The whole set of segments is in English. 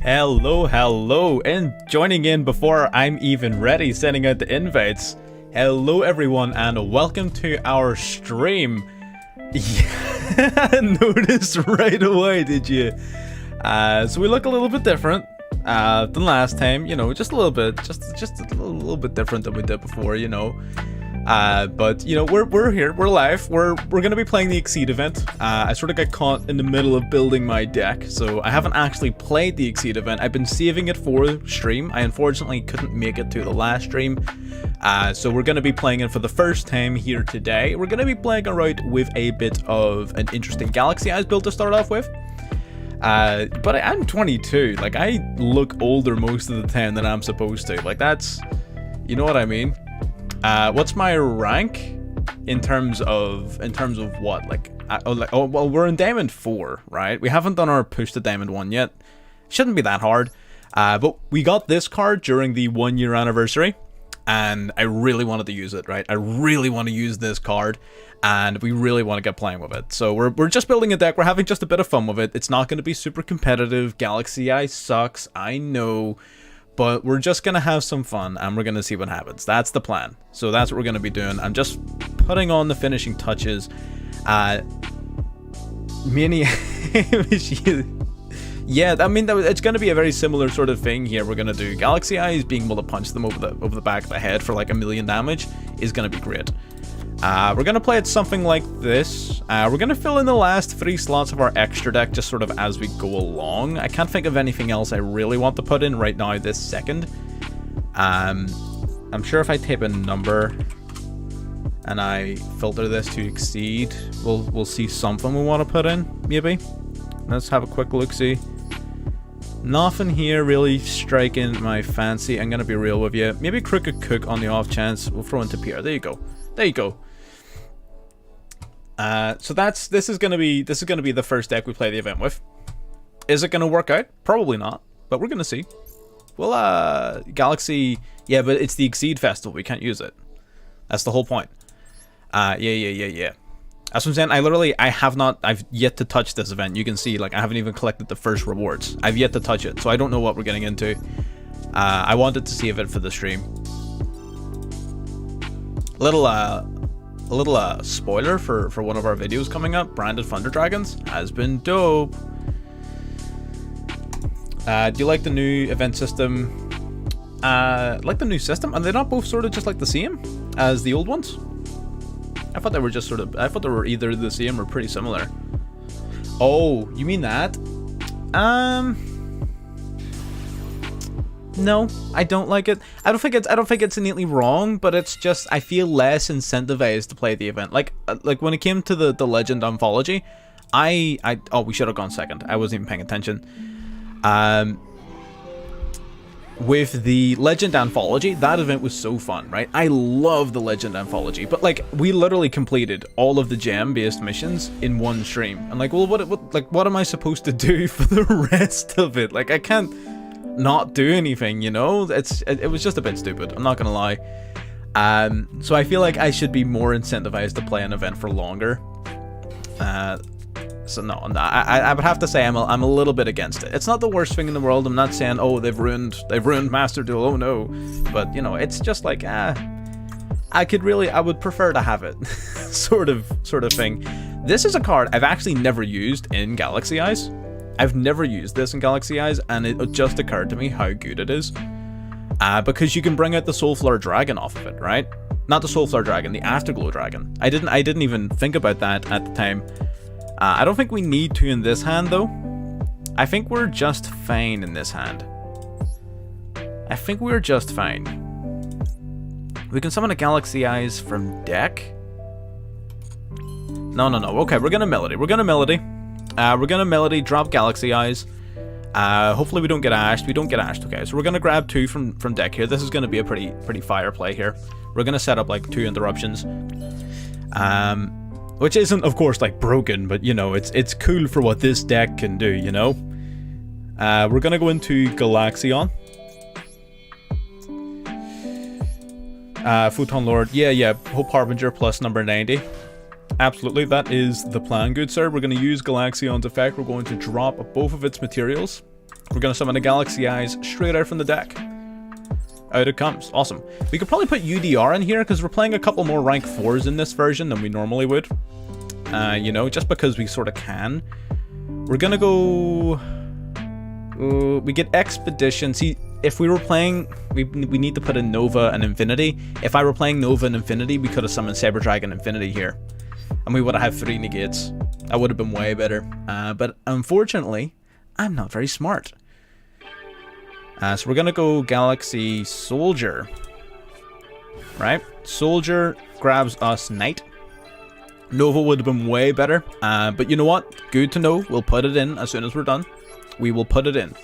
Hello, and joining in before I'm even ready, sending out the invites. Hello everyone, and welcome to our stream. Yeah, noticed right away, did you? So we look a little bit different than last time, you know, just a little bit, just a little bit different than we did before, you know. But you know, we're here, we're live, we're gonna be playing the XYZ event. I sort of got caught in the middle of building my deck, so I haven't actually played the XYZ event. I've been saving it for stream. I unfortunately couldn't make it to the last stream, so we're gonna be playing it for the first time here today. We're gonna be playing around with a bit of an interesting Galaxy Eyes build to start off with. But I'm 22. Like, I look older most of the time than I'm supposed to. Like, that's, you know what I mean. What's my rank in terms of what? Well, we're in Diamond 4, right? We haven't done our push to Diamond 1 yet. Shouldn't be that hard. But we got this card during the 1-year anniversary, and I really wanted to use it, right? I really want to use this card, and we really want to get playing with it. So we're just building a deck. We're having just a bit of fun with it. It's not going to be super competitive. Galaxy Eye sucks, I know. But we're just going to have some fun, and we're going to see what happens. That's the plan. So that's what we're going to be doing. I'm just putting on the finishing touches. Mini... yeah, I mean, it's going to be a very similar sort of thing here. We're going to do Galaxy Eyes. Being able to punch them over the back of the head for like 1,000,000 damage is going to be great. We're going to play it something like this. We're going to fill in the last 3 slots of our extra deck just sort of as we go along. I can't think of anything else I really want to put in right now this second. I'm sure if I type a number and I filter this to XYZ, we'll see something we want to put in, maybe. Let's have a quick look-see. Nothing here really striking my fancy. I'm going to be real with you. Maybe Crooked Cook on the off chance. We'll throw into Pierre. There you go. There you go. So this is gonna be the first deck we play the event with. Is it gonna work out? Probably not, but we're gonna see. Well, Galaxy, yeah, but it's the XYZ festival. We can't use it. That's the whole point. Yeah. That's what I'm saying. I've yet to touch this event. You can see, like, I haven't even collected the first rewards. I've yet to touch it, so I don't know what we're getting into. I wanted to save it for the stream. A little spoiler for one of our videos coming up. Branded Thunder Dragons has been dope. Do you like the new event system? Like the new system? Are they not both sort of just like the same as the old ones? I thought they were just I thought they were either the same or pretty similar. Oh, you mean that? No, I don't like it. I don't think it's innately wrong, but it's just I feel less incentivized to play the event. Like when it came to the Legend Anthology, oh, we should have gone second. I wasn't even paying attention. With the Legend Anthology, that event was so fun, right? I love the Legend Anthology, but like we literally completed all of the gem-based missions in one stream. I'm like, well, what am I supposed to do for the rest of it? Like, I can't not do anything, you know. It was just a bit stupid, I'm not gonna lie. So I feel like I should be more incentivized to play an event for longer. So no, I would have to say I'm a little bit against it. It's not the worst thing in the world. I'm not saying, oh, they've ruined Master Duel, oh no, but you know, it's just like I would prefer to have it. sort of thing. This is a card I've actually never used in Galaxy Eyes. I've never used this in Galaxy Eyes, and it just occurred to me how good it is. Because you can bring out the Soulflower Dragon off of it, right? Not the Soulflower Dragon, the Afterglow Dragon. I didn't even think about that at the time. I don't think we need to in this hand, though. I think we're just fine in this hand. I think we're just fine. We can summon a Galaxy Eyes from deck. No. Okay, we're gonna Melody. We're gonna Melody, drop Galaxy Eyes. Hopefully we don't get ashed. We don't get ashed. Okay, so we're gonna grab 2 from deck here. This is gonna be a pretty fire play here. We're gonna set up like 2 interruptions. Which isn't, of course, like broken, but you know, it's cool for what this deck can do, you know. We're gonna go into Galaxion. Photon Lord, yeah, Hope Harbinger plus number 90. Absolutely, that is the plan, good sir. We're going to use Galaxion's effect. We're going to drop both of its materials. We're going to summon a Galaxy Eyes straight out from the deck. Out it comes. Awesome. We could probably put UDR in here because we're playing a couple more rank 4s in this version than we normally would. You know, just because we sort of can. We're going to go... we get Expedition. See, if we were playing... We need to put in Nova and Infinity. If I were playing Nova and Infinity, we could have summoned Saber Dragon Infinity here. And we would have had 3 negates. That would have been way better. But unfortunately, I'm not very smart. So we're going to go Galaxy Soldier. Right? Soldier grabs us Knight. Nova would have been way better. But you know what? Good to know. We'll put it in as soon as we're done. We will put it in.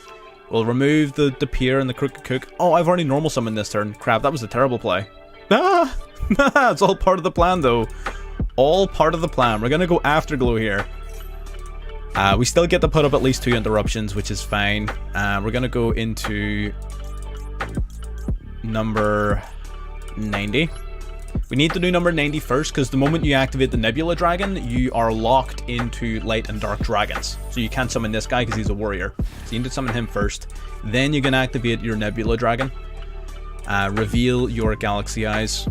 We'll remove the Pier and the Crooked Cook. Oh, I've already normal summoned this turn. Crap, that was a terrible play. Ah! It's all part of the plan, though. All part of the plan. We're going to go Afterglow here. We still get to put up at least 2 interruptions, which is fine. We're going to go into number 90. We need to do number 90 first, because the moment you activate the Nebula Dragon, you are locked into Light and Dark Dragons. So you can't summon this guy because he's a warrior. So you need to summon him first. Then you can activate your Nebula Dragon. Reveal your Galaxy Eyes.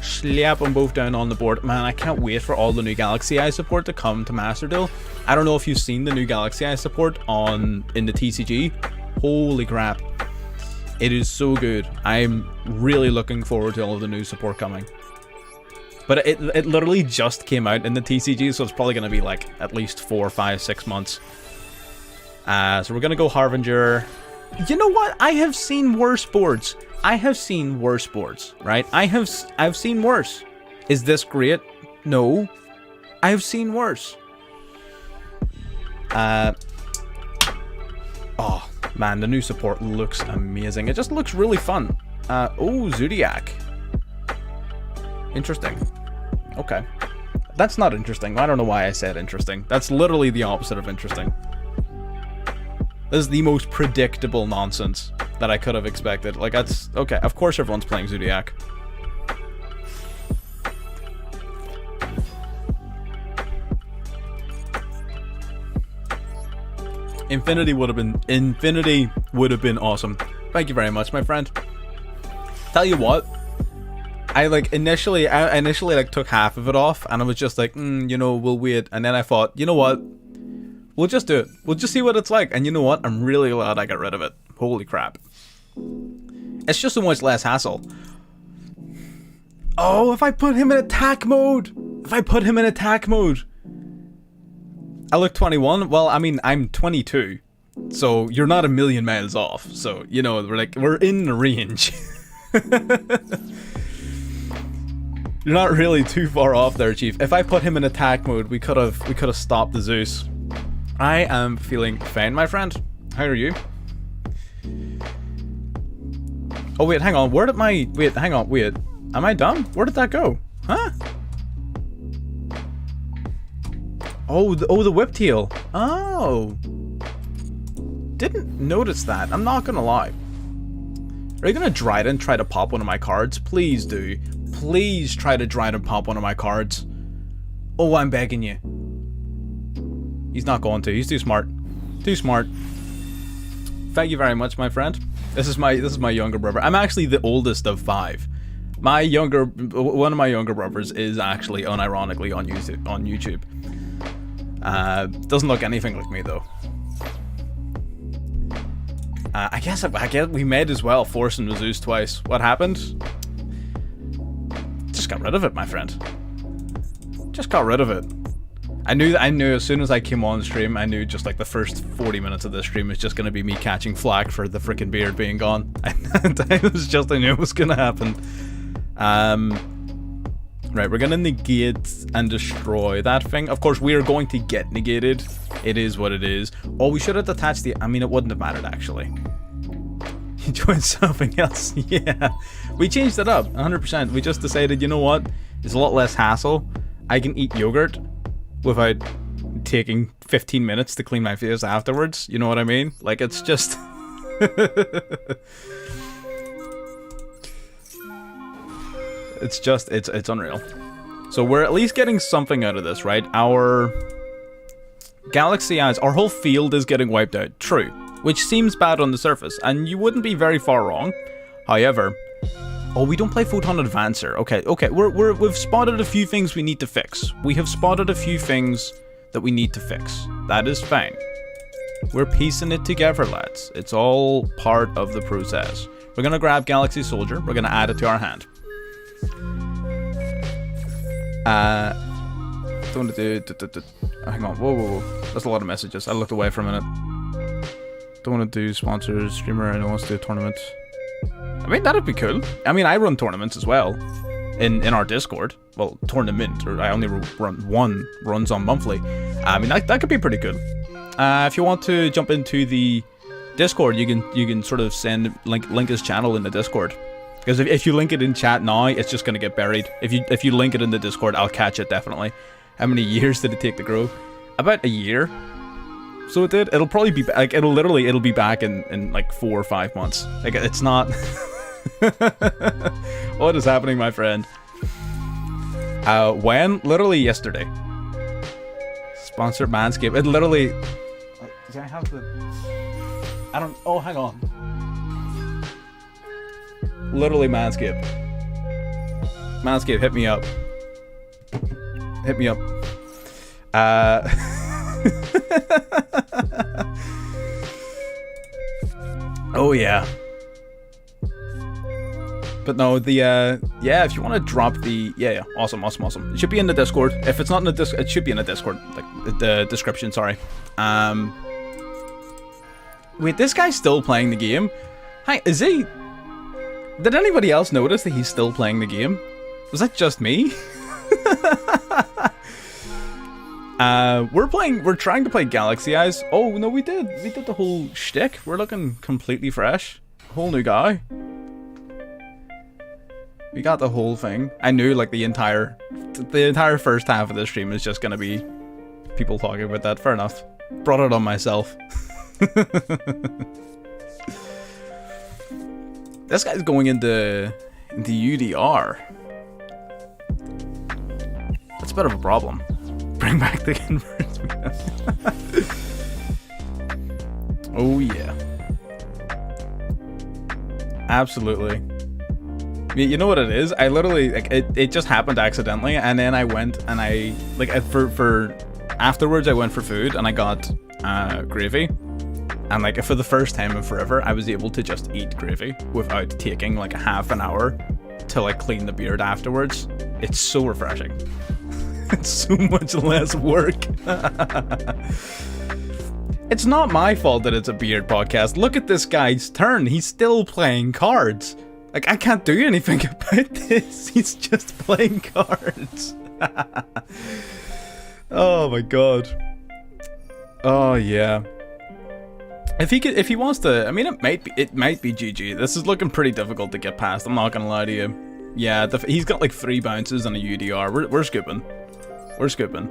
Slap them both down on the board. Man, I can't wait for all the new Galaxy Eye support to come to Master Duel. I don't know if you've seen the new Galaxy Eye support in the TCG. Holy crap. It is so good. I'm really looking forward to all of the new support coming. But it literally just came out in the TCG, so it's probably going to be like at least 4, 5, 6 months. So we're going to go Harbinger. You know what? I have seen worse boards. I have seen worse boards, right? I've seen worse. Is this great? No. I've seen worse. Oh, man, the new support looks amazing. It just looks really fun. Oh, Zodiac. Interesting. Okay. That's not interesting. I don't know why I said interesting. That's literally the opposite of interesting. This is the most predictable nonsense that I could have expected. Like, that's... Okay, of course everyone's playing Zodiac. Infinity would have been awesome. Thank you very much, my friend. Tell you what, I initially took half of it off, and I was just like, you know, we'll wait. And then I thought, you know what? We'll just do it. We'll just see what it's like. And you know what? I'm really glad I got rid of it. Holy crap. It's just so much less hassle. Oh, if I put him in attack mode. I look 21. Well, I mean, I'm 22. So you're not a million miles off. So, you know, we're in the range. You're not really too far off there, Chief. If I put him in attack mode, we could have stopped the Zeus. I am feeling fine, my friend. How are you? Oh wait, hang on. Where did my hang on, wait. Am I done? Where did that go? Huh? Oh, the whiptail. Oh. Didn't notice that. I'm not gonna lie. Are you gonna Dryden try to pop one of my cards? Please do. Please try to Dryden pop one of my cards. Oh, I'm begging you. He's not going to. He's too smart. Too smart. Thank you very much, my friend. This is my younger brother. I'm actually the oldest of 5. One of my younger brothers is actually unironically on YouTube. Doesn't look anything like me though. I guess we might as well force him to Zeus twice. What happened? Just got rid of it, my friend. Just got rid of it. I knew as soon as I came on stream, I knew just like the first 40 minutes of this stream is just going to be me catching flack for the freaking beard being gone. I knew it was going to happen. Right, we're going to negate and destroy that thing. Of course, we are going to get negated. It is what it is. Oh, we should have detached the... I mean, it wouldn't have mattered, actually. You joined something else. Yeah. We changed it up, 100%. We just decided, you know what? It's a lot less hassle. I can eat yogurt without taking 15 minutes to clean my face afterwards. You know what I mean? Like, it's just... it's unreal. So we're at least getting something out of this, right? Galaxy Eyes, our whole field is getting wiped out. True. Which seems bad on the surface, and you wouldn't be very far wrong. However, oh, we don't play Photon Advancer. Okay, we've spotted a few things we need to fix. We have spotted a few things that we need to fix. That is fine. We're piecing it together, lads. It's all part of the process. We're gonna grab Galaxy Soldier. We're gonna add it to our hand. Don't want to do. Hang on. Whoa. That's a lot of messages. I looked away for a minute. Don't want to do sponsors, streamer. I don't want to do a tournament. I mean, that'd be cool. I mean, I run tournaments as well in our Discord. Well, tournament, or I only run one, runs on monthly. I mean, that could be pretty cool. If you want to jump into the Discord, you can sort of link his channel in the Discord. Because if you link it in chat now, it's just gonna get buried. If you link it in the Discord, I'll catch it definitely. How many years did it take to grow? About a year. So it did. It'll probably be like it'll be back in like 4 or 5 months. Like, it's not. What is happening, my friend? When? Literally yesterday. Sponsored Manscaped. It literally. Do I have the? I don't. Oh, hang on. Literally Manscaped. Manscaped, hit me up. Hit me up. Oh yeah. But no, the yeah, if you want to drop the awesome. It should be in the Discord. If it's not in the Discord, it should be in the Discord, like the description. Sorry. Wait, this guy's still playing the game. Hi, is he? Did anybody else notice that he's still playing the game? Was that just me? We're trying to play Galaxy Eyes. Oh no, we did the whole shtick. We're looking completely fresh. Whole new guy. We got the whole thing. I knew like the entire first half of the stream is just gonna be people talking about that. Fair enough. Brought it on myself. This guy's going into UDR. That's a bit of a problem. Bring back the Converged. Oh yeah. Absolutely. You know what it is? I literally, like, it just happened accidentally, and then I went and I, like, for afterwards I went for food and I got gravy. And like, for the first time in forever, I was able to just eat gravy without taking like a half an hour to like clean the beard afterwards. It's so refreshing. It's so much less work. It's not my fault that it's a beard podcast. Look at this guy's turn. He's still playing cards. Like, I can't do anything about this. He's just playing cards. Oh my god. Oh yeah. If he wants to, I mean, it might be GG. This is looking pretty difficult to get past. I'm not gonna lie to you. Yeah, he's got like 3 bounces and a UDR. We're scooping. We're scooping.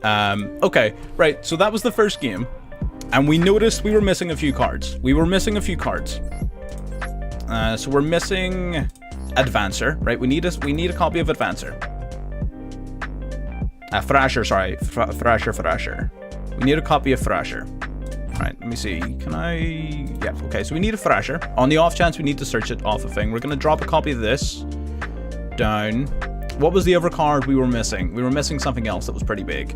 Okay, right. So that was the first game, and we noticed we were missing a few cards. So we're missing Advancer, right? We need a copy of Advancer. Thrasher, sorry, Thrasher. We need a copy of Thrasher. Right, let me see. Can I? Yeah, okay, so we need a Thrasher. On the off chance we need to search it off a thing, we're gonna drop a copy of this down. What was the other card we were missing? We were missing something else that was pretty big.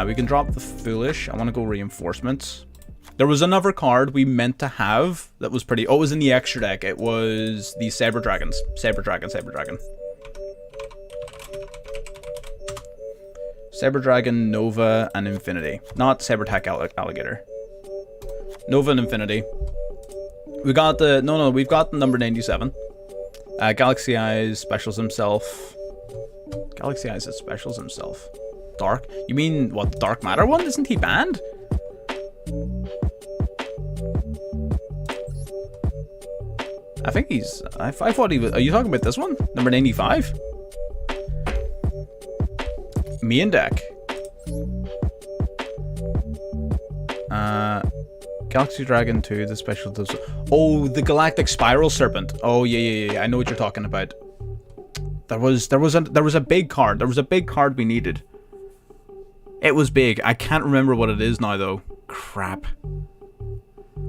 We can drop the Foolish. I want to go Reinforcements. There was another card we meant to have that was pretty... Oh, it was in the extra deck. It was the Saber Dragons. Saber Dragon. Saber Dragon, Nova, and Infinity. Not Saber Tech Alligator. Nova and Infinity. We got the... No, we've got the number 97. Galaxy Eyes specials himself. Galaxy Eyes specials himself. Dark? You mean, what, Dark Matter one? Isn't he banned? I think he's... I thought he was... Are you talking about this one? Number 95? Main deck. Galaxy Dragon 2, the special... Oh, the Galactic Spiral Serpent. Oh, yeah. I know what you're talking about. There was a big card. There was a big card we needed. It was big. I can't remember what it is now, though. Crap.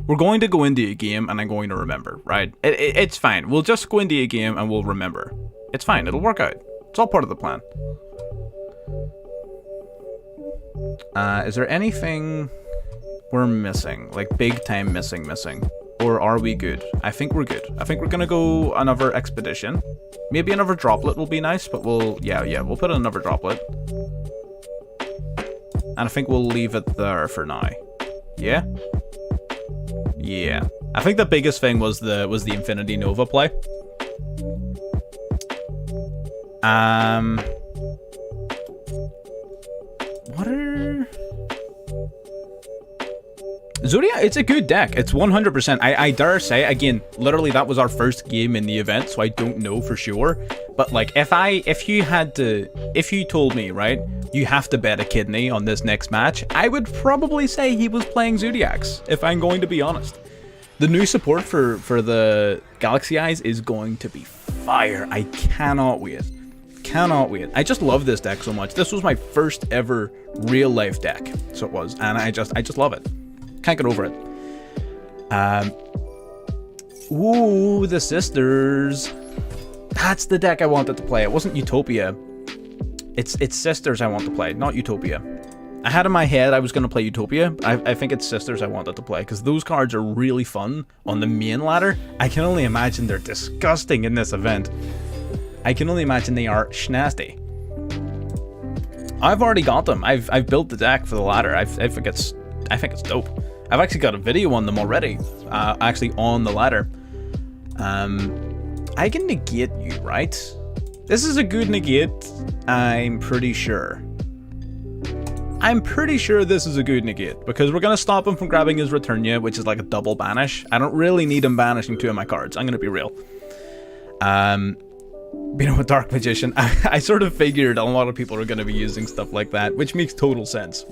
We're going to go into a game, and I'm going to remember, right? It's fine. We'll just go into a game, and we'll remember. It's fine. It'll work out. It's all part of the plan. Is there anything we're missing? Like, big time missing? Or are we good? I think we're good. I think we're gonna go another expedition. Maybe another droplet will be nice, but we'll put another droplet. And I think we'll leave it there for now. Yeah? Yeah. I think the biggest thing was the Infinity Nova play. What are... Zodiac, it's a good deck. It's 100%. I dare say, again, literally that was our first game in the event, so I don't know for sure. But like, if you told me, right, you have to bet a kidney on this next match, I would probably say he was playing Zodiacs, if I'm going to be honest. The new support for the Galaxy Eyes is going to be fire. I cannot wait. Cannot wait. I just love this deck so much. This was my first ever real life deck, so it was, and I just love it. Can't get over it. Ooh, the Sisters. That's the deck I wanted to play. It wasn't Utopia. It's Sisters I want to play, not Utopia. I had in my head I was going to play Utopia. I think it's Sisters I wanted to play, because those cards are really fun on the main ladder. I can only imagine they're disgusting in this event. I can only imagine they are schnasty. I've already got them. I've built the deck for the ladder. I think it's dope. I've actually got a video on them already, actually on the ladder. I can negate you, right? This is a good negate, I'm pretty sure. I'm pretty sure this is a good negate, because we're going to stop him from grabbing his Returnia, which is like a double banish. I don't really need him banishing 2 of my cards, I'm going to be real. You know, a Dark Magician, I sort of figured a lot of people are going to be using stuff like that, which makes total sense.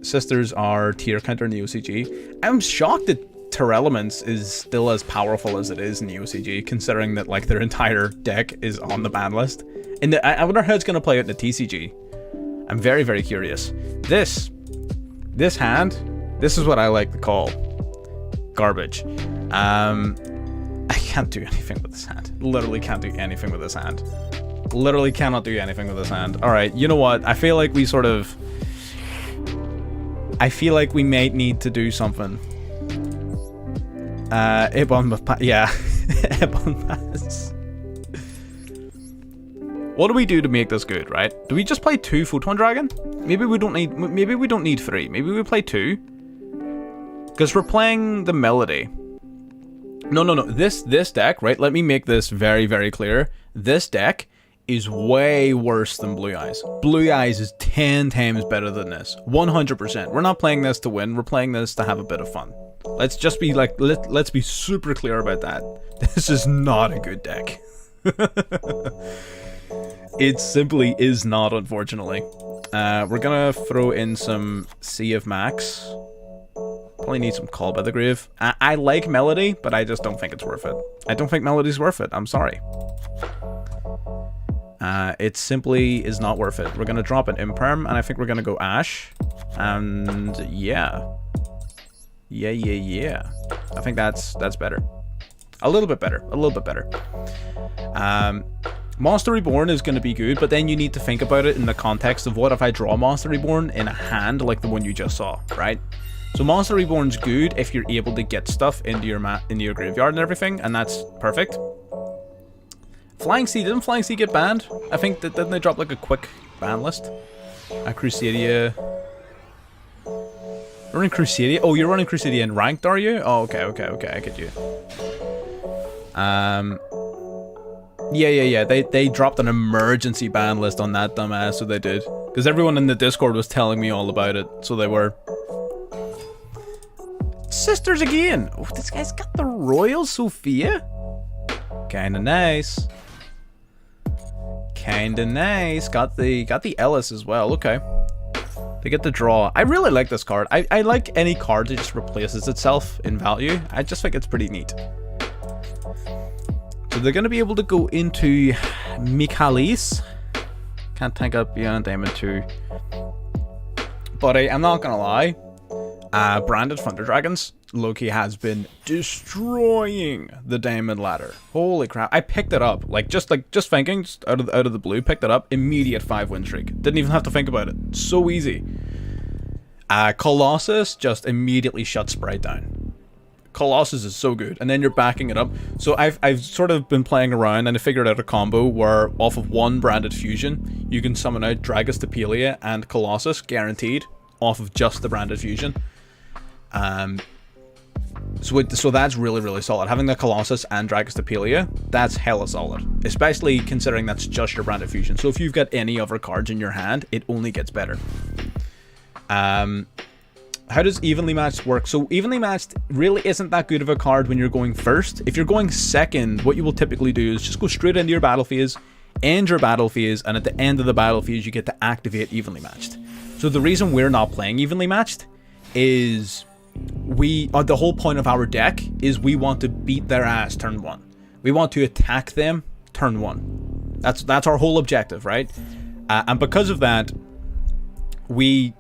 Sisters are tier counter in the OCG. I'm shocked that Terelements is still as powerful as it is in the OCG, considering that like their entire deck is on the ban list. And I wonder how it's going to play out in the TCG. I'm very, very curious. This hand, this is what I like to call garbage. I can't do anything with this hand. Literally can't do anything with this hand. Literally cannot do anything with this hand. Alright, you know what? I feel like we might need to do something. Ibon with yeah. Ibon Pass. What do we do to make this good, right? Do we just play 2 Photon Dragon? Maybe we don't need 3. Maybe we play 2. Because we're playing the Melody. No. This deck, right? Let me make this very, very clear. This deck is way worse than Blue Eyes. Blue Eyes is 10 times better than this. 100%. We're not playing this to win. We're playing this to have a bit of fun. Let's just be like, let's be super clear about that. This is not a good deck. It simply is not, unfortunately. We're gonna throw in some Sea of Max. Probably need some Call by the Grave. I like Melody, but I just don't think it's worth it. I don't think Melody's worth it. I'm sorry. It simply is not worth it. We're gonna drop an Imperm, and I think we're gonna go Ash. And yeah. I think that's better. A little bit better. Monster Reborn is going to be good, but then you need to think about it in the context of what if I draw Monster Reborn in a hand like the one you just saw, right? So Monster Reborn's good if you're able to get stuff into your graveyard and everything, and that's perfect. Flying Sea, didn't Flying Sea get banned? I think that didn't they drop like a quick ban list? A Crusadia. Running Crusadia? Oh, you're running Crusadia in ranked, are you? Oh, okay, I get you. Yeah. They dropped an emergency ban list on that dumbass, so they did. Because everyone in the Discord was telling me all about it, so they were. Sisters again! Oh, this guy's got the Royal Sophia? Kinda nice. Got the Ellis as well, okay. They get the draw. I really like this card. I like any card that just replaces itself in value. I just think it's pretty neat. So they're going to be able to go into Michaelis. Can't tank up beyond Diamond 2. But I'm not gonna lie. Branded Thunder Dragons, Loki has been destroying the Diamond ladder. Holy crap! I picked it up, just thinking, just out of the blue, picked it up. Immediate 5-win streak. Didn't even have to think about it. So easy. Colossus just immediately shuts Sprite down. Colossus is so good, and then you're backing it up. So I've sort of been playing around, and I figured out a combo where off of one branded fusion, you can summon out Dragostapelia and Colossus guaranteed off of just the branded fusion. So that's really solid. Having the Colossus and Dragostapelia, that's hella solid. Especially considering that's just your branded fusion. So if you've got any other cards in your hand, it only gets better. How does evenly matched work? So evenly matched really isn't that good of a card when you're going first. If you're going second, what you will typically do is just go straight into your battle phase, end your battle phase, and at the end of the battle phase, you get to activate evenly matched. So the reason we're not playing evenly matched is the whole point of our deck is we want to beat their ass turn 1. We want to attack them turn 1. That's our whole objective, right? And because of that, we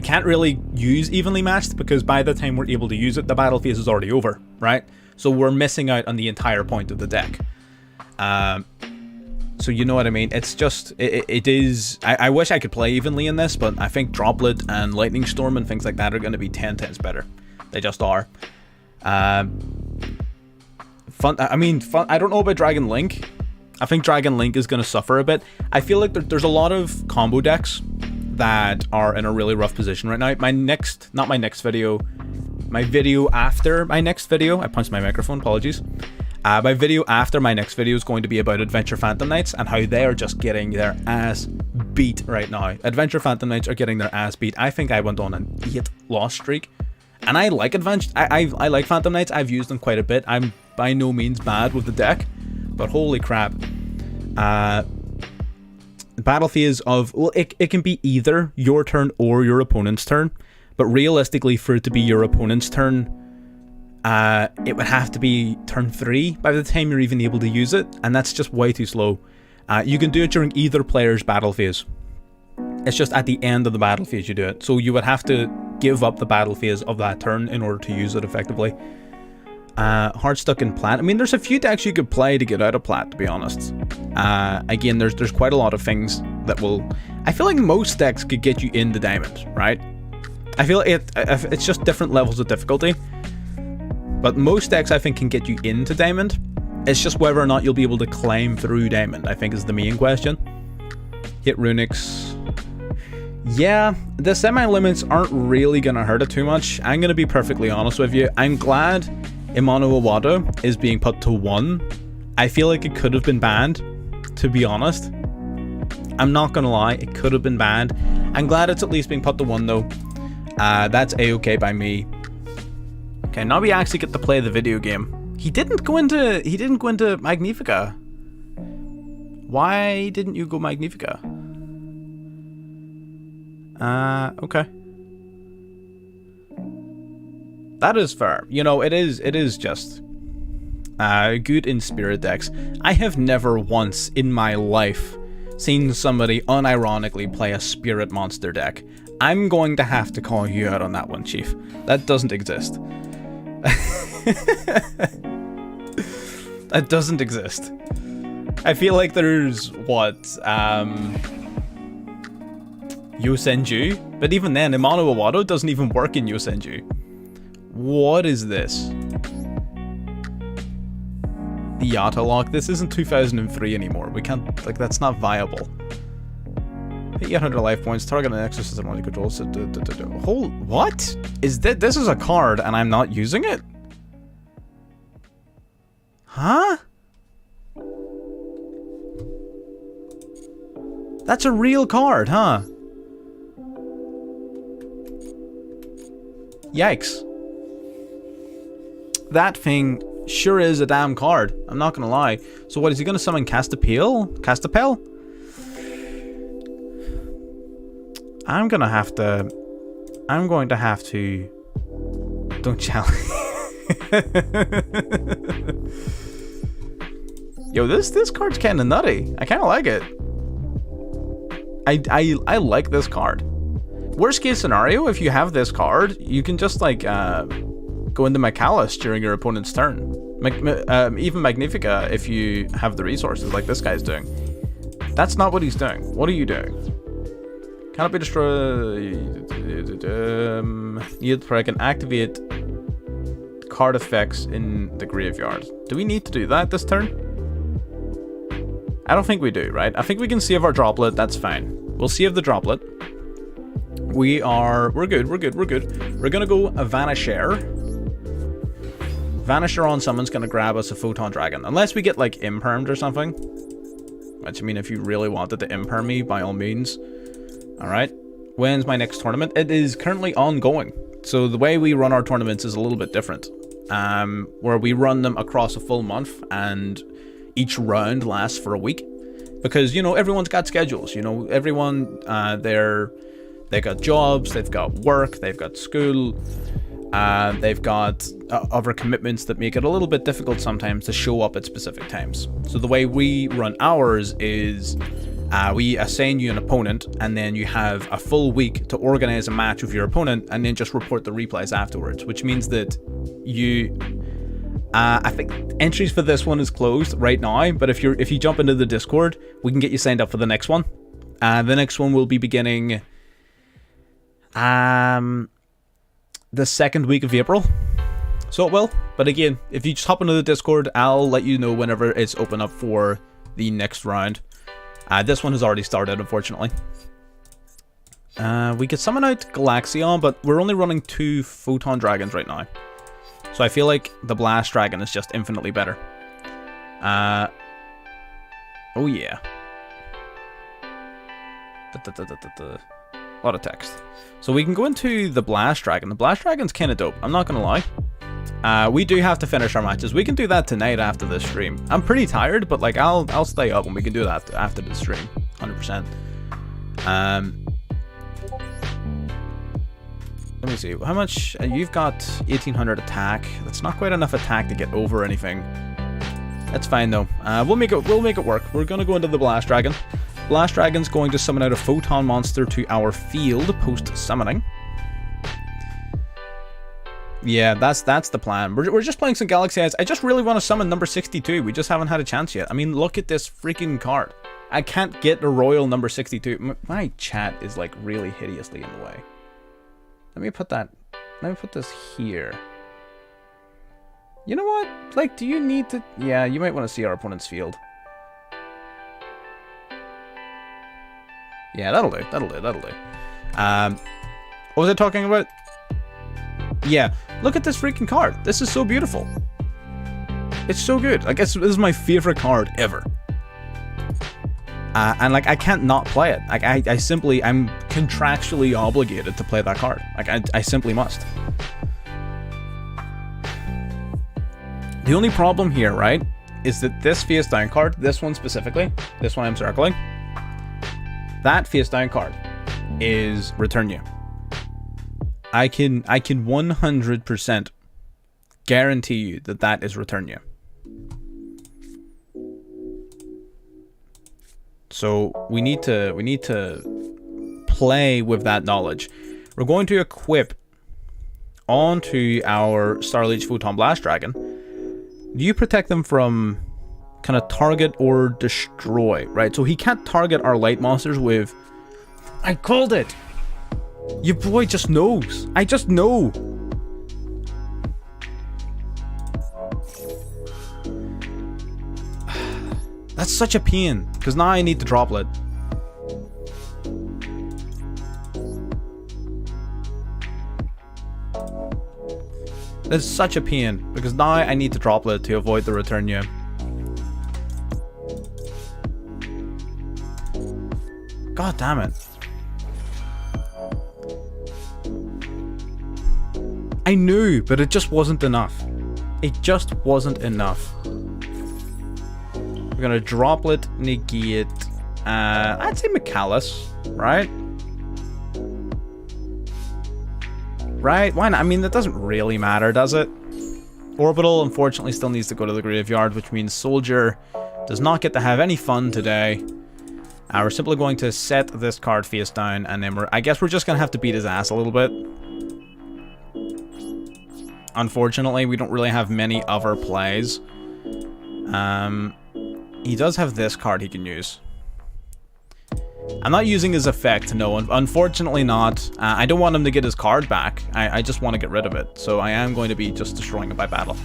can't really use evenly matched, because by the time we're able to use it, the battle phase is already over, right? So we're missing out on the entire point of the deck. So you know what I mean? It's just, it is, I wish I could play evenly in this, but I think Droplet and Lightning Storm and things like that are going to be 10 times better. They just are. I don't know about Dragon Link. I think Dragon Link is going to suffer a bit. I feel like there's a lot of combo decks that are in a really rough position right now. My video after my next video, I punched my microphone, apologies. My video after my next video is going to be about Adventure Phantom Knights and how they are just getting their ass beat right now. Adventure Phantom Knights are getting their ass beat. I think I went on an 8-loss streak. And I like I like Phantom Knights. I've used them quite a bit. I'm by no means bad with the deck. But holy crap. Battle phase of, well, it can be either your turn or your opponent's turn. But realistically, for it to be your opponent's turn, it would have to be turn 3 by the time you're even able to use it, and that's just way too slow. You can do it during either player's battle phase. It's just at the end of the battle phase you do it. So you would have to give up the battle phase of that turn in order to use it effectively. Hard stuck in plat. I mean, there's a few decks you could play to get out of plat, to be honest. Again, there's quite a lot of things that will... I feel like most decks could get you into diamond, right? I feel like it's just different levels of difficulty. But most decks, I think, can get you into diamond. It's just whether or not you'll be able to climb through diamond, I think, is the main question. Hit runics. Yeah, the semi-limits aren't really going to hurt it too much. I'm going to be perfectly honest with you. I'm glad Imano Iwado is being put to 1. I feel like it could have been banned, to be honest. I'm not going to lie, it could have been banned. I'm glad it's at least being put to 1, though. That's a-okay by me. Okay, now we actually get to play the video game. He didn't go into Magnifica. Why didn't you go Magnifica? Okay. That is fair. You know, it is just good in spirit decks. I have never once in my life seen somebody unironically play a spirit monster deck. I'm going to have to call you out on that one, Chief. That doesn't exist. That doesn't exist. I feel like there's what Yosenju, but even then Imano Iwado doesn't even work in Yosenju. What is this? The Yata lock. This isn't 2003 anymore. We can't, like, that's not viable. Hit 800 life points, target an exorcism on your control. What? Is that? This is a card and I'm not using it? Huh? That's a real card, huh? Yikes. That thing sure is a damn card. I'm not gonna lie. So what, is he gonna summon Castapel? Castapel? I'm going to have to... Don't challenge. Yo, this card's kind of nutty. I kind of like it. I like this card. Worst case scenario, if you have this card, you can just like go into Macallus during your opponent's turn. Even Magnifica if you have the resources like this guy's doing. That's not what he's doing. What are you doing? Cannot be destroyed. Yield for I can activate card effects in the graveyard. Do we need to do that this turn? I don't think we do, right? I think we can save our droplet. That's fine. We'll save the droplet. We're good. We're gonna go a Vanisher. Vanisher on someone's gonna grab us a Photon Dragon. Unless we get like impermed or something. Which, I mean, if you really wanted to imperm me, by all means. Alright. When's my next tournament? It is currently ongoing. So the way we run our tournaments is a little bit different. Where we run them across a full month and each round lasts for a week. Because, you know, everyone's got schedules. You know, everyone, they've got jobs, they've got work, they've got school, they've got other commitments that make it a little bit difficult sometimes to show up at specific times. So the way we run ours is we assign you an opponent, and then you have a full week to organize a match with your opponent, and then just report the replays afterwards, which means that you... I think entries for this one is closed right now, but if you jump into the Discord, we can get you signed up for the next one. The next one will be beginning the second week of April. So it will. But again, if you just hop into the Discord, I'll let you know whenever it's open up for the next round. This one has already started, unfortunately. We could summon out Galaxion, but we're only running 2 Photon Dragons right now. So I feel like the Blast Dragon is just infinitely better. Oh yeah. A lot of text. So we can go into the Blast Dragon. The Blast Dragon's kind of dope, I'm not going to lie. We do have to finish our matches. We can do that tonight after this stream. I'm pretty tired, but like I'll stay up and we can do that after the stream, 100%. Let me see, how much, you've got 1800 attack. That's not quite enough attack to get over anything. That's fine though. We'll make it work. We're gonna go into the Blast Dragon. Blast Dragon's going to summon out a Photon monster to our field post-summoning. Yeah, that's the plan. We're just playing some Galaxy Eyes. I just really want to summon number 62. We just haven't had a chance yet. I mean, look at this freaking card. I can't get a royal number 62. My chat is like really hideously in the way. Let me put this here. You know what? Like, do you need to... Yeah, you might want to see our opponent's field. Yeah, that'll do. What was I talking about? Yeah, look at this freaking card. This is so beautiful. It's so good. Like, this is my favorite card ever. And like, I can't not play it. Like, I'm contractually obligated to play that card. Like, I simply must. The only problem here, right, is that this face down card, this one specifically, this one I'm circling, that face down card is Return You. I can 100% guarantee you that is Return You. So we need to play with that knowledge. We're going to equip onto our Starlight Photon Blast Dragon. Do you protect them from kind of target or destroy, right? So he can't target our light monsters with... I called it! Your boy just knows. I just know. That's such a pain, because now I need the droplet. That's such a pain, because now I need the droplet to avoid the Return You. God damn it. I knew, but it just wasn't enough. It just wasn't enough. We're gonna droplet negate. I'd say Macallus, right? Right? Why not? I mean, that doesn't really matter, does it? Orbital, unfortunately, still needs to go to the graveyard, which means Soldier does not get to have any fun today. We're simply going to set this card face down, and then I guess we're just going to have to beat his ass a little bit. Unfortunately, we don't really have many other plays. He does have this card he can use. I'm not using his effect, no, unfortunately not. I don't want him to get his card back. I just want to get rid of it. So I am going to be just destroying it by battle.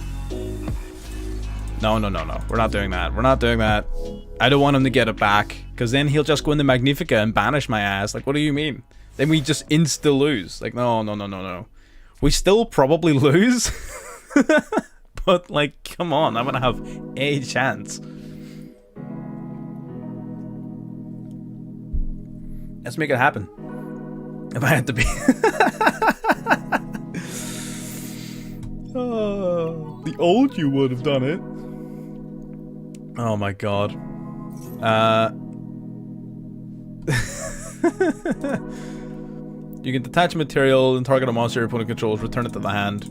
No, no, no, no. We're not doing that. We're not doing that. I don't want him to get it back, because then he'll just go into Magnifica and banish my ass. Like, what do you mean? Then we just insta-lose. Like, no, no, no, no, no. We still probably lose. But, like, come on. I'm gonna have a chance. Let's make it happen. If I had to be. Oh, the old you would have done it. Oh my god. You can detach material and target a monster your opponent controls, return it to the hand.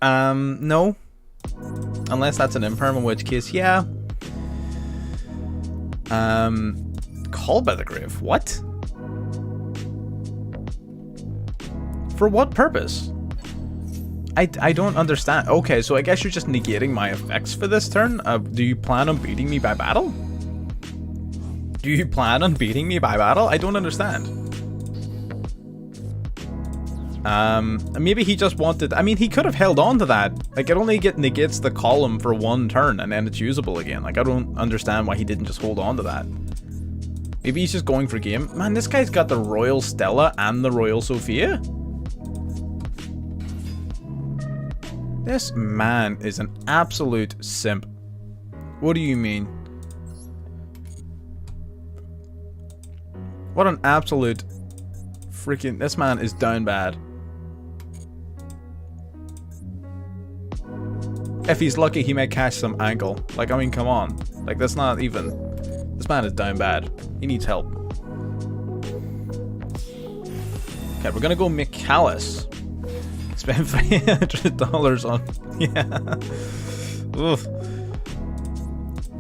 No. Unless that's an imperm, in which case, yeah. Called by the Grave. What? For what purpose? I don't understand. Okay, so I guess you're just negating my effects for this turn? Do you plan on beating me by battle? Do you plan on beating me by battle? I don't understand. Maybe he just wanted... I mean, he could have held on to that. Like, it only negates the column for one turn, and then it's usable again. Like, I don't understand why he didn't just hold on to that. Maybe he's just going for game. Man, this guy's got the Royal Stella and the Royal Sophia. This man is an absolute simp. What do you mean? What an absolute freaking... This man is down bad. If he's lucky, he may catch some ankle. Like, I mean, come on. Like, that's not even... This man is down bad. He needs help. Okay, we're gonna go Michalis. Spend $300 on... Yeah. Oof.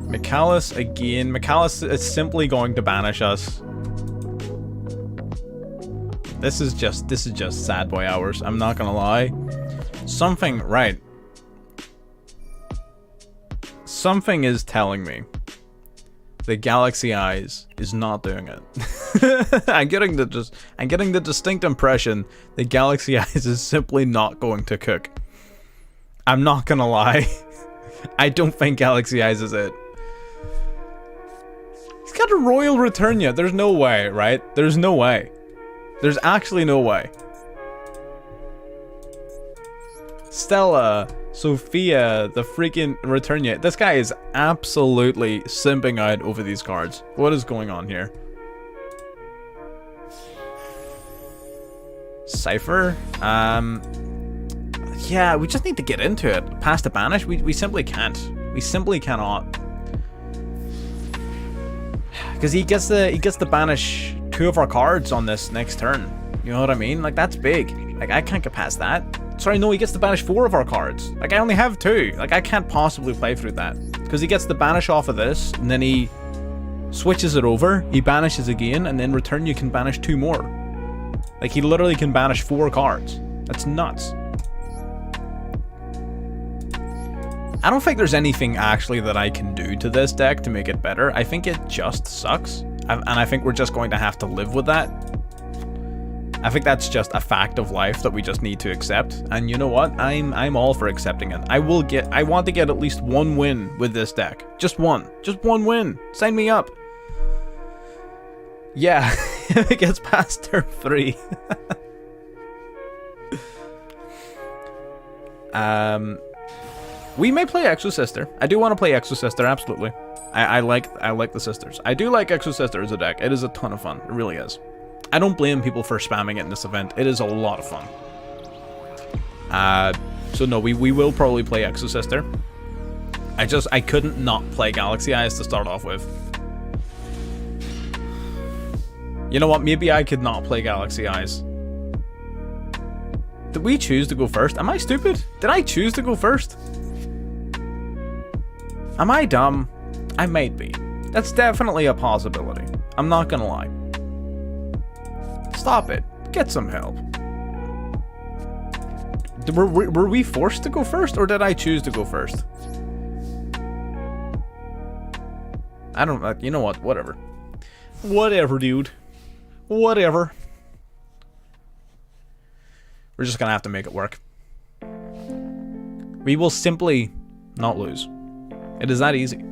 Michalis again. Michalis is simply going to banish us. This is just sad boy hours. I'm not gonna lie. Something, right. Something is telling me the Galaxy Eyes is not doing it. I'm getting the distinct impression that Galaxy Eyes is simply not going to cook. I'm not gonna lie. I don't think Galaxy Eyes is it. He's got a Royal Returnia. There's no way, right? There's no way. There's actually no way. Stella, Sophia, the freaking Returnia. This guy is absolutely simping out over these cards. What is going on here? Cypher? Yeah, we just need to get into it. Past the banish? We simply can't. We simply cannot. Because he gets the banish 2 of our cards on this next turn. You know what I mean? Like, that's big. Like, I can't get past that. Sorry, no, he gets to banish 4 of our cards. Like, I only have 2. Like, I can't possibly play through that. Because he gets the banish off of this, and then he switches it over, he banishes again, and then return you can banish 2 more. Like, he literally can banish 4 cards. That's nuts. I don't think there's anything actually that I can do to this deck to make it better. I think it just sucks. And I think we're just going to have to live with that. I think that's just a fact of life that we just need to accept. And you know what? I'm all for accepting it. I want to get at least 1 win with this deck. Just one. Just 1 win. Sign me up. Yeah, if it gets past turn 3. We may play Exo-Sister. I do want to play Exo-Sister, absolutely. I like the sisters. I do like Exo-Sister as a deck. It is a ton of fun. It really is. I don't blame people for spamming it in this event. It is a lot of fun. So no, we will probably play Exo-Sister. I couldn't not play Galaxy Eyes to start off with. You know what? Maybe I could not play Galaxy Eyes. Did we choose to go first? Am I stupid? Did I choose to go first? Am I dumb? I might be. That's definitely a possibility. I'm not gonna lie. Stop it. Get some help. Were we forced to go first, or did I choose to go first? I don't... you know what? Whatever. Whatever, dude. Whatever. We're just gonna have to make it work. We will simply not lose. It is that easy.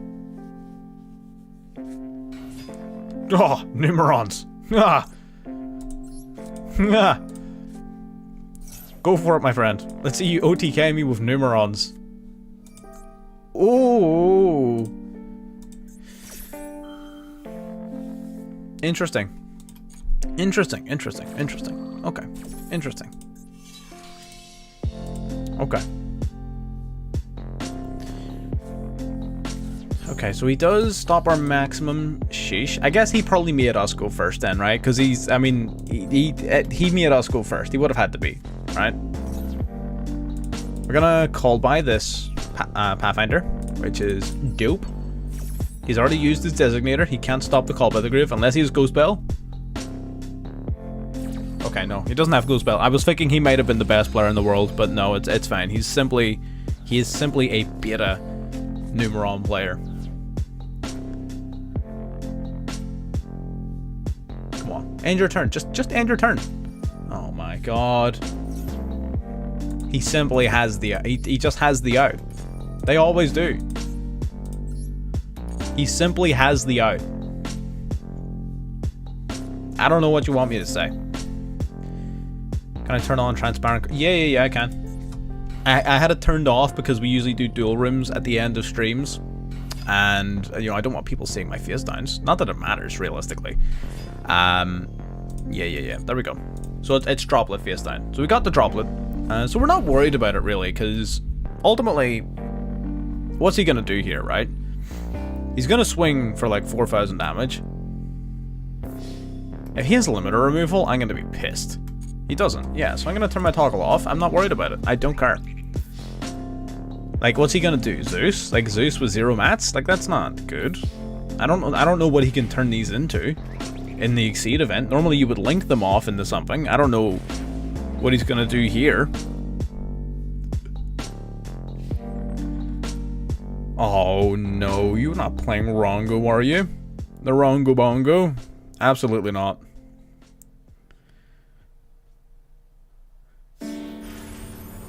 Oh, Numerons. Ah. Ah. Go for it, my friend. Let's see you OTK me with Numerons. Ooh. Interesting. Interesting, interesting, interesting. Okay. Interesting. Okay. Okay, so he does stop our maximum. Sheesh. I guess he probably made us go first then, right? Because he's, I mean, he made us go first. He would have had to be, right? We're gonna call by this Pathfinder, which is dope. He's already used his designator. He can't stop the call by the grave unless he has Ghost Bell. Okay, no, he doesn't have Ghost Bell. I was thinking he might have been the best player in the world, but no, it's fine. He is simply a beta Numeron player. Come on, end your turn. Just end your turn. Oh my god. He simply has the he just has the out. They always do. He simply has the out. I don't know what you want me to say. Can I turn on transparent? Yeah, I can. I had it turned off because we usually do duel rooms at the end of streams. And, you know, I don't want people seeing my face downs. Not that it matters, realistically. Yeah. There we go. So it's droplet face down. So we got the droplet. So we're not worried about it, really, because ultimately, what's he going to do here, right? He's going to swing for like 4,000 damage. If he has limiter removal, I'm going to be pissed. He doesn't. Yeah, so I'm going to turn my toggle off. I'm not worried about it. I don't care. Like, what's he going to do? Zeus? Like, Zeus with 0 mats? Like, that's not good. I don't know what he can turn these into in the Exceed event. Normally, you would link them off into something. I don't know what he's going to do here. Oh, no. You're not playing Rongo, are you? The Rongo Bongo? Absolutely not.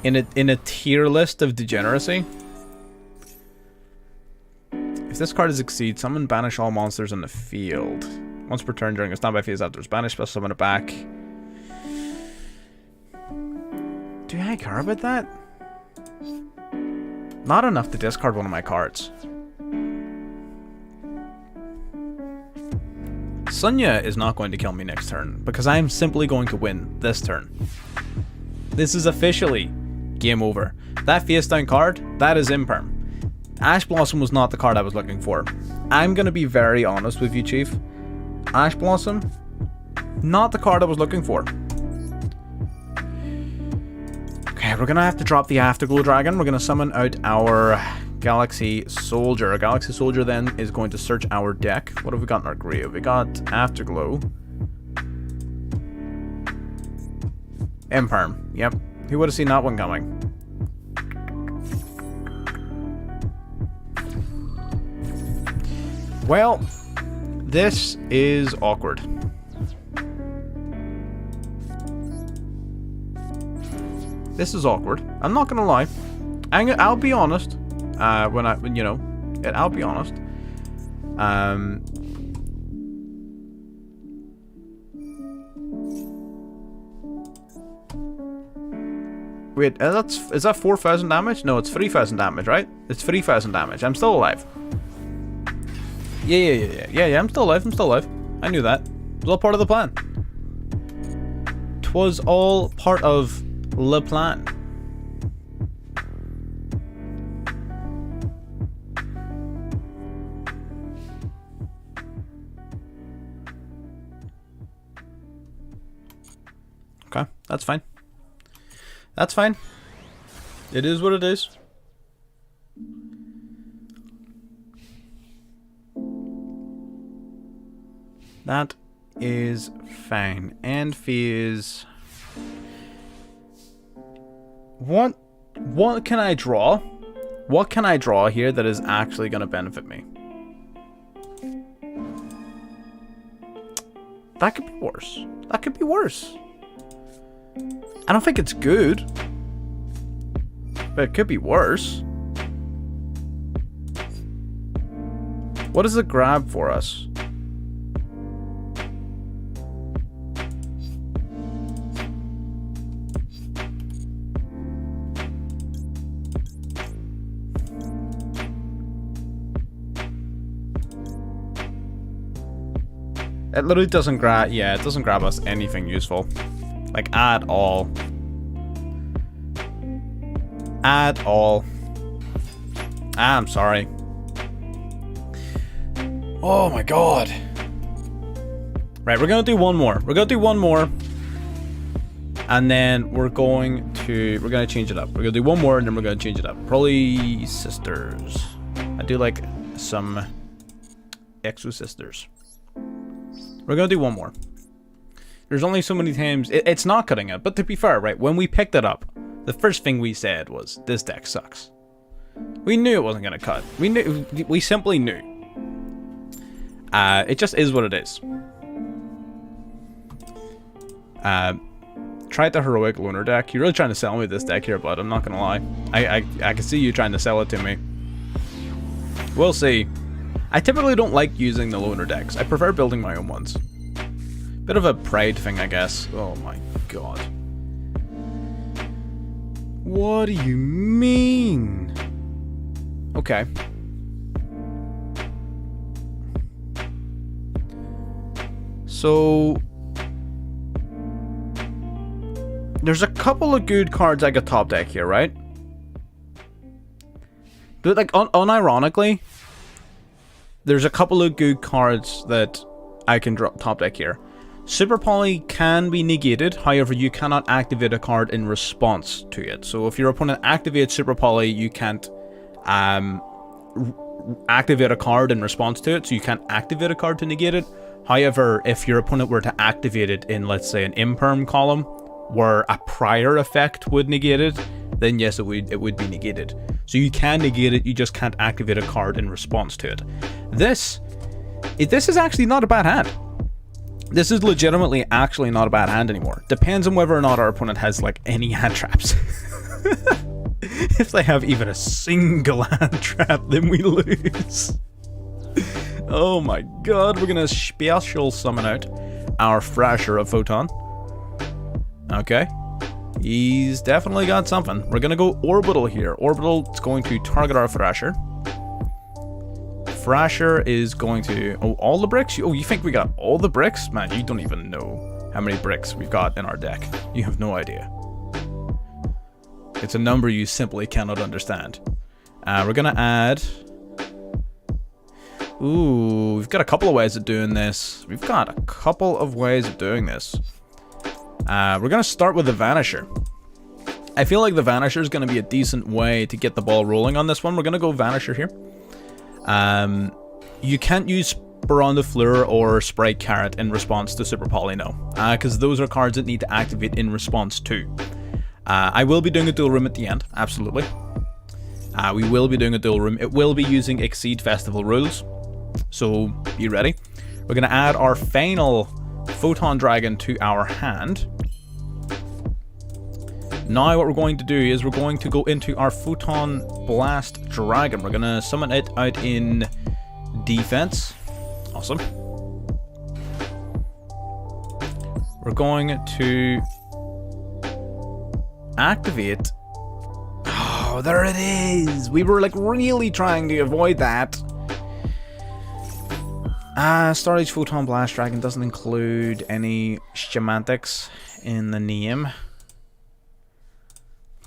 In a tier list of degeneracy, if this card is Exceed, summon banish all monsters in the field. Once per turn during a standby phase after it's banished, special summon it back. Do I care about that? Not enough to discard one of my cards. Sunya is not going to kill me next turn, because I am simply going to win this turn. This is officially game over. That face down card, that is imperm. Ash Blossom was not the card I was looking for. I'm going to be very honest with you, Chief. Ash Blossom, not the card I was looking for. Okay, we're going to have to drop the Afterglow Dragon. We're going to summon out our Galaxy Soldier. Our Galaxy Soldier then is going to search our deck. What have we got in our grave? We got Afterglow. Imperm. Yep. Who would have seen that one coming? Well, this is awkward. This is awkward. I'm not gonna lie. I'll be honest. I'll be honest. Wait, is that 4,000 damage? No, it's 3,000 damage, right? It's 3,000 damage. I'm still alive. Yeah, I'm still alive. I knew that. It was all part of the plan. 'Twas all part of the plan. Okay, that's fine. That's fine. It is what it is. That is fine. End phase. What can I draw? What can I draw here that is actually going to benefit me? That could be worse. That could be worse. I don't think it's good, but it could be worse. What does it grab for us? It literally doesn't grab, yeah, it doesn't grab us anything useful. Like, at all. At all. I'm sorry. Oh my god. Right, we're gonna do one more. We're gonna do one more. And then we're gonna change it up. We're gonna do one more and then we're gonna change it up. Probably sisters. I do like some XYZ. We're gonna do one more. There's only so many times it's not cutting it, but to be fair, right, when we picked it up, the first thing we said was, this deck sucks. We knew it wasn't gonna cut. We simply knew. It just is what it is. Tried the heroic lunar deck. You're really trying to sell me this deck here, bud. I'm not gonna lie. I can see you trying to sell it to me. We'll see. I typically don't like using the lunar decks. I prefer building my own ones. Bit of a pride thing, I guess. Oh my god. What do you mean? Okay. So there's a couple of good cards I could top deck here, right? But like unironically, there's a couple of good cards that I can drop top deck here. Super Poly can be negated, however you cannot activate a card in response to it. So if your opponent activates Super Poly, you can't activate a card in response to it, so you can't activate a card to negate it. However, if your opponent were to activate it in, let's say, an imperm column, where a prior effect would negate it, then yes, it would be negated. So you can negate it, you just can't activate a card in response to it. This is actually not a bad hand. This is legitimately actually not a bad hand anymore. Depends on whether or not our opponent has like any hand traps. If they have even a single hand trap, then we lose. Oh my god, we're gonna special summon out our Thrasher of Photon. Okay. He's definitely got something. We're gonna go Orbital here. Orbital is going to target our Thrasher. Thrasher is going to... Oh, all the bricks? Oh, you think we got all the bricks? Man, you don't even know how many bricks we've got in our deck. You have no idea. It's a number you simply cannot understand. We're gonna add... Ooh, we've got a couple of ways of doing this. We're gonna start with the Vanisher. I feel like the Vanisher is gonna be a decent way to get the ball rolling on this one. We're gonna go Vanisher here. You can't use Baron de Fleur or Sprite Carrot in response to Super Poly, no. Because those are cards that need to activate in response to. I will be doing a dual room at the end, absolutely. We will be doing a dual room. It will be using Exceed Festival rules. So, be ready. We're going to add our final Photon Dragon to our hand. Now what we're going to do is we're going to go into our Photon Blast Dragon. We're going to summon it out in defense. Awesome. We're going to activate... Oh, there it is! We were like really trying to avoid that. Starlight Photon Blast Dragon doesn't include any semantics in the name.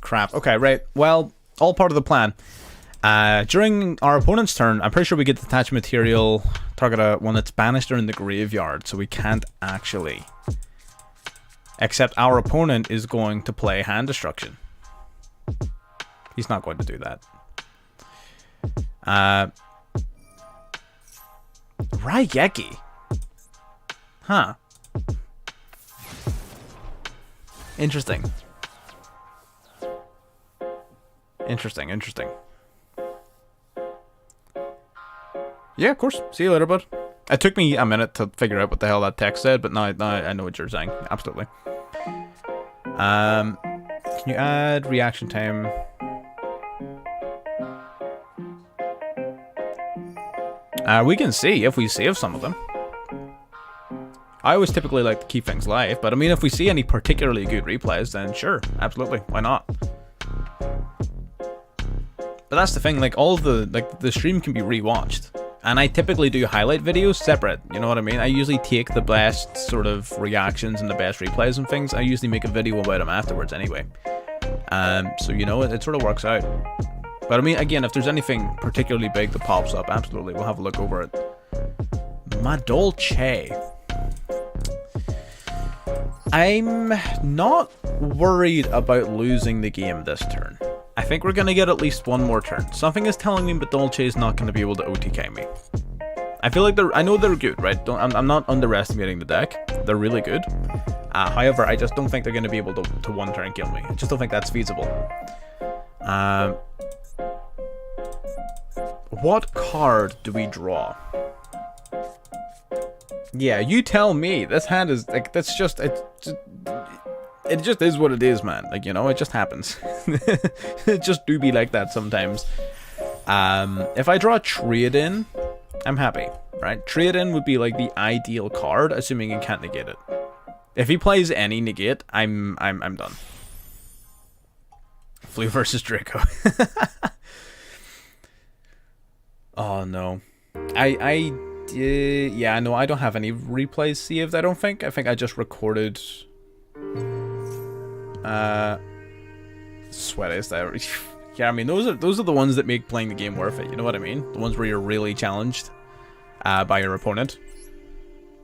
Crap. Okay, right. Well, all part of the plan. During our opponent's turn, I'm pretty sure we get detach material, target one that's banished or in the graveyard, so we can't actually. Except our opponent is going to play Hand Destruction. He's not going to do that. Raigeki. Huh. Interesting. Interesting, interesting. Yeah, of course. See you later, bud. It took me a minute to figure out what the hell that text said, but now I know what you're saying. Absolutely. Can you add reaction time? We can see if we save some of them. I always typically like to keep things live, but I mean, if we see any particularly good replays, then sure, absolutely, why not? But that's the thing, like all of the stream can be rewatched, and I typically do highlight videos separate. You know what I mean? I usually take the best sort of reactions and the best replays and things. I usually make a video about them afterwards anyway. So you know, it sort of works out. But I mean, again, if there's anything particularly big that pops up, absolutely, we'll have a look over it. Ma dolce. I'm not worried about losing the game this turn. I think we're going to get at least one more turn. Something is telling me Madolche is not going to be able to OTK me. I feel like I know they're good, right? I'm not underestimating the deck. They're really good. However, I just don't think they're going to be able to one turn kill me. I just don't think that's feasible. What card do we draw? Yeah, you tell me. This hand is like, that's just, it just is what it is, man. Like, you know, it just happens. It just do be like that sometimes. If I draw Trade-in, I'm happy, right? Trade-in would be like the ideal card, assuming he can't negate it. If he plays any negate, I'm done. Flu versus Draco. Oh no. Yeah, no, I don't have any replays saved, I don't think. I think I just recorded... Sweat is there. Yeah, I mean, those are the ones that make playing the game worth it, you know what I mean? The ones where you're really challenged by your opponent.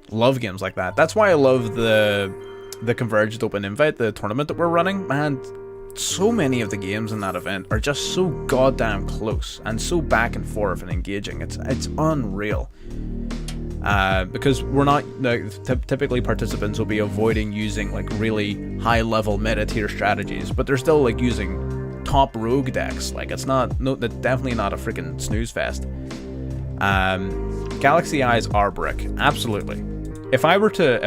Love games like that. That's why I love the Converged Open Invite, the tournament that we're running. Man, so many of the games in that event are just so goddamn close and so back and forth and engaging. It's unreal. Because we're not typically participants will be avoiding using like really high level meta tier strategies, but they're still like using top rogue decks. Like it's that's definitely not a freaking snooze fest. Galaxy Eyes are brick, absolutely. If I were to,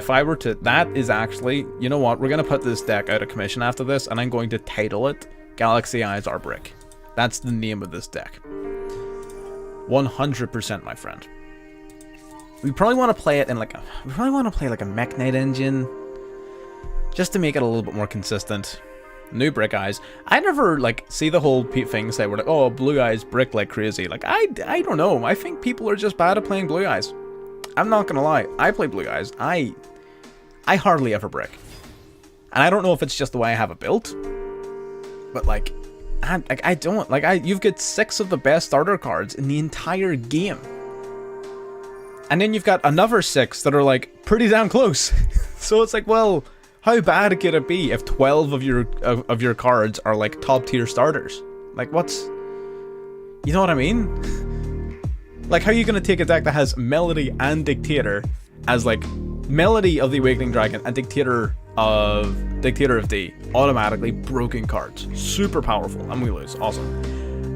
that is actually, you know what, we're going to put this deck out of commission after this, and I'm going to title it Galaxy Eyes Are Brick. That's the name of this deck. 100%, my friend. We probably want to play it in like a Mech Knight engine, just to make it a little bit more consistent. New Brick Eyes. I never like see the whole thing say we're like, oh, Blue Eyes brick like crazy. Like I don't know. I think people are just bad at playing Blue Eyes. I'm not gonna lie, I play Blue Eyes. I hardly ever brick. And I don't know if it's just the way I have it built, but like, I don't. Like, you've got 6 of the best starter cards in the entire game. And then you've got another 6 that are like, pretty damn close. So it's like, well, how bad could it be if 12 of your cards are like top tier starters? Like, what's... You know what I mean? Like, how are you going to take a deck that has Melody and Dictator as, like, Melody of the Awakening Dragon and Dictator of D, automatically broken cards. Super powerful, and we lose. Awesome.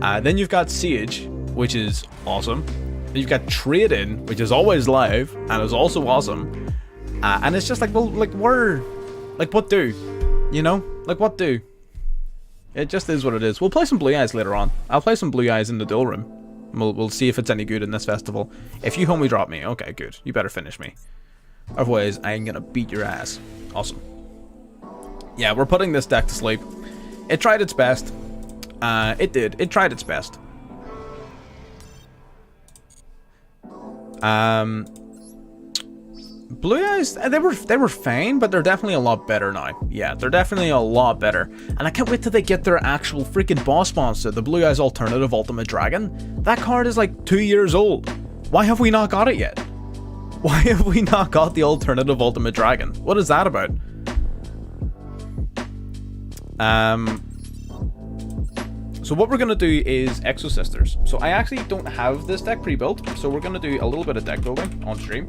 Then you've got Siege, which is awesome. Then you've got Trade-in, which is always live, and is also awesome. And it's just like, well, like, what do? You know? Like, what do? It just is what it is. We'll play some Blue Eyes later on. I'll play some Blue Eyes in the Duel Room. We'll see if it's any good in this festival. If you homie drop me, okay, good. You better finish me. Otherwise, I ain't gonna beat your ass. Awesome. Yeah, we're putting this deck to sleep. It tried its best. It did. It tried its best. Blue Eyes, they were fine, but they're definitely a lot better now. Yeah, they're definitely a lot better. And I can't wait till they get their actual freaking boss monster, the Blue Eyes Alternative Ultimate Dragon. That card is like 2 years old. Why have we not got it yet? Why have we not got the Alternative Ultimate Dragon? What is that about? So what we're going to do is Exo Sisters. So I actually don't have this deck pre-built, so we're going to do a little bit of deck building on stream.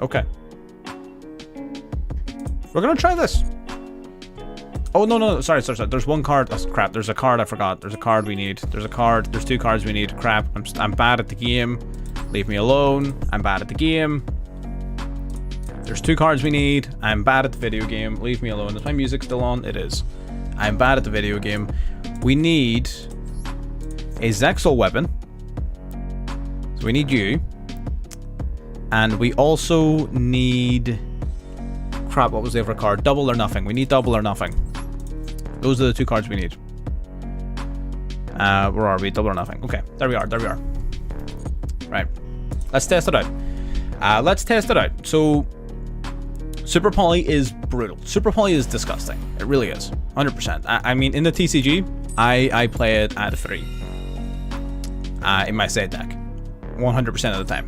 Okay. We're gonna try this. Oh, no. Sorry. There's one card. Oh, crap. There's a card I forgot. There's a card we need. There's a card. There's 2 cards we need. Crap. I'm bad at the game. Leave me alone. I'm bad at the game. There's 2 cards we need. I'm bad at the video game. Leave me alone. Is my music still on? It is. I'm bad at the video game. We need a Zexal weapon. So we need you. And we also need... Crap, what was the other card? Double or nothing. We need double or nothing. Those are the 2 cards we need. Where are we? Double or nothing. Okay, there we are. Right. Let's test it out. So, Super Poly is brutal. Super Poly is disgusting. It really is. 100%. I mean, in the TCG, I play it at 3. In my set deck. 100% of the time.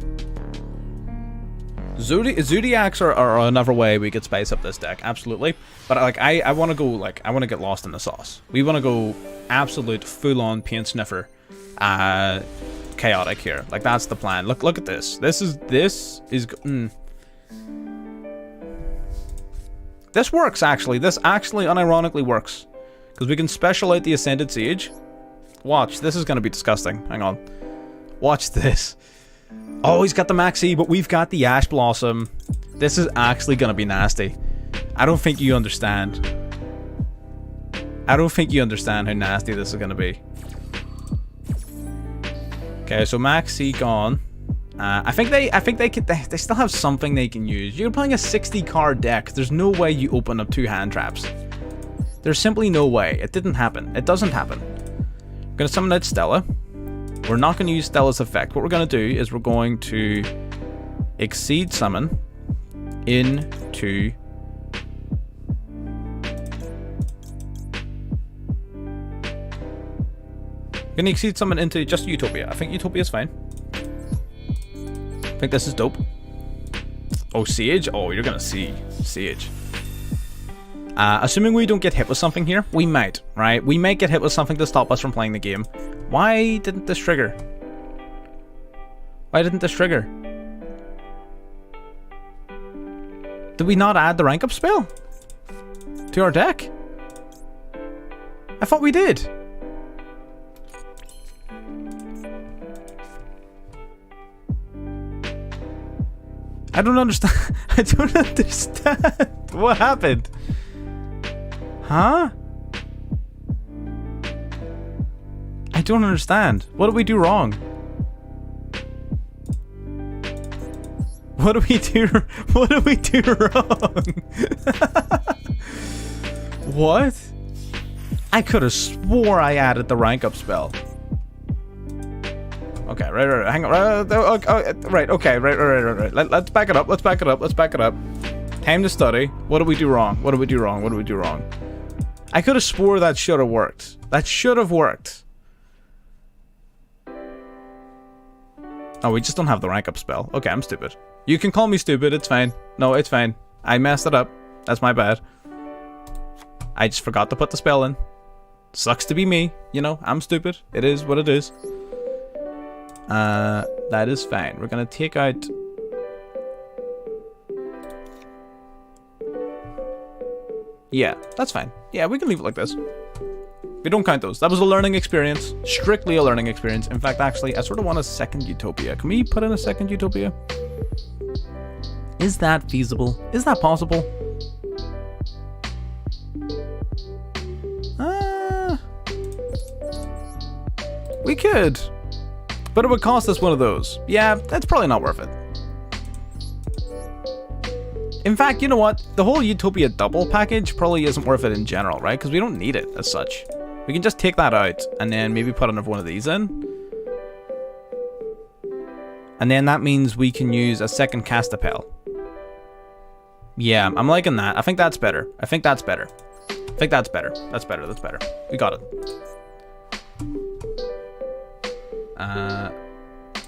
Zodiacs are another way we could spice up this deck, absolutely. But like I want to go I want to get lost in the sauce. We want to go absolute full-on paint sniffer, chaotic here. Like that's the plan. Look at this. This is This works actually. This actually unironically works because we can special out the Ascended Sage. Watch, this is gonna be disgusting. Hang on. Watch this. Oh, he's got the Maxi, but we've got the Ash Blossom. This is actually gonna be nasty. I don't think you understand. I don't think you understand how nasty this is gonna be. Okay, so Maxi gone. I think they still have something they can use. You're playing a 60 card deck. There's no way you open up 2 hand traps. There's simply no way. It didn't happen. It doesn't happen. I'm gonna summon out Stella. We're not going to use Stella's effect. What we're going to do is we're going to Exceed Summon into... Going to Exceed Summon into just Utopia. I think Utopia is fine. I think this is dope. Oh, Sage? Oh, you're going to see Sage. Assuming we don't get hit with something here, we might, right? We might get hit with something to stop us from playing the game. Why didn't this trigger? Why didn't this trigger? Did we not add the rank up spell to our deck? I thought we did. I don't understand. I don't understand. What happened? Huh? I don't understand. What did we do wrong? What did we do? What did we do wrong? What? I could have swore I added the rank up spell. Okay, right. Hang on. Right. Okay. Right. Let's back it up. Time to study. What did we do wrong? I could have swore that should have worked. Oh, we just don't have the rank up spell. Okay, I'm stupid. You can call me stupid, it's fine. No, it's fine. I messed it up. That's my bad. I just forgot to put the spell in. Sucks to be me. You know, I'm stupid. It is what it is. That is fine. We're gonna take out... Yeah, that's fine. Yeah, we can leave it like this. We don't count those. That was a learning experience. Strictly a learning experience. In fact, actually, I sort of want a second Utopia. Can we put in a second Utopia? Is that feasible? Is that possible? We could. But it would cost us one of those. Yeah, that's probably not worth it. In fact, you know what? The whole Utopia double package probably isn't worth it in general, right? Because we don't need it as such. We can just take that out and then maybe put another one of these in. And then that means we can use a second Castapel. Yeah, I'm liking that. I think that's better. That's better. We got it.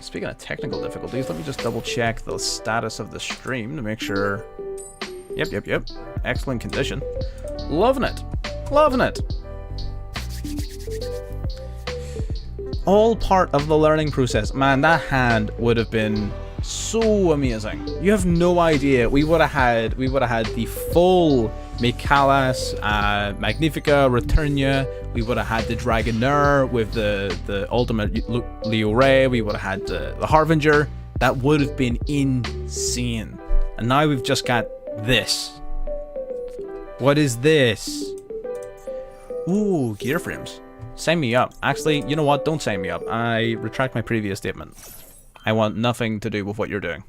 Speaking of technical difficulties, let me just double check the status of the stream to make sure. Yep. Excellent condition. Loving it. All part of the learning process. Man, that hand would have been So amazing. You have no idea. We would have had the full Mikalas, Magnifica, Returnia. We would have had the Dragonair with the ultimate Leoray. We would have had the Harbinger. That would have been insane. And now we've just got this. What is this? Ooh, gear frames. Sign me up. Actually, you know what? Don't sign me up. I retract my previous statement. I want nothing to do with what you're doing.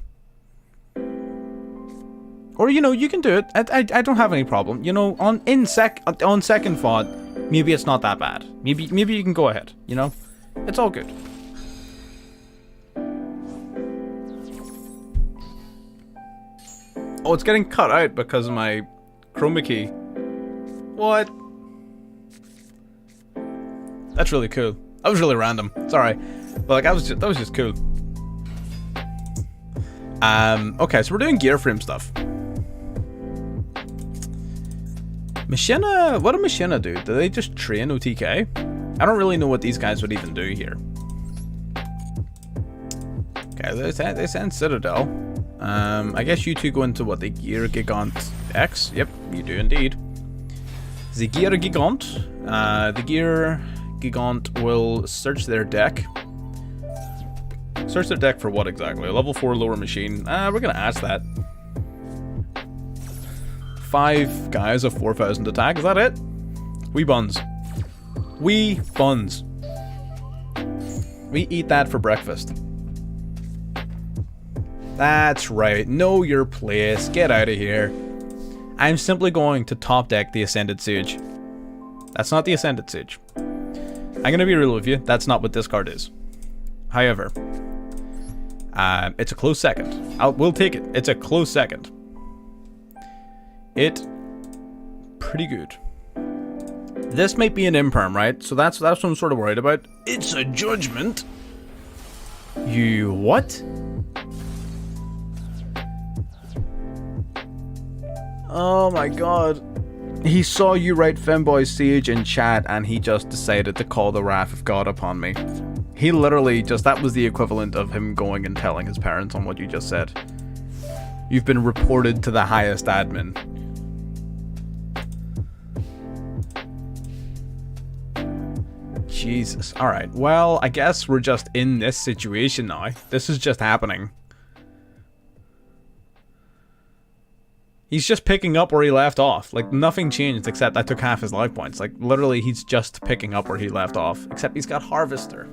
Or, you know, you can do it. I don't have any problem. You know, on second thought, maybe it's not that bad. Maybe you can go ahead, you know? It's all good. Oh, it's getting cut out because of my chroma key. What? That's really cool. That was really random. Sorry. But like that was just cool. Okay, so we're doing gear frame stuff. Machina, what do Machina do? Do they just train OTK? I don't really know what these guys would even do here. Okay, they send Citadel. I guess you two go into what, the Gear Gigant X? Yep, you do indeed. The Gear Gigant. The Gear Gigant will search their deck. Search their deck for what exactly? A level 4 lower machine. We're gonna ask that. 5 guys of 4,000 attack, is that it? Wee buns. Wee buns. We eat that for breakfast. That's right, know your place, get out of here. I'm simply going to top deck the Ascended Sage. That's not the Ascended Sage. I'm gonna be real with you, that's not what this card is. However, it's a close second. We'll take it, it's a close second. Pretty good. This might be an imperm, right? So that's what I'm sort of worried about. It's a judgment. You what? Oh my god. He saw you write Femboy Sage in chat and he just decided to call the wrath of God upon me. He literally just, that was the equivalent of him going and telling his parents on what you just said. You've been reported to the highest admin. Jesus. Alright, well, I guess we're just in this situation now. This is just happening. He's just picking up where he left off. Like, nothing changed except I took half his life points. Like, literally, he's just picking up where he left off. Except he's got Harvester.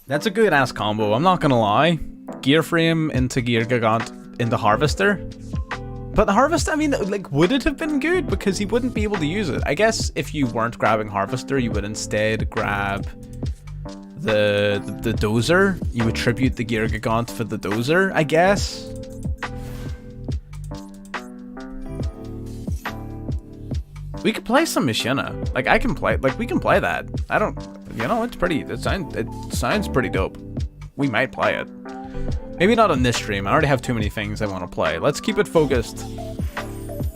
That's a good-ass combo, I'm not gonna lie. Gear Frame into Gear Gigant into Harvester. But the Harvester, I mean, like, would it have been good? Because he wouldn't be able to use it. I guess if you weren't grabbing Harvester, you would instead grab the Dozer. You would tribute the Gear Gigant for the Dozer, I guess. We could play some Machina. Like, I can play, like, we can play that. I don't, you know, it sounds pretty dope. We might play it. Maybe not on this stream. I already have too many things I want to play. Let's keep it focused.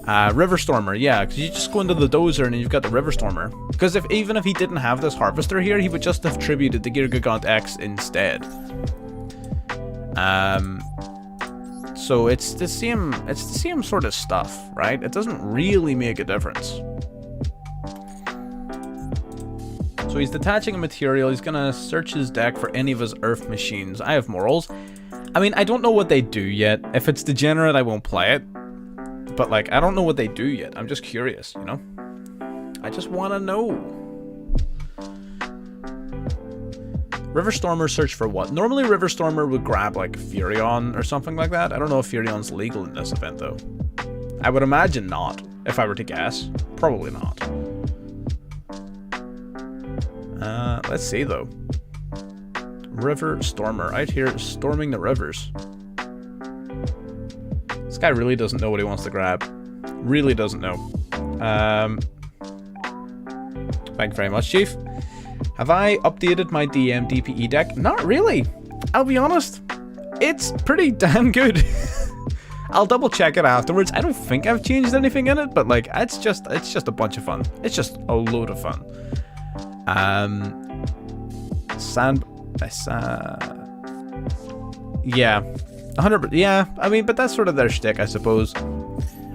River Stormer, yeah, because you just go into the Dozer and then you've got the River Stormer. Because even if he didn't have this Harvester here, he would just have tributed the Gear Gigant X instead. So it's the same sort of stuff, right? It doesn't really make a difference. So he's detaching a material. He's gonna search his deck for any of his Earth machines. I have Morals. I mean, I don't know what they do yet. If it's degenerate, I won't play it. But, like, I don't know what they do yet. I'm just curious, you know? I just want to know. River Stormer search for what? Normally, River Stormer would grab, like, Furion or something like that. I don't know if Furion's legal in this event, though. I would imagine not, if I were to guess. Probably not. Let's see, though. River Stormer out here storming the rivers. This guy really doesn't know what he wants to grab. Really doesn't know. Thank you very much, Chief. Have I updated my DM DPE deck? Not really. I'll be honest. It's pretty damn good. I'll double check it afterwards. I don't think I've changed anything in it, but like it's just a bunch of fun. It's just a load of fun. Nice. Yeah. 100%. Yeah, I mean, but that's sort of their shtick, I suppose.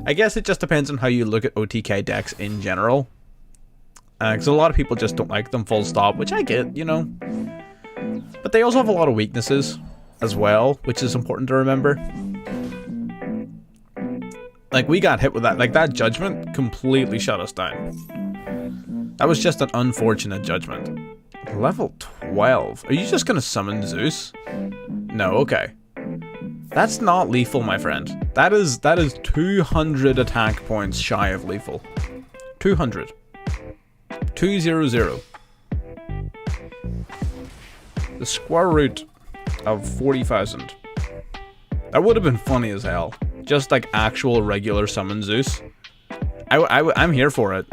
I guess it just depends on how you look at OTK decks in general. Because a lot of people just don't like them full stop, which I get, you know. But they also have a lot of weaknesses as well, which is important to remember. Like, we got hit with that. Like, that judgment completely shut us down. That was just an unfortunate judgment. Level 12. Are you just going to summon Zeus? No, okay. That's not lethal, my friend. That is 200 attack points shy of lethal. 200. 200. The square root of 40,000. That would have been funny as hell. Just like actual regular summon Zeus. I'm here for it.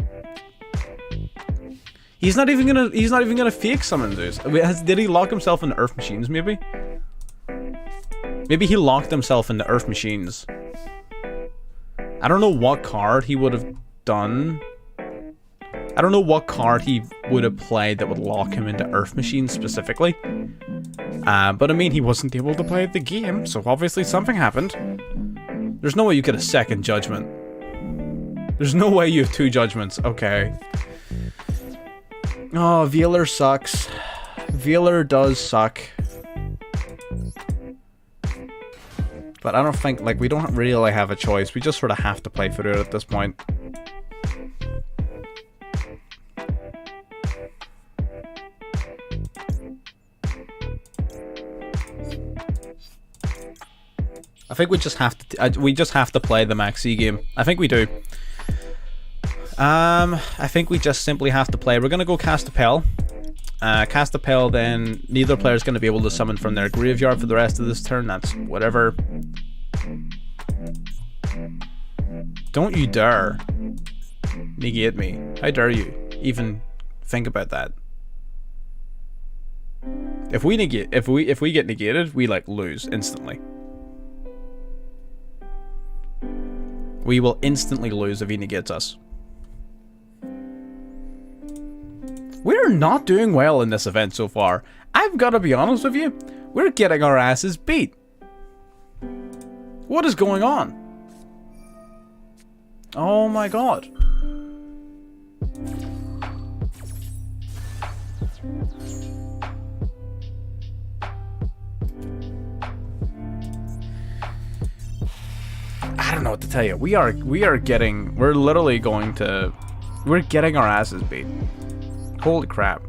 He's not even gonna fake summon Zeus. Did he lock himself into Earth Machines? Maybe. Maybe he locked himself into Earth Machines. I don't know what card he would have done. I don't know what card he would have played that would lock him into Earth Machines specifically. But I mean, he wasn't able to play the game, so obviously something happened. There's no way you get a second judgment. There's no way you have two judgments. Okay. Oh, Veeler sucks. Veeler does suck. But I don't think, like, we don't really have a choice. We just sort of have to play through it at this point. I think we just have to play the Maxi game. I think we do. I think we just simply have to play. We're gonna go cast a Pell. Cast a Pell, then neither player is going to be able to summon from their graveyard for the rest of this turn. That's whatever. Don't you dare negate me. How dare you even think about that? If we get negated, we like lose instantly. We will instantly lose if he negates us. We're not doing well in this event so far. I've got to be honest with you. We're getting our asses beat. What is going on? Oh my god. I don't know what to tell you. We're getting our asses beat. Holy crap.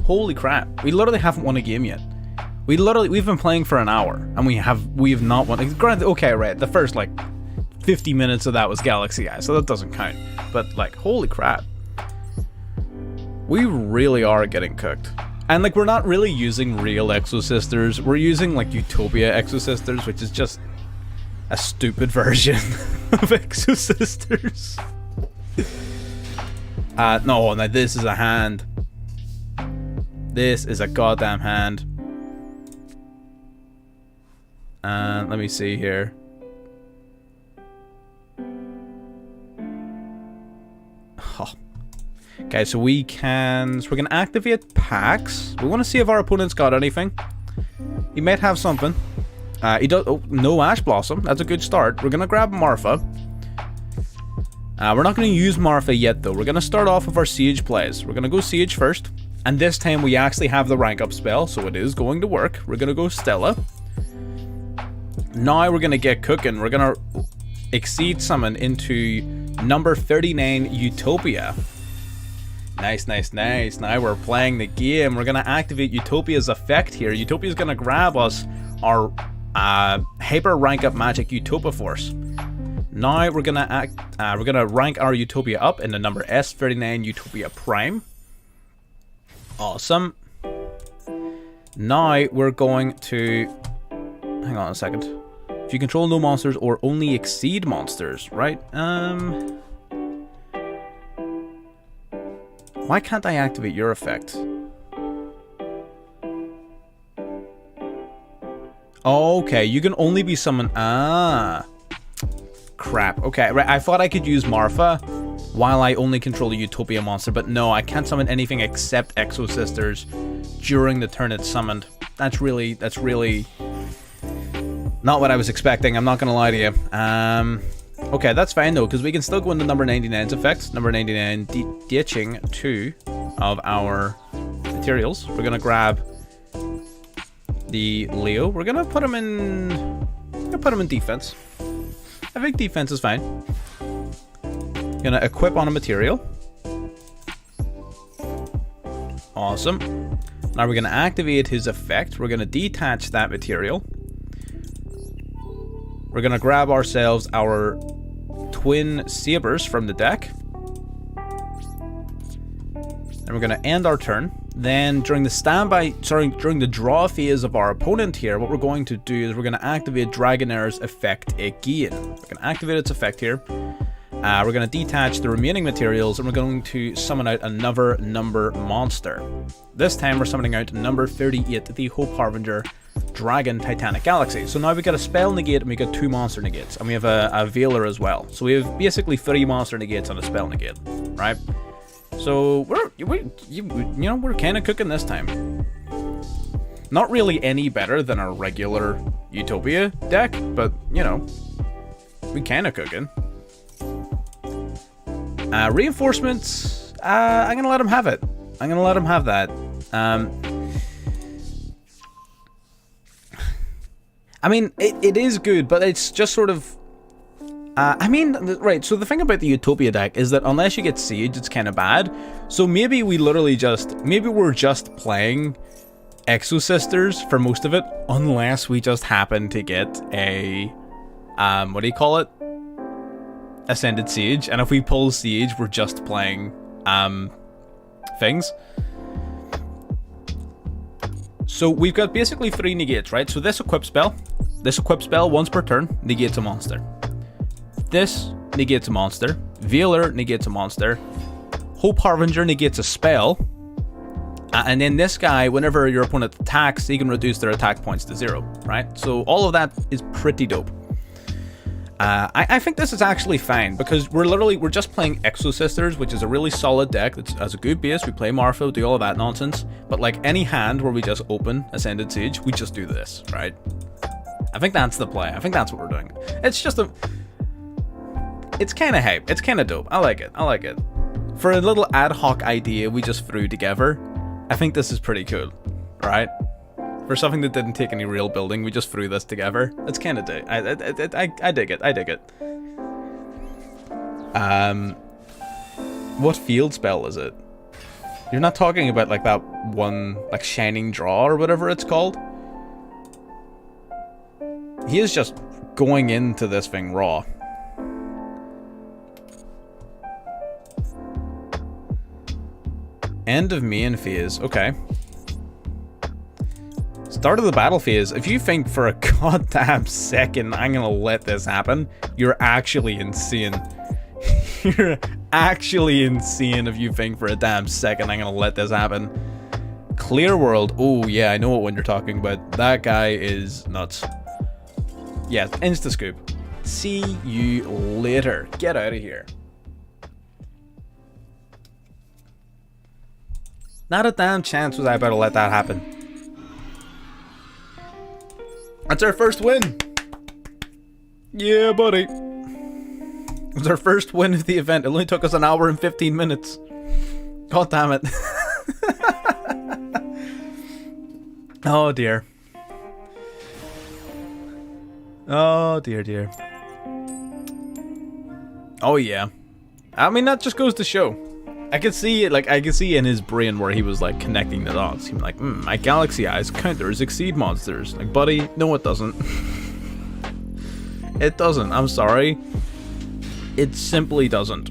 Holy crap. We literally haven't won a game yet. We've been playing for an hour and we have not won. Granted, okay, right, the first like 50 minutes of that was Galaxy Eye, so that doesn't count. But like, holy crap. We really are getting cooked. And like, we're not really using real Exosisters. We're using like Utopia Exosisters, which is just a stupid version of Exosisters. No, this is a hand. This is a goddamn hand. And let me see here. Oh. Okay, so we're gonna activate packs. We want to see if our opponent's got anything. He might have something. He does. Oh, no Ash Blossom. That's a good start. We're gonna grab Marfa. We're not going to use Marfa yet, though. We're going to start off with our Siege plays. We're going to go Siege first. And this time we actually have the rank up spell, so it is going to work. We're going to go Stella. Now we're going to get cooking. We're going to Exceed Summon into number 39 Utopia. Nice, nice, nice. Now we're playing the game. We're going to activate Utopia's effect here. Utopia's going to grab us our Hyper Rank Up Magic Utopia Force. Now we're gonna rank our Utopia up in the number S39 Utopia Prime. Awesome. Now we're going to hang on a second. If you control no monsters or only exceed monsters, right? Why can't I activate your effect? Okay, you can only be summoned. Crap. Okay, right. I thought I could use Marfa while I only control a Utopia monster, but no, I can't summon anything except Exosisters during the turn it's summoned. That's really not what I was expecting. I'm not gonna lie to you. Okay, that's fine though, because we can still go into number 99's effects. Number 99, ditching 2 of our materials. We're gonna grab the Leo. We're gonna put him in. Defense. I think defense is fine. Gonna equip on a material. Awesome. Now we're gonna activate his effect. We're gonna detach that material. We're gonna grab ourselves our twin sabers from the deck. And we're gonna end our turn. Then during the draw phase of our opponent here, what we're going to do is we're gonna activate Dragonair's effect again. We're gonna activate its effect here. We're gonna detach the remaining materials, and we're going to summon out another number monster. This time we're summoning out number 38, the Hope Harbinger Dragon Titanic Galaxy. So now we got a spell negate and we got 2 monster negates, and we have a Veiler as well. So we have basically 3 monster negates and a spell negate, right? So we're kind of cooking this time. Not really any better than our regular Utopia deck, but you know, we kind of cooking. Reinforcements, I'm gonna let him have it. I'm gonna let him have that. I mean, it is good, but it's just sort of... right, so the thing about the Utopia deck is that unless you get Siege, it's kind of bad. So maybe we're just playing Exo-Sisters for most of it, unless we just happen to get a... what do you call it? Ascended Siege. And if we pull Siege, we're just playing, things. So we've got basically 3 negates, right? So this equip spell once per turn negates a monster. This negates a monster. Veiler negates a monster. Hope Harbinger negates a spell. And then this guy, whenever your opponent attacks, he can reduce their attack points to 0, right? So all of that is pretty dope. I think this is actually fine, because we're just playing Exo-Sisters, which is a really solid deck that has a good base. We play Marfo, do all of that nonsense. But like any hand where we just open Ascended Siege, we just do this, right? I think that's the play. I think that's what we're doing. It's just it's kind of hype. It's kind of dope. I like it. For a little ad hoc idea we just threw together, I think this is pretty cool, right? For something that didn't take any real building, we just threw this together. It's kind of dope. I dig it. I dig it. What field spell is it? You're not talking about like that one, like Shining Draw or whatever it's called? He is just going into this thing raw. End of main phase. Okay. Start of the battle phase. If you think for a goddamn second I'm gonna let this happen, you're actually insane. You're actually insane if you think for a damn second I'm gonna let this happen. Clear World. Oh yeah, I know what one you're talking about. That guy is nuts. Yeah, insta scoop. See you later. Get out of here. Not a damn chance was I about to let that happen. That's our first win. Yeah, buddy. It was our first win of the event. It only took us 1 hour and 15 minutes. God damn it. Oh dear. Oh dear. Oh yeah. I mean, that just goes to show. I could see it, like, I could see in his brain where he was, like, connecting the dots. He was like, my Galaxy Eyes counters exceed monsters. Like, buddy, no it doesn't. It doesn't, I'm sorry. It simply doesn't.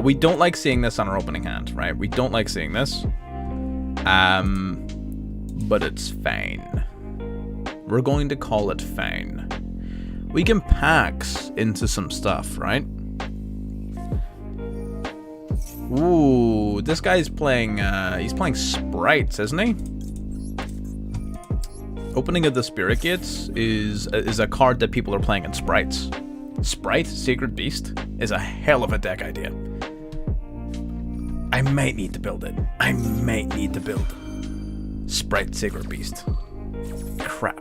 We don't like seeing this on our opening hand, right? We don't like seeing this. But it's fine. We're going to call it fine. We can Pax into some stuff, right? Ooh, this guy's playing, he's playing Sprites, isn't he? Opening of the Spirit Gates is a card that people are playing in Sprites. Sprite, Sacred Beast, is a hell of a deck idea. I might need to build it. Sprite Sacred Beast. Crap.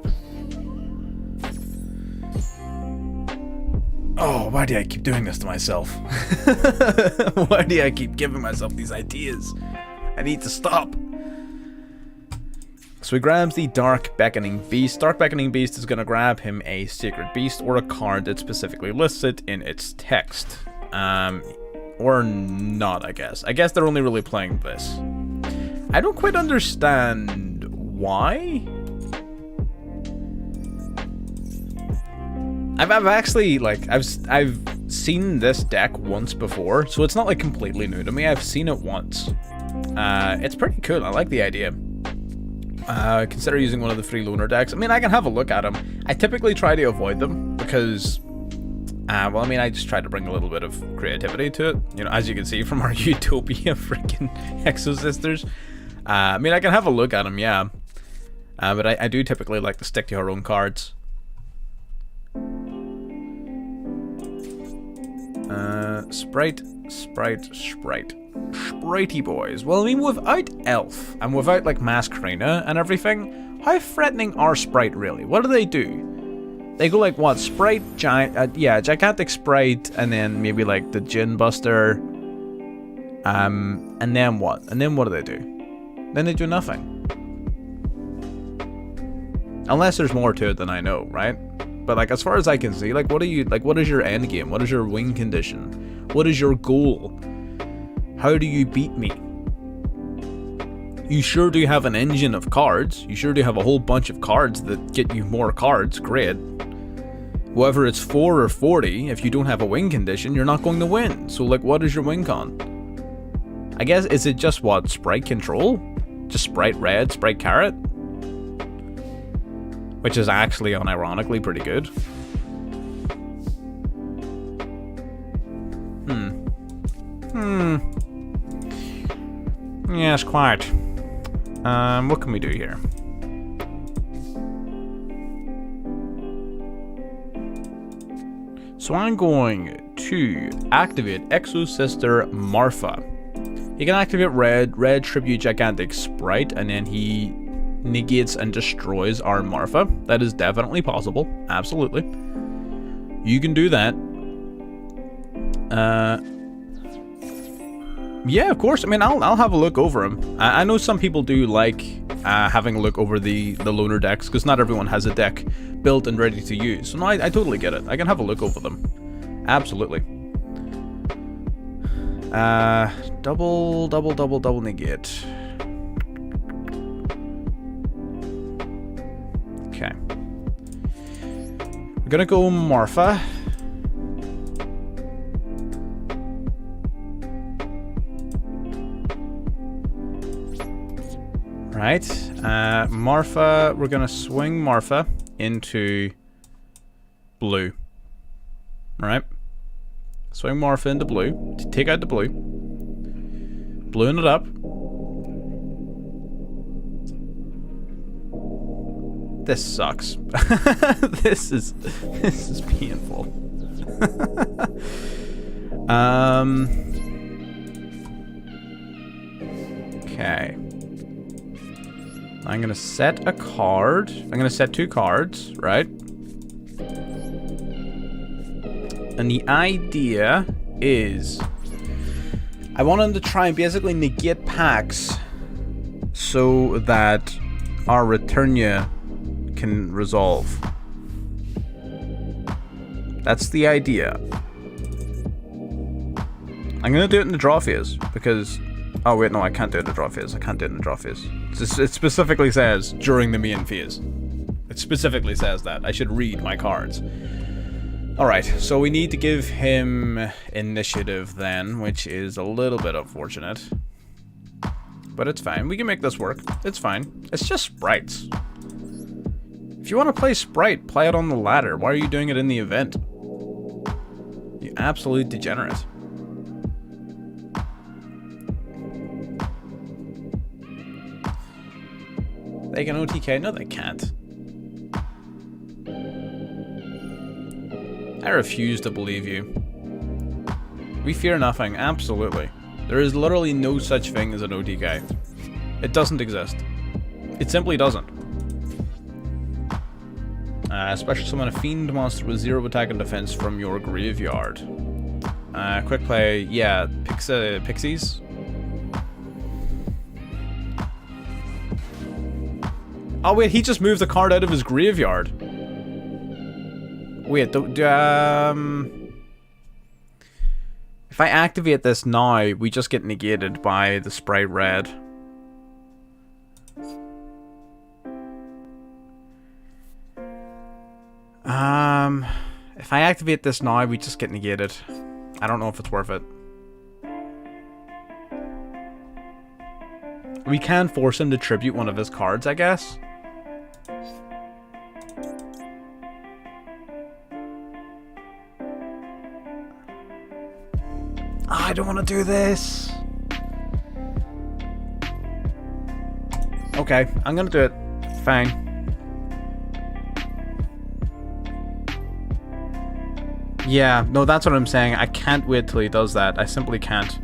Oh, why do I keep doing this to myself? Why do I keep giving myself these ideas? I need to stop. So he grabs the Dark Beckoning Beast. Dark Beckoning Beast is going to grab him a Sacred Beast or a card that specifically lists it in its text. Or not, I guess. I guess they're only really playing this. I don't quite understand why. I've actually, like, I've seen this deck once before, so it's not, like, completely new to me. I've seen it once. It's pretty cool. I like the idea. Consider using one of the free loner decks. I mean, I can have a look at them. I typically try to avoid them because, well, I mean, I just try to bring a little bit of creativity to it. You know, as you can see from our Utopia freaking Exosisters. I mean, I can have a look at them, yeah. But I do typically like to stick to our own cards. Sprite. Spritey boys. Well, I mean, without Elf, and without, like, Masquerena and everything, how threatening are Sprite, really? What do? They go, like, what? Sprite, Gigantic Sprite, and then maybe, like, the Gin Buster. And then what? And then what do? Then they do nothing. Unless there's more to it than I know, right? But, like, as far as I can see, like, what is your end game? What is your win condition? What is your goal? How do you beat me? You sure do have an engine of cards. You sure do have a whole bunch of cards that get you more cards. Great. Whether it's 4 or 40, if you don't have a win condition, you're not going to win. So, like, what is your win con? I guess, is it just what? Sprite control? Just Sprite red, Sprite carrot? Which is actually, unironically, pretty good. Yes, quite. What can we do here? So I'm going to activate Exosister Marfa. He can activate red tribute Gigantic Sprite, and then he negates and destroys our Marfa. That is definitely possible. Absolutely. You can do that. Yeah, of course. I mean, I'll have a look over them. I know some people do like having a look over the loner decks, because not everyone has a deck built and ready to use. So no, I totally get it. I can have a look over them. Absolutely. Double negate. Okay. We're gonna go Marfa. Right, Marfa, we're going to swing Marfa into blue. Right, swing Marfa into blue, to take out the blue. Blueing it up. This sucks. This is painful. Okay. I'm going to set a card. I'm going to set 2 cards, right? And the idea is I want him to try and basically negate packs so that our Returnia can resolve. That's the idea. I'm going to do it in the draw phase because... Oh, wait, no, I can't do it in the draw phase. I can't do it in the draw phase. It specifically says during the main phase. It specifically says that. I should read my cards. Alright, so we need to give him initiative then, which is a little bit unfortunate. But it's fine. We can make this work. It's fine. It's just sprites. If you want to play Sprite, play it on the ladder. Why are you doing it in the event? You absolute degenerate. They can OTK? No, they can't. I refuse to believe you. We fear nothing, absolutely. There is literally no such thing as an OTK. It doesn't exist. It simply doesn't. Special summon a fiend monster with 0 attack and defense from your graveyard. Quick play, yeah, pixies. Oh wait, he just moved the card out of his graveyard. Wait, if I activate this now, we just get negated by the sprite red. If I activate this now, we just get negated. I don't know if it's worth it. We can force him to tribute one of his cards, I guess. I don't want to do this. Okay, I'm gonna do it. Fine. Yeah, no, that's what I'm saying. I can't wait till he does that. I simply can't.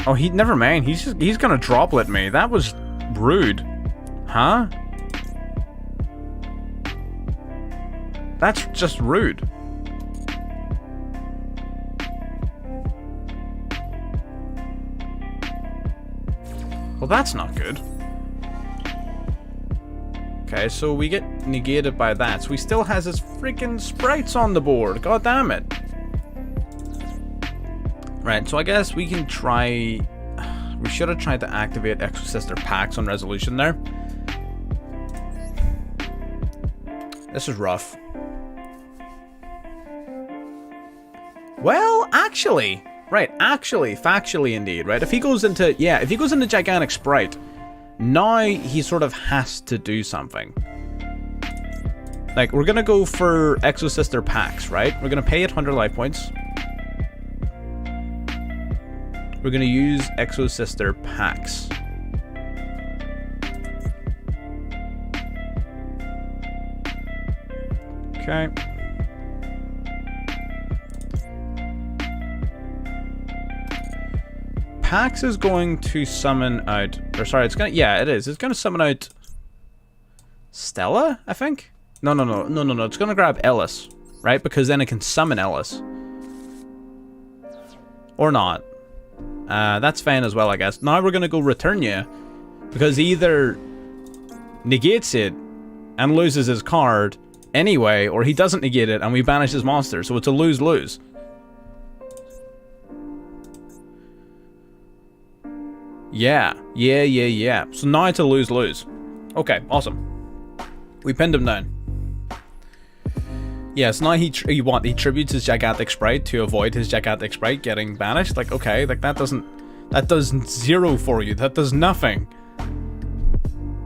Oh, never mind. He's gonna droplet me. That was rude. Huh? That's just rude. Well, that's not good. Okay, so we get negated by that. So he still has his freaking sprites on the board. God damn it. Right, so I guess we can try... We should have tried to activate Exorcister Pax on resolution there. This is rough. Well, actually... Right, actually, factually indeed, right? If he goes into... Yeah, if he goes into Gigantic Sprite... Now he sort of has to do something. Like, we're gonna go for Exorcister Pax, right? We're gonna pay it 100 life points. We're gonna use Exorcister Pax. Okay. Pax is going to summon out... Or sorry, it's gonna... Yeah, it is. It's gonna summon out... Stella, I think? No. It's gonna grab Ellis, right? Because then it can summon Ellis. Or not. That's fine as well, I guess. Now we're gonna go return you. Because he either negates it and loses his card anyway, or he doesn't negate it and we banish his monster. So it's a lose-lose. Yeah. So now it's a lose-lose. Okay, awesome. We pinned him down. Yes, now he tributes his Gigantic Sprite to avoid his Gigantic Sprite getting banished. Like, okay, like that does 0 for you. That does nothing.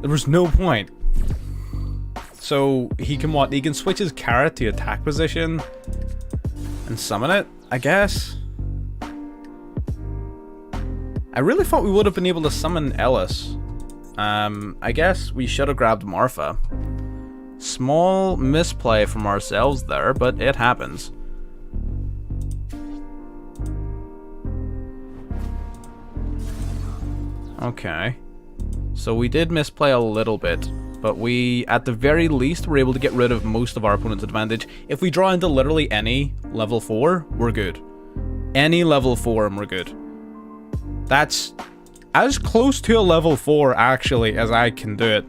There was no point. So he can what? He can switch his carrot to attack position and summon it, I guess. I really thought we would have been able to summon Ellis. I guess we should have grabbed Martha. Small misplay from ourselves there, but it happens. Okay. So we did misplay a little bit, but we, at the very least, were able to get rid of most of our opponent's advantage. If we draw into literally any level 4, we're good. Any level 4 and we're good. That's as close to a level 4, actually, as I can do it.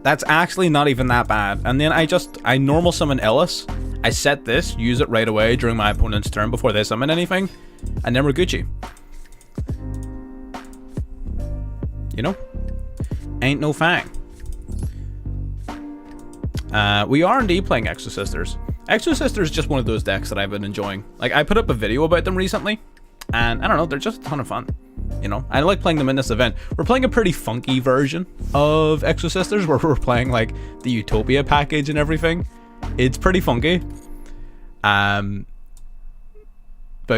That's actually not even that bad. And then I normal summon Ellis. I set this, use it right away during my opponent's turn before they summon anything. And then we're Gucci. You know? Ain't no fang. We are indeed playing Exorcisters. Exorcister is just one of those decks that I've been enjoying. Like, I put up a video about them recently, and I don't know, they're just a ton of fun. You know, I like playing them in this event. We're playing a pretty funky version of Exorcisters, where we're playing, like, the Utopia package and everything. It's pretty funky. But,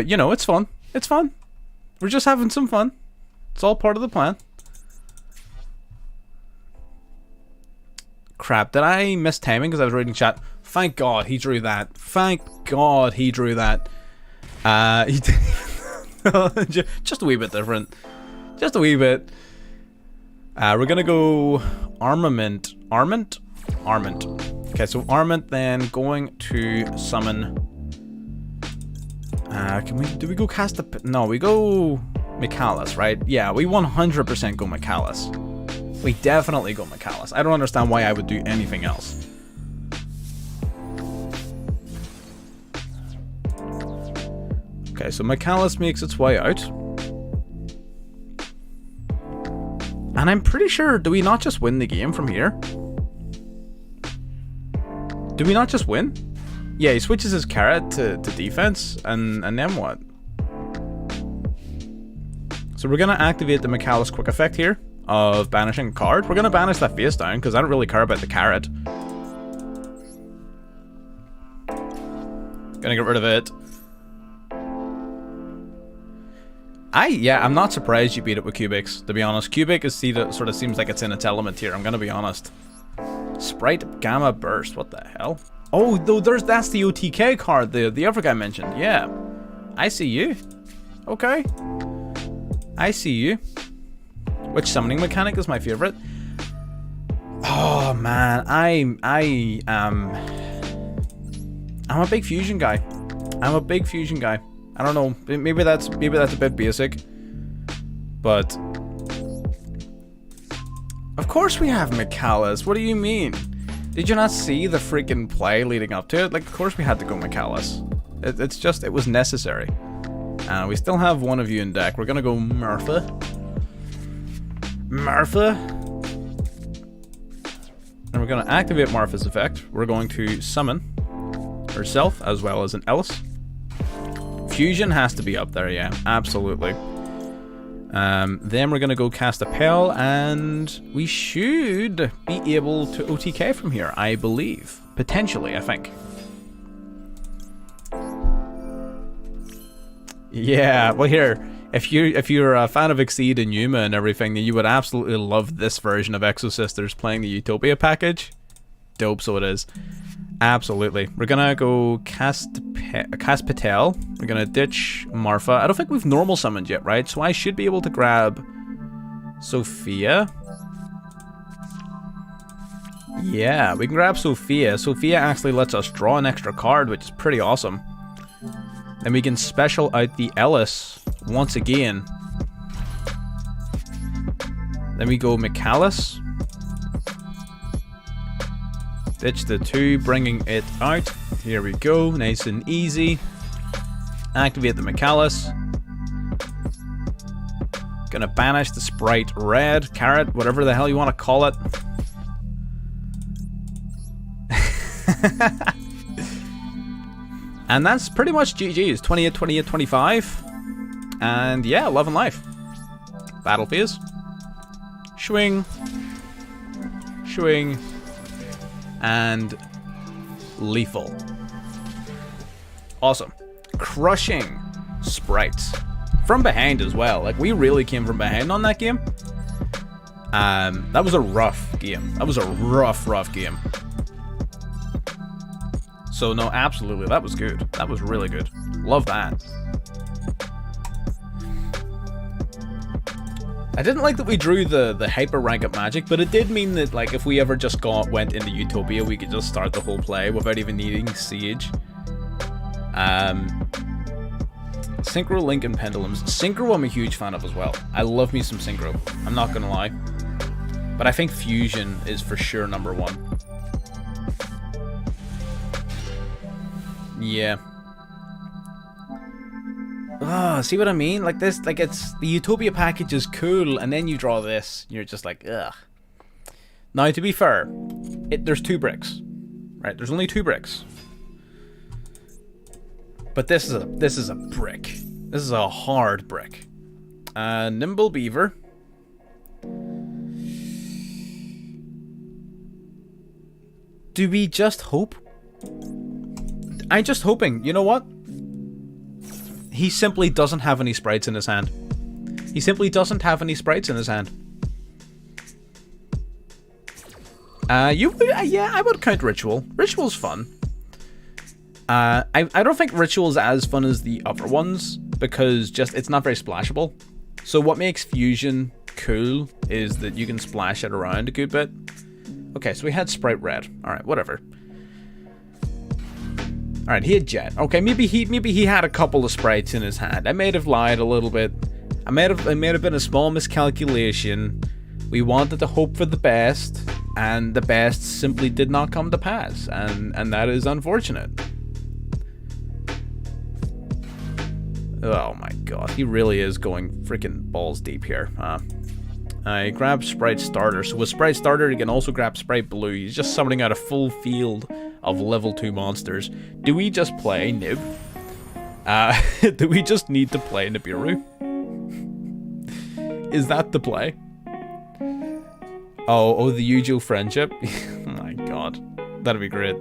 you know, it's fun. It's fun. We're just having some fun. It's all part of the plan. Crap, did I miss timing because I was reading chat? Thank God he drew that. Thank God he drew that. He did just a wee bit different. Just a wee bit. We're gonna go armament. Armament? Armament. Okay, so armament, then going to summon. Do we go cast the... No, we go Mikalis, right? Yeah, we 100% go Mikalis. We definitely go Mikalis. I don't understand why I would do anything else. Okay, so Mikalis makes its way out. And I'm pretty sure, do we not just win the game from here? Do we not just win? Yeah, he switches his carrot to defense, and then what? So we're gonna activate the Mikalis quick effect here of banishing a card. We're gonna banish that face down because I don't really care about the carrot. Gonna get rid of it. I'm not surprised you beat it with Cubics, to be honest. Cubic is sort of seems like it's in its element here, I'm gonna be honest. Sprite Gamma Burst, what the hell? Oh, that's the OTK card, the other guy mentioned. Yeah. I see you. Okay. I see you. Which summoning mechanic is my favorite? Oh man, I'm a big fusion guy. I'm a big fusion guy. I don't know. Maybe that's a bit basic. But of course we have Mikalis. What do you mean? Did you not see the freaking play leading up to it? Like, of course we had to go Mikalis. It was necessary. We still have one of you in deck. We're gonna go Martha. Martha. And we're gonna activate Martha's effect. We're going to summon herself as well as an Ellis. Fusion has to be up there, yeah, absolutely. Then we're gonna go cast a Pell, and we should be able to OTK from here, I believe. Potentially, I think. Yeah, well here, if you're a fan of Exceed and Yuma and everything, then you would absolutely love this version of Exosisters playing the Utopia package. Dope, so it is. Absolutely. We're gonna go cast Patel. We're gonna ditch Marfa. I don't think we've normal summoned yet, right? So I should be able to grab Sophia. Yeah, we can grab Sophia. Sophia actually lets us draw an extra card, which is pretty awesome. Then we can special out the Ellis once again. Then we go Mikalis. Ditch the 2, bringing it out. Here we go, nice and easy. Activate the Mikalis. Gonna banish the Sprite Red, Carrot, whatever the hell you want to call it. And that's pretty much GG's. 28, 28, 25. And yeah, love and life. Battle phase. Swing. Swing. And lethal. Awesome. Crushing sprites. From behind as well. Like, we really came from behind on that game. That was a rough game. That was a rough game. So, no, absolutely. That was good. That was really good. Love that. I didn't like that we drew the hyper rank at Magic, but it did mean that, like, if we ever just went into Utopia, we could just start the whole play without even needing Siege. Synchro, Link, and Pendulums. Synchro I'm a huge fan of as well. I love me some Synchro. I'm not gonna lie. But I think Fusion is for sure number 1. Yeah. Oh, see what I mean? Like this, like it's the Utopia package is cool, and then you draw this, you're just like, ugh. Now, to be fair, there's 2 bricks, right? There's only 2 bricks, but this is a brick. This is a hard brick. Nimble Beaver. Do we just hope? I'm just hoping. You know what? He simply doesn't have any sprites in his hand. He simply doesn't have any sprites in his hand. Yeah, I would count Ritual. Ritual's fun. I don't think Ritual's as fun as the other ones because it's not very splashable. So what makes fusion cool is that you can splash it around a good bit. Okay, so we had Sprite Red. Alright, whatever. Alright, he had Jet. Okay, maybe he had a couple of sprites in his hand. I may have lied a little bit. It may have been a small miscalculation. We wanted to hope for the best, and the best simply did not come to pass, and that is unfortunate. Oh my god, he really is going freaking balls deep here. I grabbed Sprite Starter, so with Sprite Starter you can also grab Sprite Blue. He's just summoning out a full field of level 2 monsters. Do we just play Nib? Do we just need to play Nibiru? Is that the play? Oh, the usual friendship? Oh my god, that'd be great.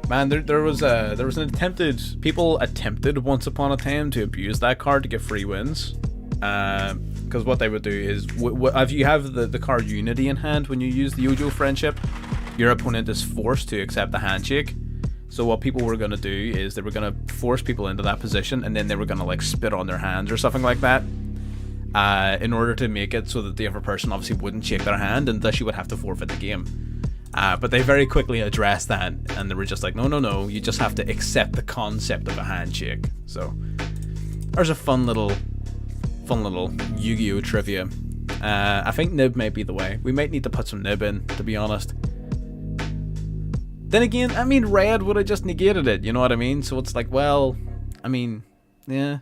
Man, there was an attempted, people attempted once upon a time to abuse that card to get free wins. Because what they would do is, if you have the card Unity in hand when you use the usual friendship, your opponent is forced to accept the handshake. So what people were going to do is they were going to force people into that position, and then they were going to like spit on their hands or something like that, in order to make it so that the other person obviously wouldn't shake their hand, and thus you would have to forfeit the game. But they very quickly addressed that, and they were just like, no, you just have to accept the concept of a handshake. So there's a fun little Yu-Gi-Oh trivia. I think Nib may be the way. We might need to put some Nib in, to be honest. Then again, I mean, Red would have just negated it, you know what I mean? So it's like, well, I mean, yeah,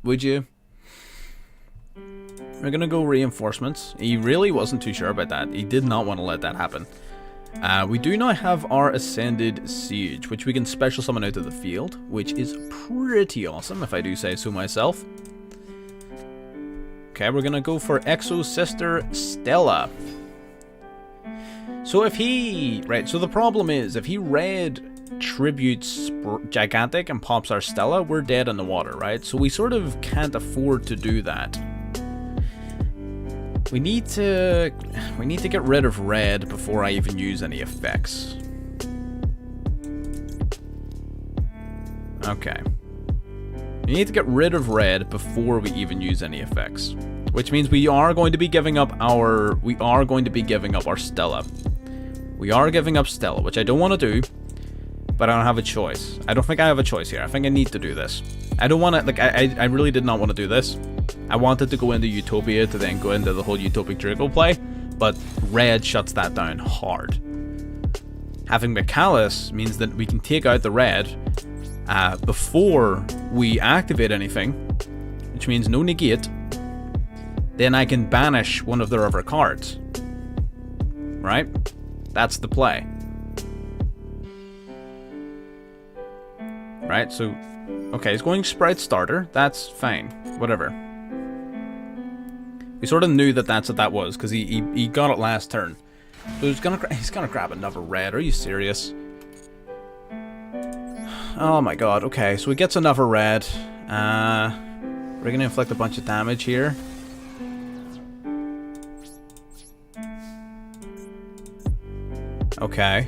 would you? We're gonna go reinforcements. He really wasn't too sure about that. He did not want to let that happen. We do now have our Ascended Siege, which we can special summon out of the field, which is pretty awesome, if I do say so myself. Okay, we're gonna go for Exo Sister Stella. So if he... Right, so the problem is, if he red tributes Gigantic and pops our Stella, we're dead in the water, right? So we sort of can't afford to do that. We need to get rid of red before I even use any effects. Okay. We need to get rid of red before we even use any effects. Which means we are going to be giving up our Stella. We are giving up Stella, which I don't want to do, but I don't have a choice. I don't think I have a choice here. I think I need to do this. I don't want to, like, I really did not want to do this. I wanted to go into Utopia to then go into the whole Utopic Draco play, but red shuts that down hard. Having Michaelis means that we can take out the red before we activate anything, which means no negate. Then I can banish one of their other cards. Right? That's the play. Right, so... Okay, he's going Sprite Starter. That's fine. Whatever. We sort of knew that that's what that was, because he got it last turn. So he's gonna grab another red. Are you serious? Oh my god, okay, so he gets another red. We're gonna inflict a bunch of damage here. Okay.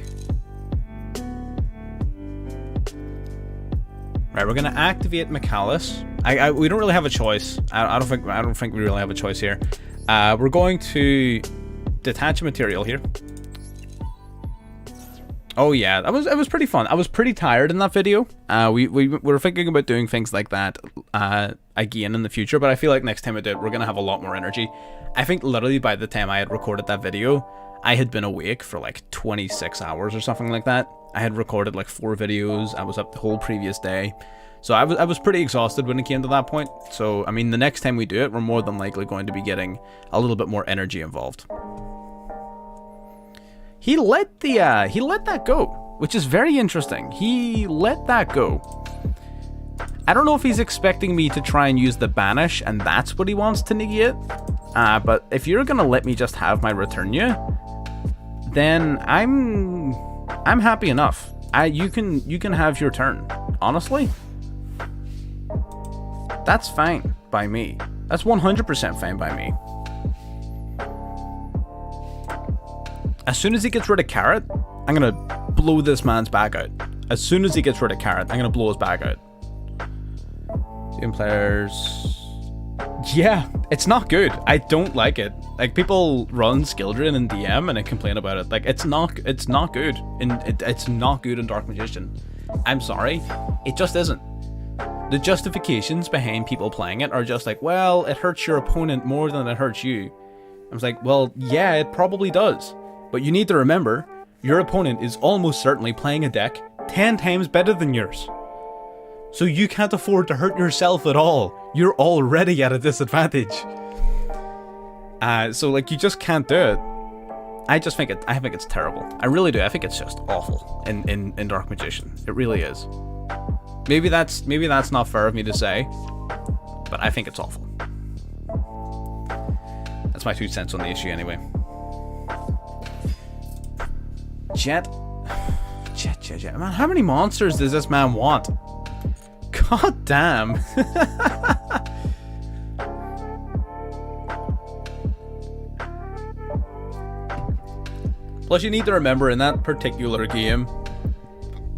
Right, we're gonna activate Michaelis. We don't really have a choice. I don't think we really have a choice here. We're going to detach a material here. Oh yeah, it was pretty fun. I was pretty tired in that video. We were thinking about doing things like that again in the future, but I feel like next time we do it, we're gonna have a lot more energy. I think literally by the time I had recorded that video, I had been awake for like 26 hours or something like that. I had recorded like 4 videos. I was up the whole previous day. So I was pretty exhausted when it came to that point. So, I mean, the next time we do it, we're more than likely going to be getting a little bit more energy involved. He let that go, which is very interesting. He let that go. I don't know if he's expecting me to try and use the banish, and that's what he wants to negate. But if you're gonna let me just have my Returnia, then I'm happy enough. You can have your turn. Honestly, that's fine by me. That's 100% fine by me. As soon as he gets rid of Carrot, I'm gonna blow this man's back out. As soon as he gets rid of Carrot, I'm gonna blow his back out. Team players. Yeah, it's not good. I don't like it. Like, people run skill drain in DM and they complain about it. Like, it's not good. It's not good in Dark Magician. I'm sorry, it just isn't. The justifications behind people playing it are just like, well, it hurts your opponent more than it hurts you. I was like, well, yeah, it probably does. But you need to remember, your opponent is almost certainly playing a deck 10 times better than yours. So you can't afford to hurt yourself at all. You're already at a disadvantage. So like, you just can't do it. I think it's terrible. I really do. I think it's just awful in Dark Magician. It really is. Maybe that's not fair of me to say, but I think it's awful. That's my 2 cents on the issue anyway. Jet. Man, how many monsters does this man want? God damn. Plus, you need to remember, in that particular game,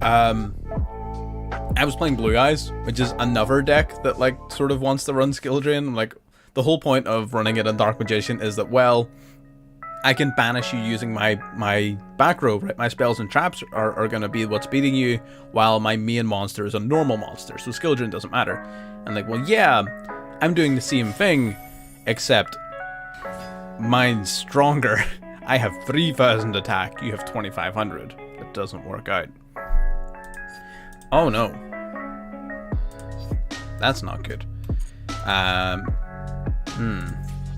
I was playing Blue Eyes, which is another deck that, like, sort of wants to run skill drain. Like, the whole point of running it in Dark Magician is that, well, I can banish you using my back row, right? My spells and traps are going to be what's beating you, while my main monster is a normal monster, so skill drain doesn't matter. And like, well, yeah, I'm doing the same thing, except mine's stronger. I have 3,000 attack, you have 2,500. It doesn't work out. Oh no. That's not good.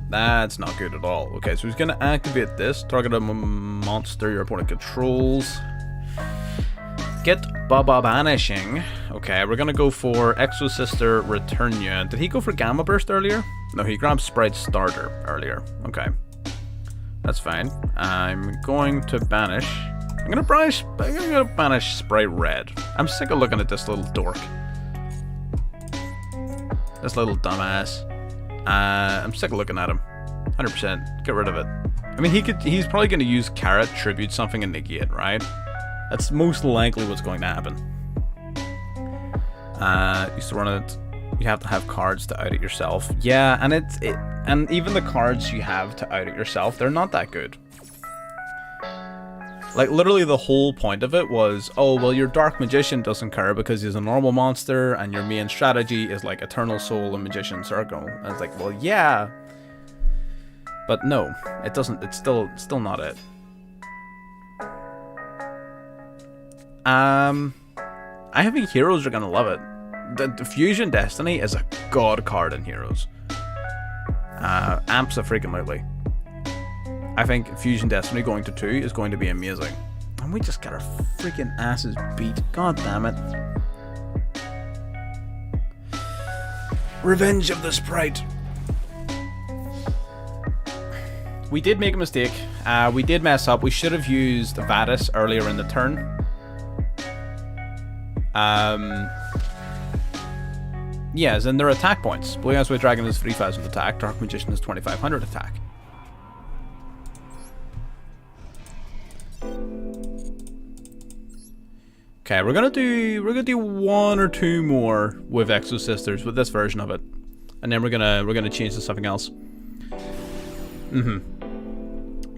That's not good at all. Okay, so he's gonna activate this. Target a monster your opponent controls. Get Baba Banishing. Okay, we're gonna go for Exosister Returnia. Did he go for Gamma Burst earlier? No, he grabbed Sprite Starter earlier. Okay. That's fine. I'm going to banish. I'm gonna banish Sprite Red. I'm sick of looking at this little dork. This little dumbass. I'm sick of looking at him. 100%. Get rid of it. I mean, he's probably going to use Carrot, Tribute something, and negate, right? That's most likely what's going to happen. Used to run it. You have to have cards to out it yourself. Yeah, and and even the cards you have to out it yourself, they're not that good. Like, literally the whole point of it was, oh, well, your Dark Magician doesn't care because he's a normal monster, and your main strategy is, like, Eternal Soul and Magician Circle. And it's like, well, yeah. But no, it doesn't, it's still not it. I think Heroes are gonna love it. The Fusion Destiny is a god card in Heroes. Abso-freaking-lutely. I think Fusion Destiny going to 2 is going to be amazing. And we just got our freaking asses beat. God damn it. Revenge of the Sprite. We did make a mistake. We did mess up. We should have used Vadis earlier in the turn. Yeah, as in their attack points. Blue Eyes White Dragon is 3,000 attack. Dark Magician is 2,500 attack. Okay, we're gonna do 1 or 2 more with Exosisters with this version of it, and then we're gonna change to something else.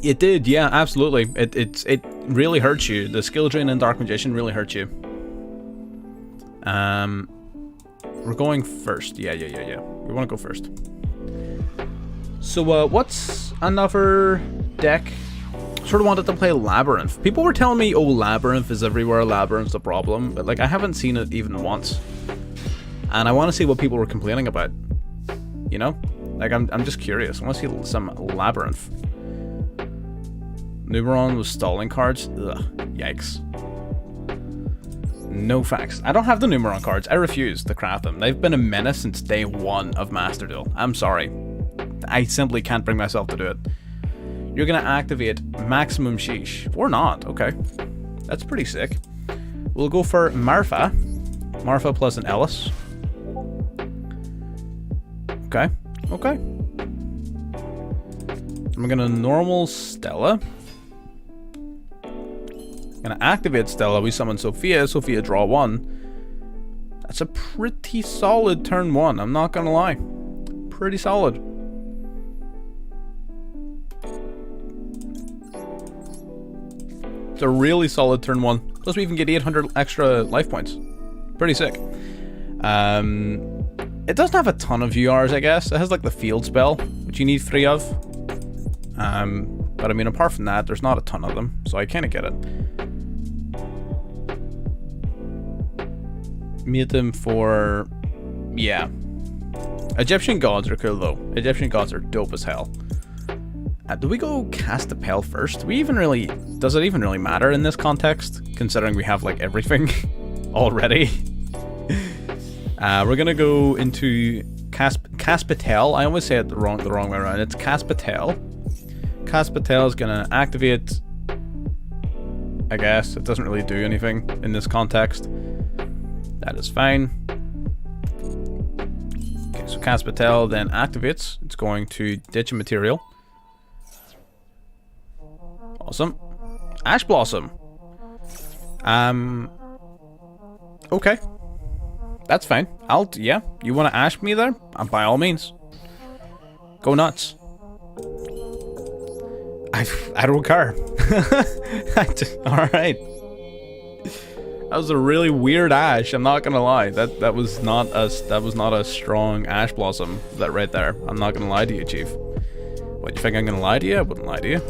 It did, yeah, absolutely. It really hurts you. The skill drain in Dark Magician really hurts you. We're going first. Yeah. We want to go first. So what's another deck? Sort of wanted to play Labrynth. People were telling me, oh, Labrynth is everywhere, Labrynth's a problem, but like, I haven't seen it even once. And I want to see what people were complaining about. You know? Like, I'm just curious. I want to see some Labrynth. Numeron with stalling cards? Ugh, yikes. No facts. I don't have the Numeron cards. I refuse to craft them. They've been a menace since day 1 of Master Duel. I'm sorry. I simply can't bring myself to do it. You're going to activate Maximum Sheesh. Or not. Okay. That's pretty sick. We'll go for Marfa. Marfa plus an Ellis. Okay. I'm going to normal Stella. I'm going to activate Stella. We summon Sophia. Sophia draw 1. That's a pretty solid turn 1, I'm not gonna lie. Pretty solid. It's a really solid turn 1. Plus we even get 800 extra life points. Pretty sick. It doesn't have a ton of URs, I guess. It has like the field spell, which you need 3 of. But I mean, apart from that, there's not a ton of them, so I kind of get it. Made them for... yeah. Egyptian gods are cool, though. Egyptian gods are dope as hell. Do we go cast the Pale first? Do we even really... does it even really matter in this context? Considering we have, like, everything already. We're gonna go into Caspatel. I always say it the wrong way around. It's Caspatel. Caspatel is gonna activate... I guess. It doesn't really do anything in this context. That is fine. Okay, so Caspatel then activates. It's going to ditch a material. Awesome. Ash Blossom. Okay. That's fine. Yeah, you want to ash me there? By all means. Go nuts. I don't care. Alright. That was a really weird ash, I'm not gonna lie. That was not a strong Ash Blossom, that right there. I'm not gonna lie to you, Chief. What, you think I'm gonna lie to you? I wouldn't lie to you.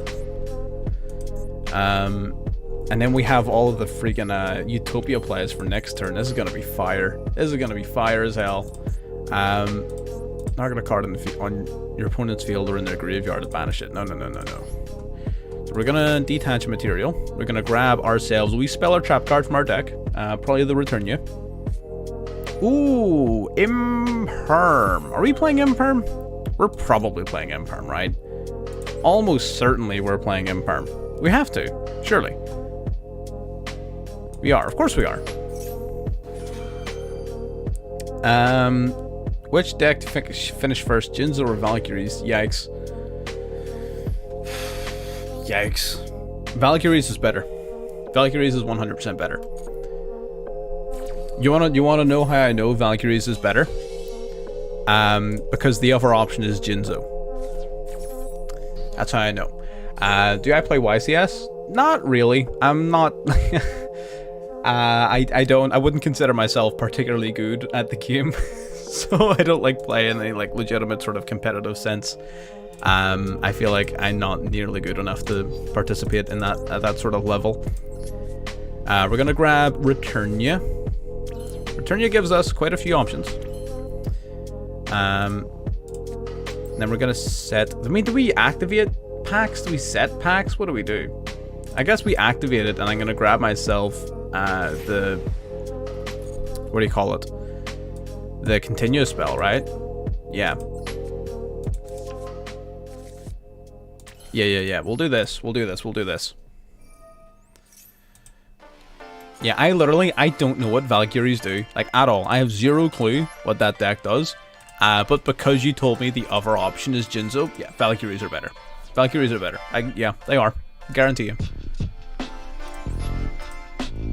And then we have all of the freaking Utopia plays for next turn. This is gonna be fire. This is gonna be fire as hell. Target a card on your opponent's field or in their graveyard to banish it. No. So we're gonna detach a material. We're gonna grab ourselves. We spell our trap card from our deck. Probably the Return You. Ooh, Imperm. Are we playing Imperm? We're probably playing Imperm, right? Almost certainly we're playing Imperm. We have to, surely. We are, of course we are. Which deck to finish first, Jinzo or Valkyries? Yikes. Yikes. Valkyries is better. Valkyries is 100% better. You wanna know how I know Valkyries is better? Because the other option is Jinzo. That's how I know. Do I play YCS? Not really. I'm not. I wouldn't consider myself particularly good at the game, so I don't like play in any like legitimate sort of competitive sense. I feel like I'm not nearly good enough to participate in that at that sort of level. We're gonna grab Return You. Return You gives us quite a few options. Then we're gonna set. I mean, do we activate packs? Do we set packs? What do we do? I guess we activate it, and I'm gonna grab myself the, what do you call it? The continuous spell, right? Yeah. Yeah. We'll do this. Yeah, I don't know what Valkyries do, like at all. I have zero clue what that deck does. But because you told me the other option is Jinzo, yeah, Valkyries are better. Valkyries are better. Yeah, they are. Guarantee you.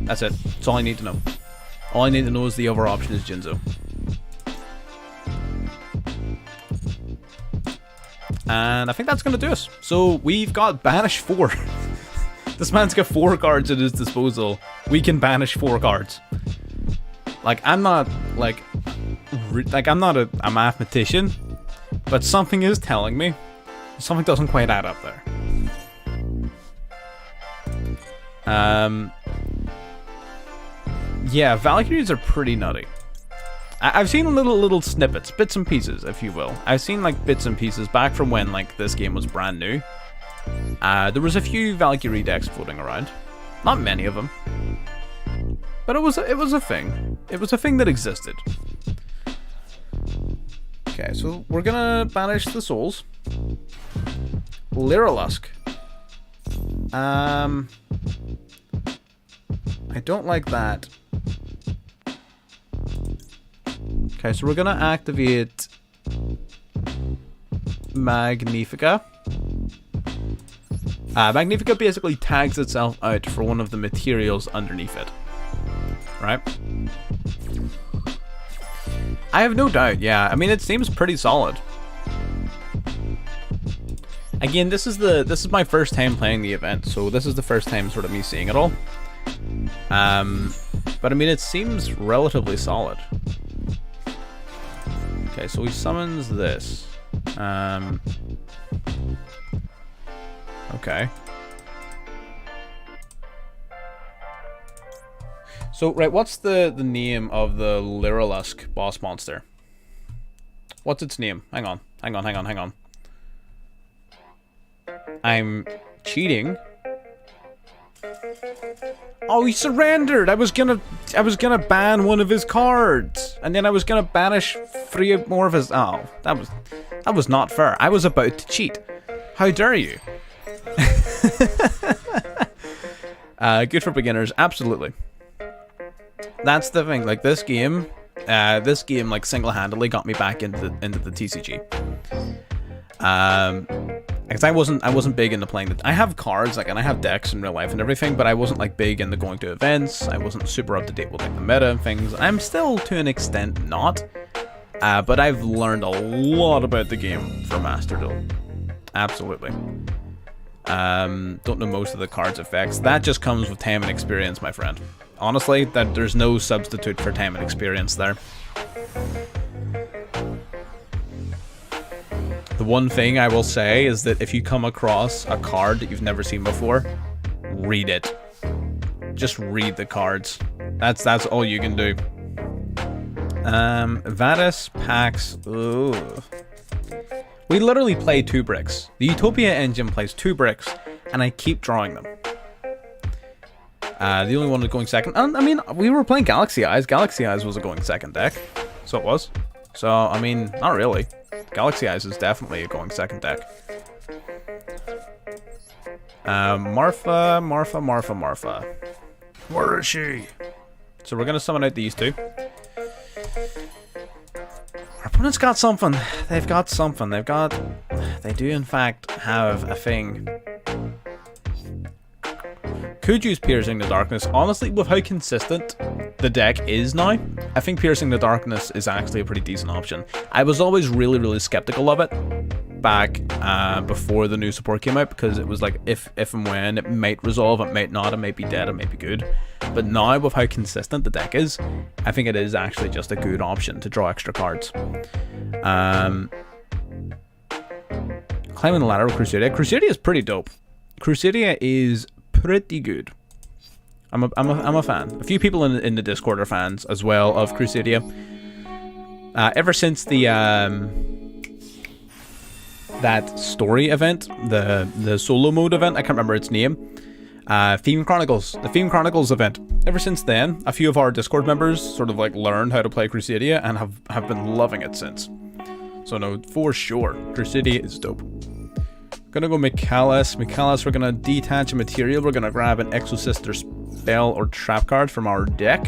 That's it. That's all I need to know. All I need to know is the other option is Jinzo. And I think that's going to do us. So we've got Banish 4. This man's got 4 cards at his disposal. We can banish 4 cards. Like, I'm not, I'm not a mathematician, but something is telling me something doesn't quite add up there. Yeah, Valkyries are pretty nutty. I've seen little snippets, bits and pieces, if you will. I've seen like bits and pieces back from when like this game was brand new. There was a few Valkyrie decks floating around, not many of them, but it was a thing. It was a thing that existed. Okay, so we're gonna banish the souls. Lyrilusk. I don't like that. Okay, so we're gonna activate Magnifica. Magnifica basically tags itself out for one of the materials underneath it. Right? I have no doubt, yeah. I mean, it seems pretty solid. Again, this is my first time playing the event, so this is the first time sort of me seeing it all. But I mean, it seems relatively solid. Okay, so he summons this. Okay. So, right, what's the name of the Labrynth boss monster? What's its name? Hang on. I'm cheating. Oh, he surrendered. I was gonna ban one of his cards, and then I was gonna banish 3 more of his. Oh, that was not fair. I was about to cheat. How dare you? Good for beginners, absolutely. That's the thing. Like this game like single-handedly got me back into the TCG. Because I wasn't big into playing I have cards, like, and I have decks in real life and everything, but I wasn't like big into going to events. I wasn't super up to date with like the meta and things. I'm still to an extent not, but I've learned a lot about the game from Master Duel. Absolutely. Don't know most of the cards' effects. That just comes with time and experience, my friend. Honestly, that there's no substitute for time and experience there. The one thing I will say is that if you come across a card that you've never seen before, read it. Just read the cards. That's all you can do. Vadis, Pax. Ooh. We literally play 2 bricks. The Utopia engine plays 2 bricks, and I keep drawing them. The only one going second. I mean, we were playing Galaxy Eyes. Galaxy Eyes was a going second deck. So it was. So, I mean, not really. Galaxy Eyes is definitely a going second deck. Marfa. Where is she? So we're going to summon out these 2. Our opponent's got something. They've got something. They do in fact have a thing. Could use Piercing the Darkness. Honestly, with how consistent the deck is now, I think Piercing the Darkness is actually a pretty decent option. I was always really, really skeptical of it back before the new support came out, because it was like if and when it might resolve, it might not, it might be dead, it might be good. But now with how consistent the deck is, I think it is actually just a good option to draw extra cards. Climbing the ladder with Crusadia. Crusadia is pretty dope. Crusadia is pretty good. I'm a fan. A few people in the Discord are fans as well of Crusadia. Ever since the that story event, the solo mode event, I can't remember its name. The Theme Chronicles event. Ever since then, a few of our Discord members sort of like learned how to play Crusadia and have been loving it since. So no, for sure, Crusadia is dope. Gonna go Michaelis. We're gonna detach a material. We're gonna grab an Exorcister spell or trap card from our deck.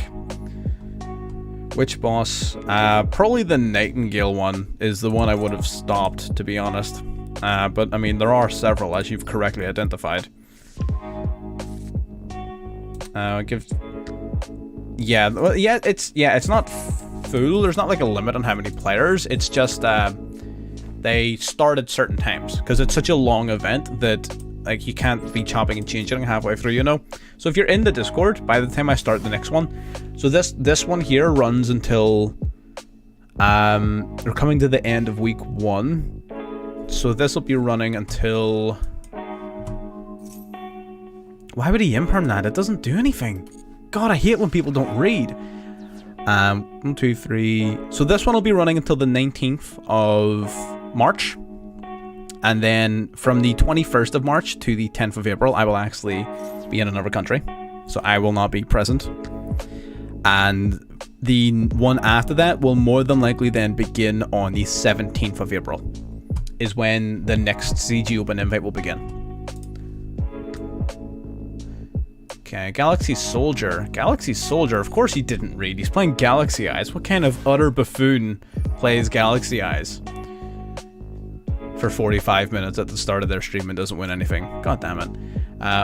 Which boss? Probably the Nightingale one is the one I would have stopped, to be honest. But I mean, there are several, as you've correctly identified. It's not full. There's not like a limit on how many players. It's just they start at certain times because it's such a long event that like you can't be chopping and changing halfway through, you know. So if you're in the Discord, by the time I start the next one, so this one here runs until we're coming to the end of week 1. So this will be running until. Why would he imperm that? It doesn't do anything. God, I hate when people don't read. 1, 2, 3. So this one will be running until the 19th of March. And then from the 21st of March to the 10th of April, I will actually be in another country. So I will not be present. And the one after that will more than likely then begin on the 17th of April. Is when the next CG Open Invite will begin. Okay, Galaxy Soldier. Galaxy Soldier, of course he didn't read. He's playing Galaxy Eyes. What kind of utter buffoon plays Galaxy Eyes for 45 minutes at the start of their stream and doesn't win anything? God damn it.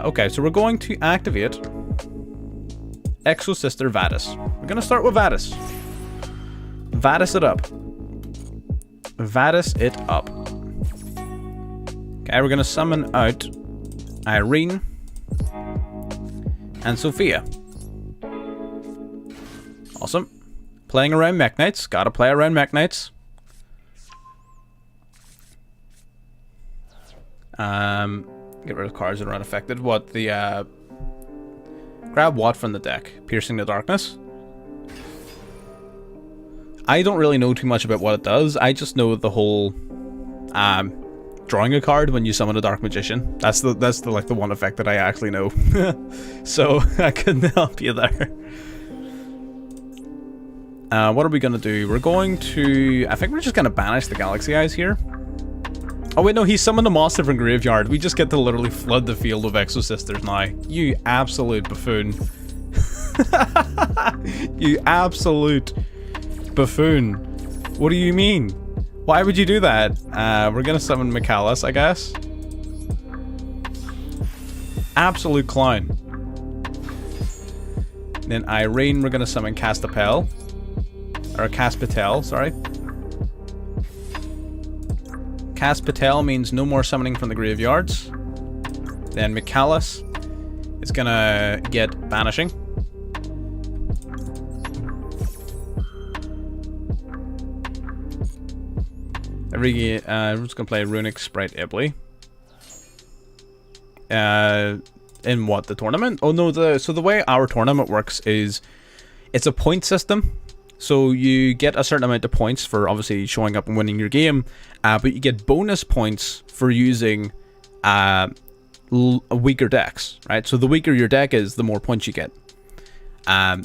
Okay, so we're going to activate Exosister Vadis. We're going to start with Vadis. Vadis it up. Vadis it up. Okay, we're gonna summon out Irene and Sophia. Awesome. Playing around Mech Knights. Gotta play around Mech Knights. Get rid of cards that are unaffected. What the grab what from the deck? Piercing the Darkness. I don't really know too much about what it does. I just know the whole drawing a card when you summon a Dark Magician. That's the like the one effect that I actually know. So I couldn't help you there. What are we gonna do? We're going to... I think we're just gonna banish the Galaxy Eyes here. Oh wait, no, he summoned a monster from Graveyard. We just get to literally flood the field with Exo-Sisters now. You absolute buffoon. You absolute buffoon. What do you mean? Why would you do that? We're gonna summon Michaelis, I guess. Absolute clown. Then Irene, we're gonna summon Castapel. Or Caspatel, sorry. Caspatel means no more summoning from the graveyards. Then Michaelis is gonna get banishing. I'm just gonna play Runic Sprite Ibly. In what, the tournament? Oh no, so the way our tournament works is it's a point system. So you get a certain amount of points for obviously showing up and winning your game, but you get bonus points for using weaker decks, right? So the weaker your deck is, the more points you get.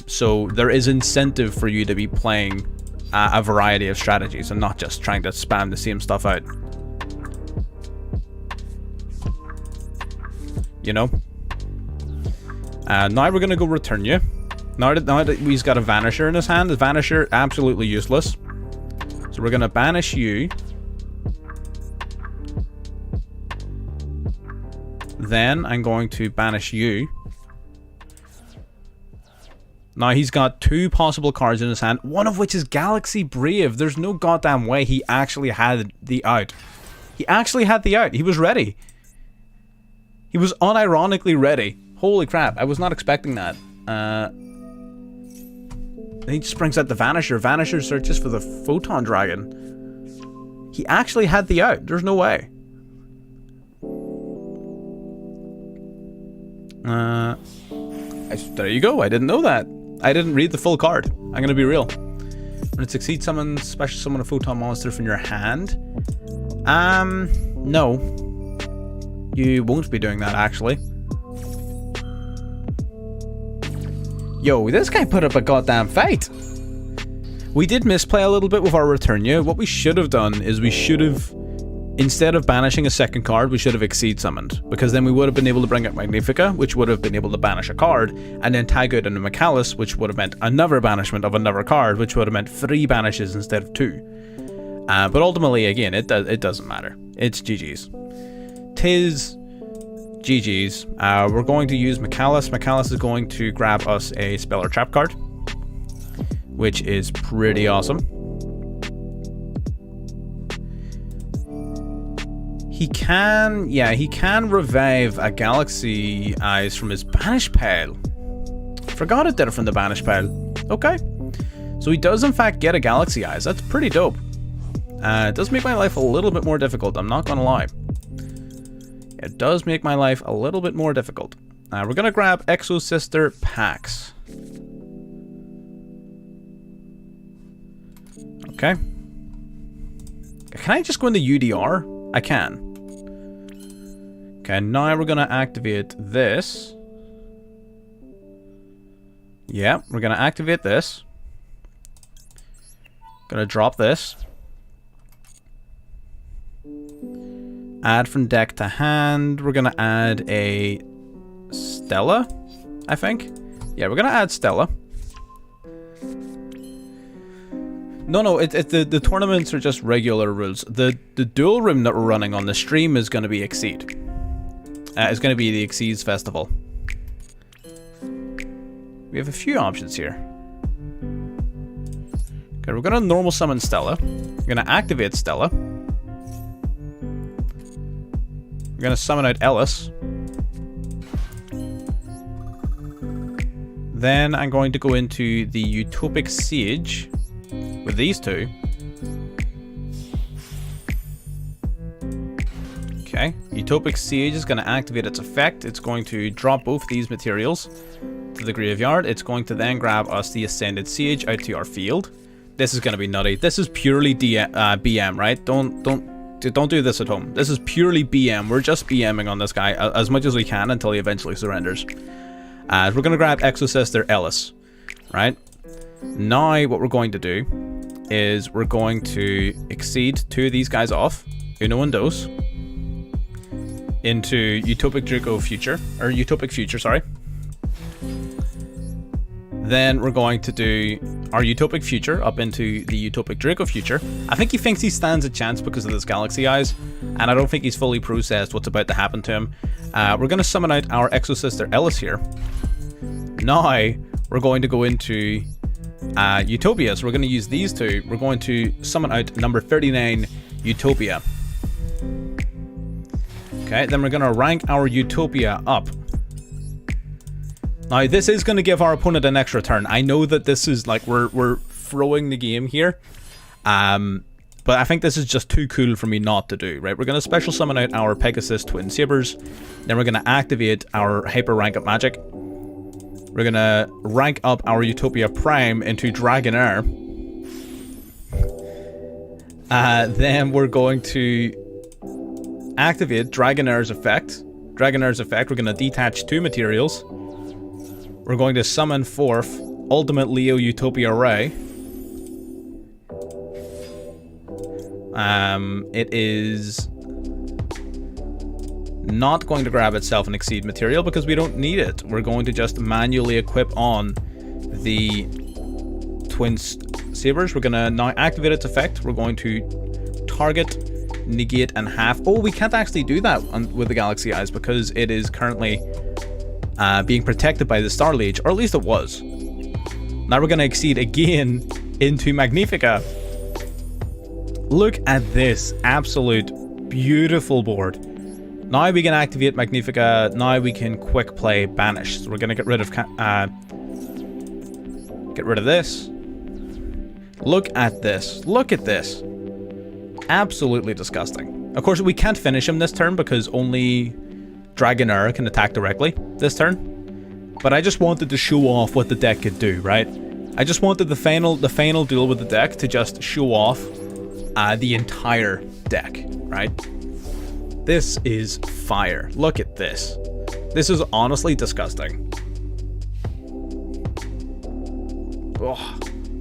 So there is incentive for you to be playing a variety of strategies and not just trying to spam the same stuff out. You know? Now we're gonna go return you. Now that he's got a Vanisher in his hand, the Vanisher absolutely useless. So we're gonna banish you. Then I'm going to banish you. Now he's got 2 possible cards in his hand, one of which is Galaxy Brave. There's no goddamn way he actually had the out. He actually had the out. He was ready. He was unironically ready. Holy crap, I was not expecting that. He just brings out the Vanisher. Vanisher searches for the Photon Dragon. He actually had the out. There's no way. There you go. I didn't know that. I didn't read the full card. I'm gonna be real. When it succeeds, special summon a Photon monster from your hand. No. You won't be doing that, actually. Yo, this guy put up a goddamn fight. We did misplay a little bit with our return you. What we should have done is we should have, instead of banishing a second card, we should have Exceed summoned. Because then we would have been able to bring out Magnifica, which would have been able to banish a card, and then tag out into Michaelis, which would have meant another banishment of another card, which would have meant 3 banishes instead of 2. But ultimately, again, it doesn't matter. It's GG's. Tis GG's. We're going to use Michaelis. Michaelis is going to grab us a Spell or Trap card, which is pretty awesome. He can revive a Galaxy Eyes from his Banish pile. Forgot it did it from the Banish pile. Okay. So he does in fact get a Galaxy Eyes. That's pretty dope. It does make my life a little bit more difficult, I'm not gonna lie. It does make my life a little bit more difficult. We're gonna grab Exo-Sister packs. Okay. Can I just go into UDR? I can. Okay, now we're gonna activate this. Yeah, we're gonna activate this. Gonna drop this. Add from deck to hand. We're gonna add a Stella, I think. Yeah, we're gonna add Stella. No, the tournaments are just regular rules. The duel room that we're running on the stream is gonna be Exceed. It's gonna be the Exceeds Festival. We have a few options here. Okay, we're gonna normal summon Stella. We're gonna activate Stella. We're gonna summon out Ellis. Then I'm going to go into the Utopic Siege with these two. Okay, Utopic Siege is going to activate its effect. It's going to drop both these materials to the graveyard. It's going to then grab us the Ascended Siege out to our field. This is going to be nutty. This is purely BM, right? Don't do this at home. This is purely BM. We're just BMing on this guy as much as we can until he eventually surrenders. We're going to grab Exosister Ellis, right? Now what we're going to do is we're going to exceed two of these guys off, Uno and Dos, into Utopic Draco Future, or Utopic Future, sorry. Then we're going to do our Utopic Future up into the Utopic Draco Future. I think he thinks he stands a chance because of this Galaxy Eyes, and I don't think he's fully processed what's about to happen to him. We're going to summon out our Exosister Ellis here. Now we're going to go into Utopia, so we're going to use these two. We're going to summon out number 39 Utopia. Okay, then we're going to rank our Utopia up. Now, this is going to give our opponent an extra turn. I know that this is like, we're throwing the game here. But I think this is just too cool for me not to do, right? We're going to special summon out our Pegasus Twin Sabers. Then we're going to activate our Hyper Rank Up Magic. We're going to rank up our Utopia Prime into Dragonair. Then we're going to activate Dragonair's effect. Dragonair's effect, we're going to detach two materials. We're going to summon forth Ultimate Leo Utopia Ray. It is not going to grab itself an Exceed material because we don't need it. We're going to just manually equip on the Twin Sabers. We're going to now activate its effect. We're going to target, negate, and half. Oh, we can't actually do that with the Galaxy Eyes because it is currently being protected by the Star Liege, or at least it was. Now we're going to exceed again into Magnifica. Look at this absolute beautiful board. Now we can activate Magnifica. Now we can quick play Banish. So we're going to get rid of this. Look at this. Look at this. Absolutely disgusting. Of course, we can't finish him this turn because only Dragonair can attack directly this turn. But I just wanted to show off what the deck could do, right? I just wanted the final duel with the deck to just show off the entire deck, right? This is fire. Look at this. This is honestly disgusting. Oh,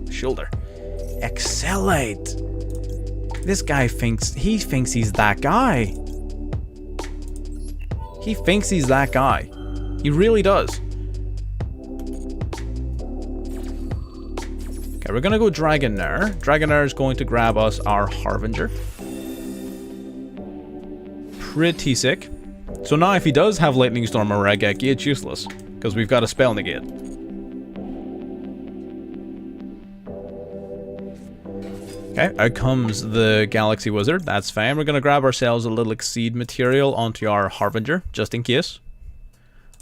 shoulder. Excellate. This guy thinks he's that guy. He thinks he's that guy. He really does. Okay, we're gonna go Dragonair. Dragonair is going to grab us our Harbinger. Pretty sick. So now if he does have Lightning Storm or Raigeki, it's useless, because we've got a spell negate. Okay, out comes the Galaxy Wizard. That's fine. We're going to grab ourselves a little Exceed material onto our Harbinger, just in case.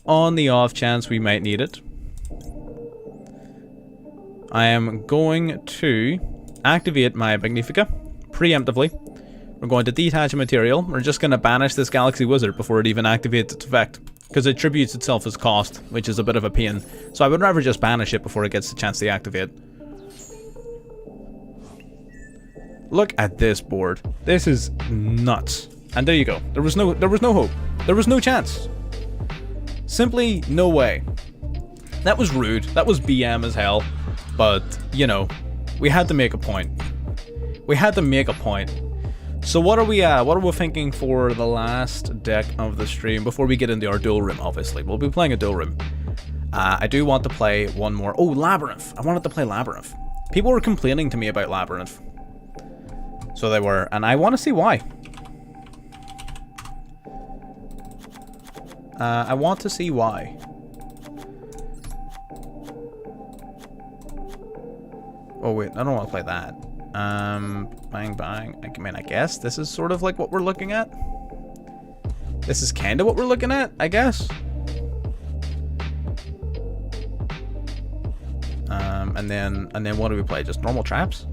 On the off chance we might need it. I am going to activate my Magnifica preemptively. We're going to detach a material. We're just going to banish this Galaxy Wizard before it even activates its effect, because it tributes itself as cost, which is a bit of a pain. So I would rather just banish it before it gets the chance to activate. Look at this board. This is nuts. And there you go. There was no hope. There was no chance. Simply no way. That was rude. That was BM as hell. But, you know, we had to make a point. We had to make a point. So what are we thinking for the last deck of the stream before we get into our duel room, obviously? We'll be playing a duel room. I do want to play one more. Oh, Labrynth. I wanted to play Labrynth. People were complaining to me about Labrynth. So they were, and I want to see why. I want to see why. Oh wait, I don't want to play that. Bang bang. I mean, I guess this is sort of like what we're looking at. This is kind of what we're looking at, I guess. And then what do we play? Just normal traps?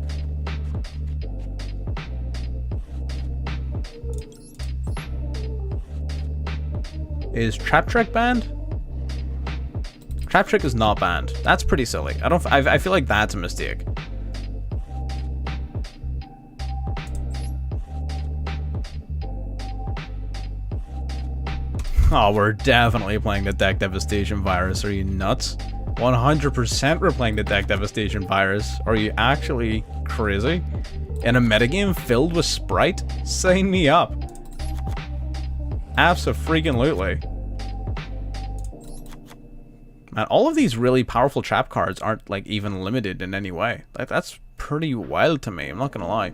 Is Trap Trick banned? Trap Trick is not banned. That's pretty silly. I feel like that's a mistake. Oh, we're definitely playing the Deck Devastation Virus. Are you nuts? 100% we're playing the Deck Devastation Virus. Are you actually crazy? In a metagame filled with Sprite? Sign me up. Abso-freaking-lutely. Man, all of these really powerful trap cards aren't like even limited in any way. Like, that's pretty wild to me, I'm not gonna lie.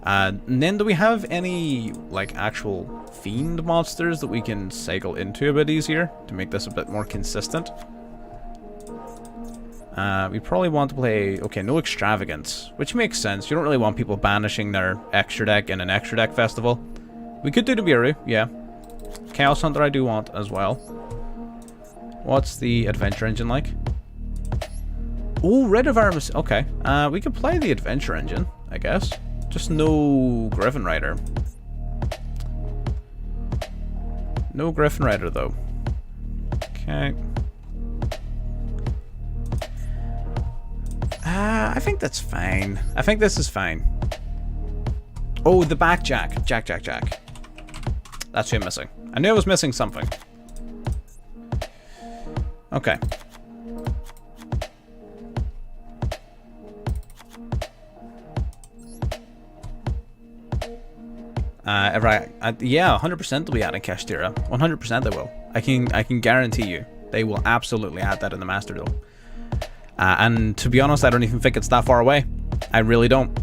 And then do we have any like actual fiend monsters that we can cycle into a bit easier to make this a bit more consistent? We probably want to play, okay, no extravagance, which makes sense. You don't really want people banishing their extra deck in an extra deck festival. We could do the Nibiru, yeah. Chaos Hunter I do want as well. What's the adventure engine like? Oh, rid of our... Okay, we could play the adventure engine, I guess. Just no Griffin Rider. No Griffin Rider, though. Okay. I think that's fine. I think this is fine. Oh, the back Jack. Jack. That's who I'm missing. I knew I was missing something. Okay. Right. Yeah, 100% they'll be adding Kashtira. 100% they will. I can guarantee you. They will absolutely add that in the Master Duel. And to be honest, I don't even think it's that far away. I really don't.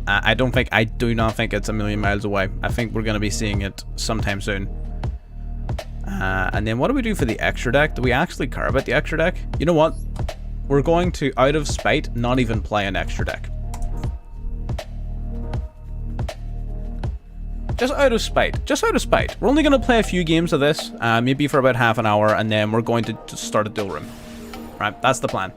I do not think it's a million miles away. I think we're going to be seeing it sometime soon. And then what do we do for the extra deck? Do we actually care about the extra deck? You know what? We're going to, out of spite, not even play an extra deck. Just out of spite. Just out of spite. We're only going to play a few games of this, maybe for about half an hour, and then we're going to start a duel room. Right, that's the plan.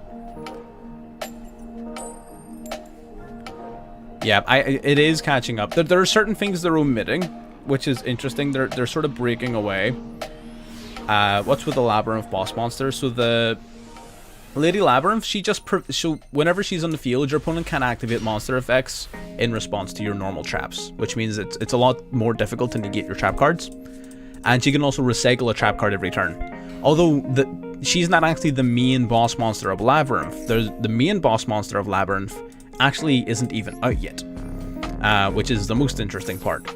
Yeah, it is catching up. There are certain things they're omitting, which is interesting. They're sort of breaking away. What's with the Labrynth boss monster? So the Lady Labrynth, so whenever she's on the field, your opponent can activate monster effects in response to your normal traps, which means it's a lot more difficult to negate your trap cards. And she can also recycle a trap card every turn. Although she's not actually the main boss monster of Labrynth. The main boss monster of Labrynth actually isn't even out yet, which is the most interesting part.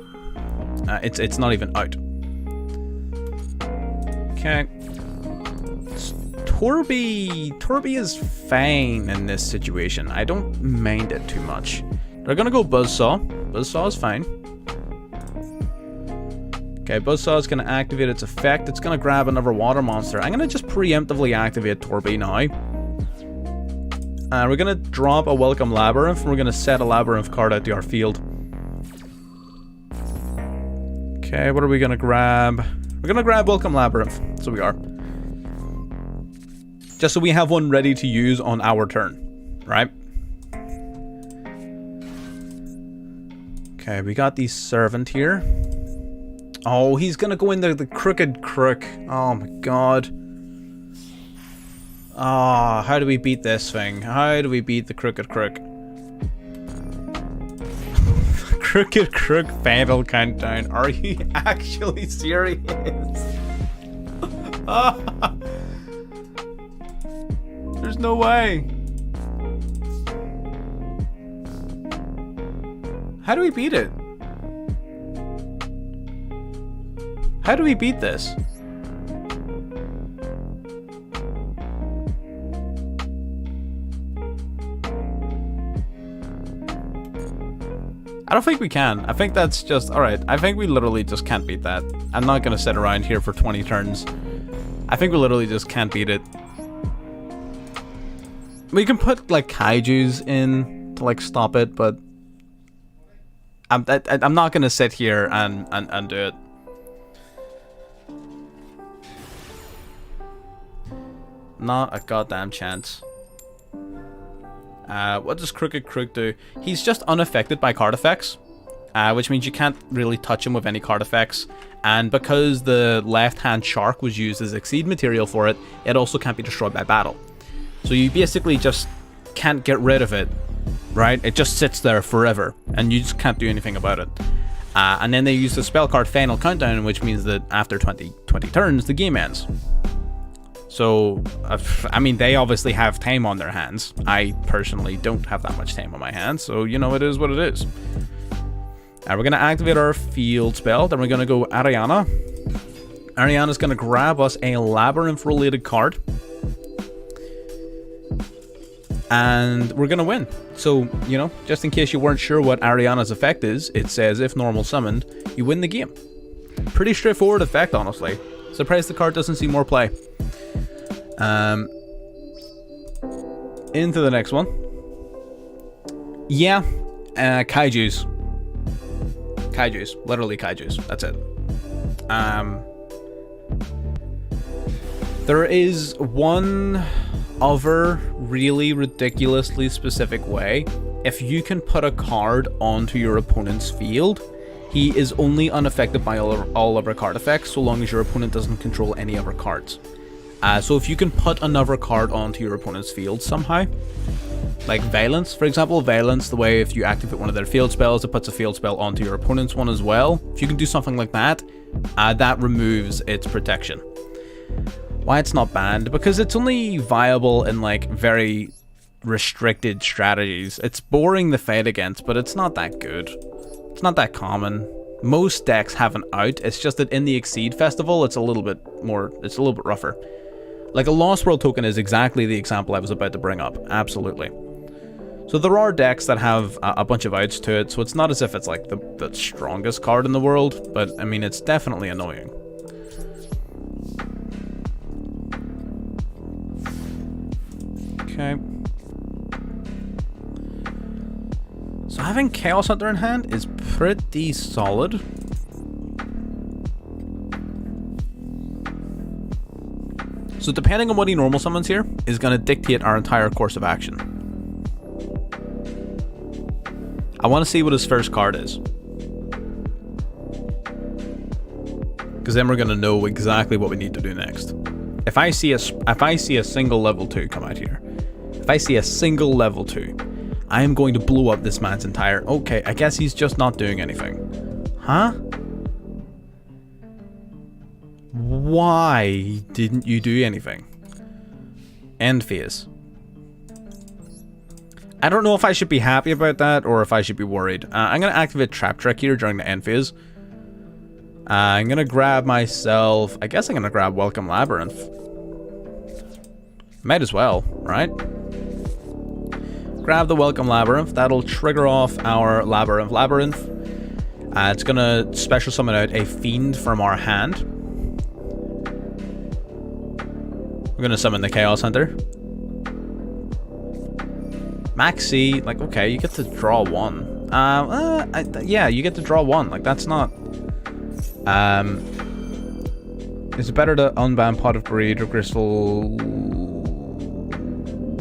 It's not even out. Okay. Torby is fine in this situation. I don't mind it too much. They're gonna go Buzzsaw. Buzzsaw is fine. Okay, Buzzsaw is gonna activate its effect. It's gonna grab another water monster. I'm gonna just preemptively activate Torby now. We're gonna drop a Welcome Labrynth. We're gonna set a Labrynth card out to our field. Okay, what are we gonna grab? We're gonna grab Welcome Labrynth. So we are. Just so we have one ready to use on our turn, right? Okay, we got the Servant here. Oh, he's gonna go in there, the Crooked Crook. Oh my god. Ah, how do we beat this thing? How do we beat the Crooked Crook? Crooked Crook Fatal Countdown. Are you actually serious? There's no way. How do we beat it? How do we beat this? I don't think we can. I think that's just... Alright, I think we literally just can't beat that. I'm not going to sit around here for 20 turns. I think we literally just can't beat it. We can put like kaijus in to like stop it, but I'm not gonna sit here and do it. Not a goddamn chance. What does Crooked Crook do? He's just unaffected by card effects, which means you can't really touch him with any card effects. And because the left-hand shark was used as exceed material for it, it also can't be destroyed by battle. So you basically just can't get rid of it, right? It just sits there forever, and you just can't do anything about it. And then they use the spell card Final Countdown, which means that after 20 turns, the game ends. So, I mean, they obviously have time on their hands. I personally don't have that much time on my hands, so, you know, it is what it is. We're going to activate our field spell, then we're going to go Ariana. Ariana's going to grab us a Labrynth-related card. And we're going to win. So, you know, just in case you weren't sure what Ariana's effect is, it says if normal summoned, you win the game. Pretty straightforward effect, honestly. Surprised the card doesn't see more play. Into the next one. Yeah, kaijus. Kaijus, literally kaijus. That's it. There is one other really ridiculously specific way. If you can put a card onto your opponent's field, he is only unaffected by all other card effects, so long as your opponent doesn't control any other cards. So if you can put another card onto your opponent's field somehow, like Valence, for example, Valence, the way if you activate one of their field spells, it puts a field spell onto your opponent's one as well. If you can do something like that, that removes its protection. Why it's not banned? Because it's only viable in like very restricted strategies. It's boring to fight against, but it's not that good. It's not that common. Most decks have an out, it's just that in the Exceed Festival, it's a little bit rougher. Like a Lost World token is exactly the example I was about to bring up, absolutely. So there are decks that have a bunch of outs to it, so it's not as if it's like the strongest card in the world, but I mean, it's definitely annoying. Okay. So having Chaos Hunter in hand is pretty solid. So depending on what he normal summons here is going to dictate our entire course of action. I want to see what his first card is, because then we're going to know exactly what we need to do next. If I see a single level 2 come out here, if I see a single level 2, I am going to blow up this man's entire... Okay, I guess he's just not doing anything. Huh? Why didn't you do anything? End phase. I don't know if I should be happy about that or if I should be worried. I'm going to activate Trap Trick here during the end phase. I'm going to grab myself... I guess I'm going to grab Welcome Labrynth. Might as well, right? Grab the Welcome Labrynth. That'll trigger off our Labrynth. It's going to special summon out a Fiend from our hand. We're going to summon the Chaos Hunter. Maxi, like, okay, you get to draw one. Yeah, you get to draw one. Like, that's not... Is it better to unban Pot of Greed or Crystal?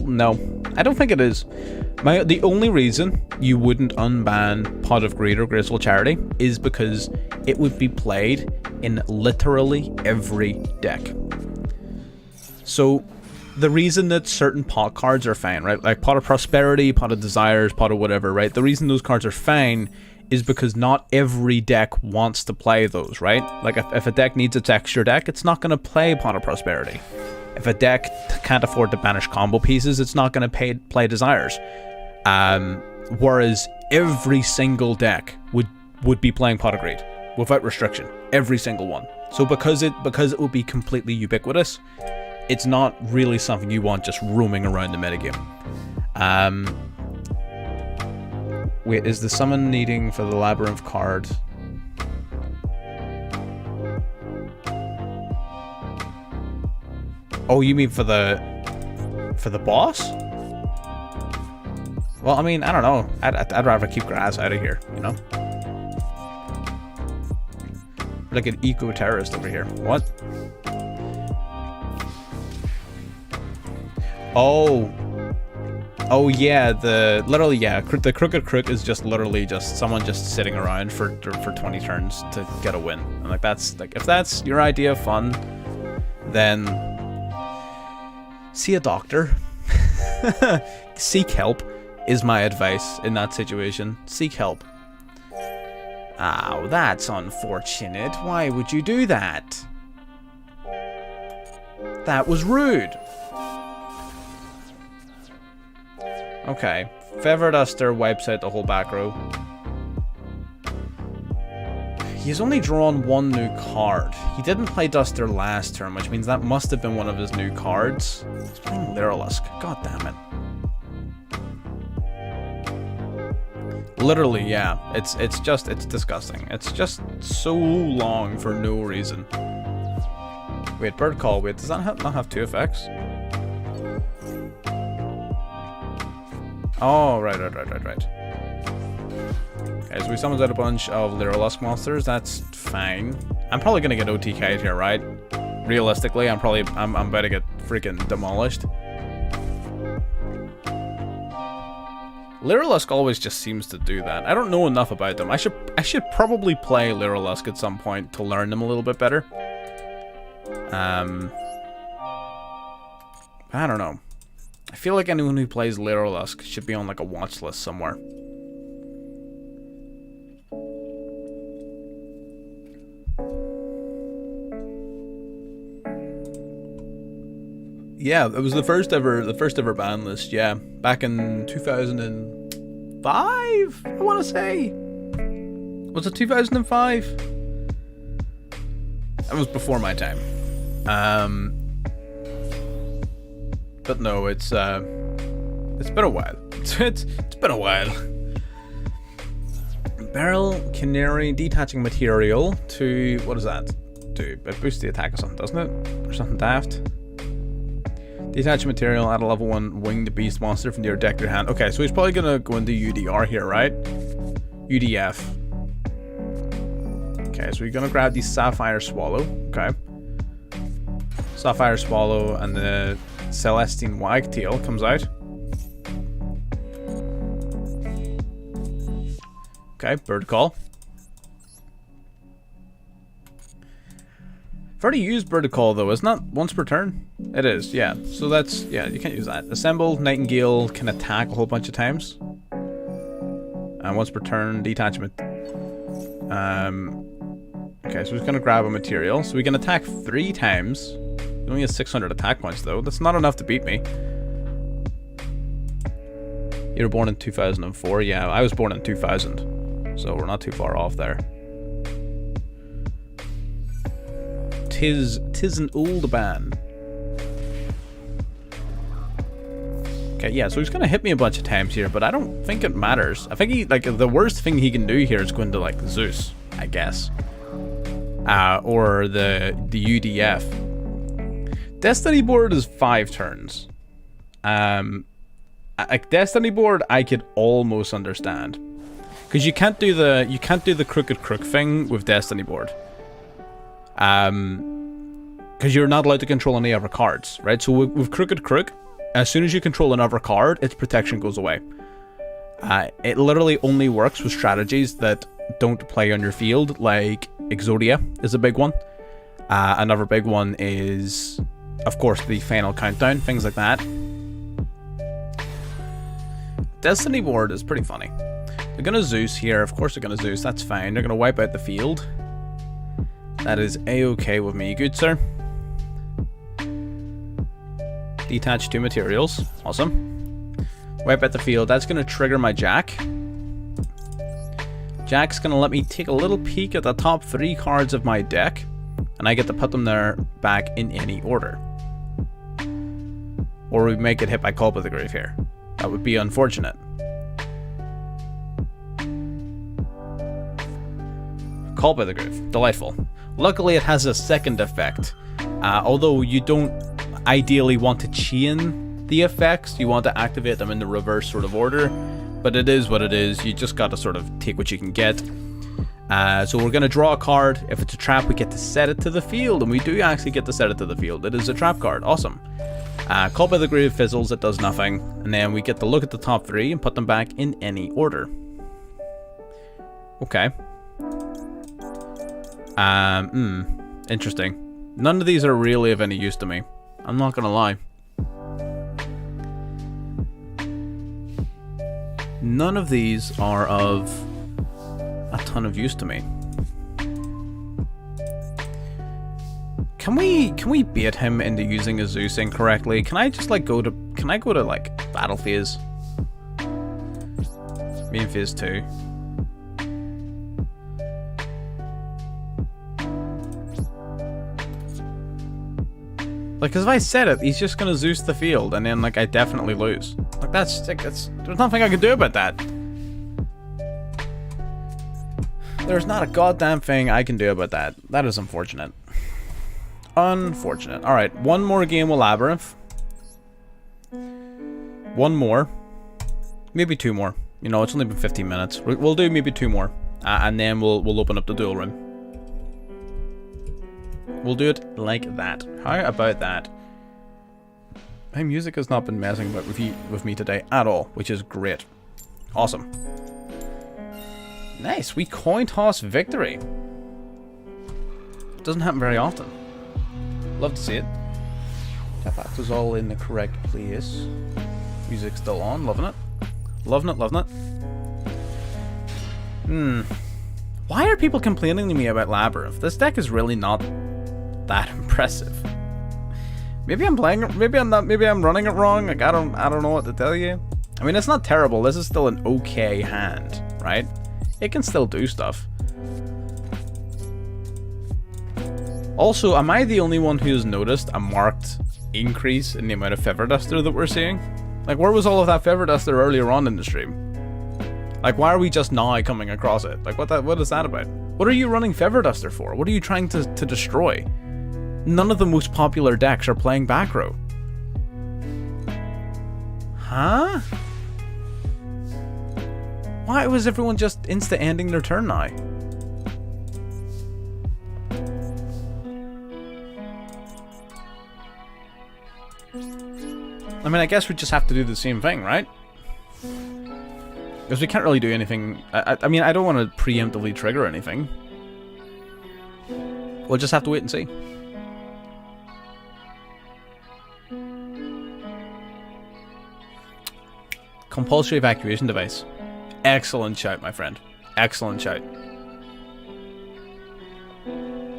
No, I don't think it is. The only reason you wouldn't unban Pot of Greed or Graceful Charity is because it would be played in literally every deck. So the reason that certain pot cards are fine, right? Like Pot of Prosperity, Pot of Desires, Pot of whatever, right? The reason those cards are fine is because not every deck wants to play those, right? Like if a deck needs its extra deck, it's not going to play Pot of Prosperity. If a deck can't afford to banish combo pieces, it's not going to play Desires. Whereas every single deck would be playing Pot of Greed without restriction. Every single one. So because it would be completely ubiquitous, it's not really something you want just roaming around the metagame. Wait, is the summon needing for the Labrynth card? Oh, you mean for the boss? Well, I mean, I don't know. I'd rather keep grass out of here, you know? Like an eco-terrorist over here. What? Oh. Oh, yeah, the Crooked Crook is just literally just someone just sitting around for 20 turns to get a win. And like, that's, like, if that's your idea of fun, then see a doctor. Seek help is my advice in that situation. Seek help. Oh, that's unfortunate. Why would you do that? That was rude. Okay. Feather Duster wipes out the whole back row. He's only drawn one new card. He didn't play Duster last turn, which means that must have been one of his new cards. He's playing Labrynth. God damn it. Literally, yeah. It's disgusting. It's just so long for no reason. Wait, Bird Call. Wait, does that not have 2 effects? Oh, right. Okay, so we summoned out a bunch of Labrynth monsters. That's fine. I'm probably gonna get OTK'd here, right? Realistically, I'm about to get freaking demolished. Labrynth always just seems to do that. I don't know enough about them. I should probably play Labrynth at some point to learn them a little bit better. I don't know. I feel like anyone who plays Labrynth should be on like a watch list somewhere. Yeah, it was the first ever ban list. Yeah, back in 2005. I want to say. Was it 2005? That was before my time. But no, it's been a while. It's been a while. Barrel Canary detaching material to, what does that do? It boosts the attack or something, doesn't it? Or something daft. Detach material, add a level 1 winged beast monster from your deck to your hand. Okay, so he's probably gonna go into UDR here, right? UDF. Okay, so we're gonna grab the Sapphire Swallow. Okay. Sapphire Swallow and the Celestine Wagtail comes out. Okay, Bird Call. I've already used Bird Call though, isn't that once per turn? It is, yeah. So that's, yeah, you can't use that. Assemble, Nightingale can attack a whole bunch of times. And once per turn, detachment. Okay, so he's gonna grab a material. So we can attack 3 times. He only has 600 attack points though. That's not enough to beat me. You were born in 2004? Yeah, I was born in 2000. So we're not too far off there. Tis an old ban. Okay, yeah, so he's gonna hit me a bunch of times here, but I don't think it matters. I think he, like, the worst thing he can do here is go into, like, Zeus, I guess. Or the UDF. Destiny board is 5 turns. Like, Destiny board I could almost understand. Because you can't do the Crooked Crook thing with Destiny board. Because you're not allowed to control any other cards, right? So with Crooked Crook, as soon as you control another card, its protection goes away. It literally only works with strategies that don't play on your field, like Exodia is a big one. Another big one is, of course, the Final Countdown, things like that. Destiny board is pretty funny. They're gonna Zeus here, of course they're gonna Zeus, that's fine. They're gonna wipe out the field. That is a-okay with me, good sir. Detach 2 materials, awesome. Wipe out the field, that's gonna trigger my Jack. Jack's gonna let me take a little peek at the top 3 cards of my deck, and I get to put them there back in any order. Or we may get hit by Call by the Grave here. That would be unfortunate. Call by the Grave, delightful. Luckily it has a second effect. Although you don't ideally want to chain the effects, you want to activate them in the reverse sort of order. But it is what it is. You just got to sort of take what you can get. So we're going to draw a card. If it's a trap, we get to set it to the field. And we do actually get to set it to the field. It is a trap card. Awesome. Called by the Grave fizzles. It does nothing. And then we get to look at the top 3 and put them back in any order. Okay. Interesting. None of these are really of any use to me. I'm not going to lie. None of these are of a ton of use to me. Can we bait him into using a Zeus incorrectly? Can I just like go to like battle phase? Main phase 2. Like, cause if I set it, he's just gonna Zeus the field, and then like I definitely lose. Like that's there's nothing I can do about that. There's not a goddamn thing I can do about that. That is unfortunate. Unfortunate. Alright, one more game with Labrynth. One more. Maybe 2 more. You know, it's only been 15 minutes. We'll do maybe 2 more. And then we'll open up the duel room. We'll do it like that. How about that? My music has not been messing with me today at all, which is great. Awesome. Nice, we coin toss victory. Doesn't happen very often. Love to see it. That was all in the correct place. Music's still on, loving it. Loving it, loving it. Why are people complaining to me about Labrynth? This deck is really not that impressive. Maybe I'm playing it, maybe I'm not, maybe I'm running it wrong. Like I don't know what to tell you. I mean, it's not terrible. This is still an okay hand, right? It can still do stuff. Also, am I the only one who's noticed a marked increase in the amount of Feather Duster that we're seeing? Like, where was all of that Feather Duster earlier on in the stream? Like, why are we just now coming across it? Like, what is that about? What are you running Feather Duster for? What are you trying to destroy? None of the most popular decks are playing back row. Huh? Why was everyone just insta-ending their turn now? I mean, I guess we just have to do the same thing, right? Because we can't really do anything. I mean, I don't want to preemptively trigger anything. We'll just have to wait and see. Compulsory evacuation device. Excellent shout, my friend. Excellent shout.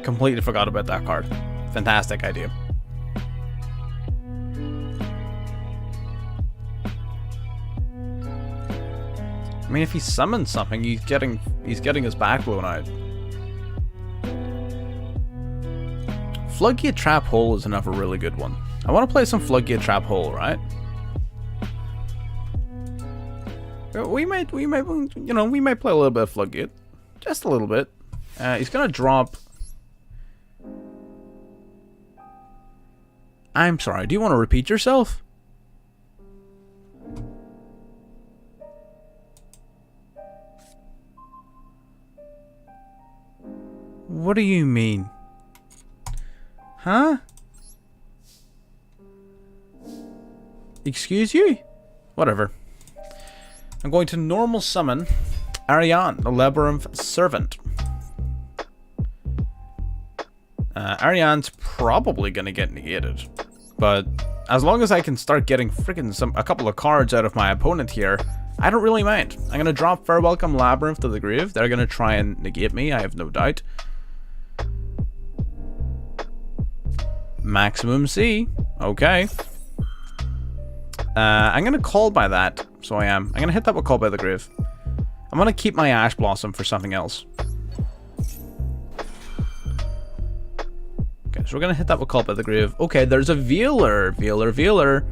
Completely forgot about that card. Fantastic idea. I mean, if he summons something, he's getting his back blown out. Floodgate Trap Hole is another really good one. I want to play some Floodgate Trap Hole, right? We might, you know, we might play a little bit of Floodgate. Just a little bit. He's gonna drop... I'm sorry, do you want to repeat yourself? What do you mean? Huh? Excuse you? Whatever. I'm going to normal summon Ariane, the Labrynth servant. Ariane's probably gonna get negated, but as long as I can start getting freaking a couple of cards out of my opponent here, I don't really mind. I'm gonna drop Fair Welcome Labrynth to the grave. They're gonna try and negate me, I have no doubt. Maximum C. Okay. I'm gonna call by that. So I am. I'm gonna hit that with Call by the Grave. I'm gonna keep my Ash Blossom for something else. Okay, so we're gonna hit that with Call by the Grave. Okay, there's a Veeler. Veeler.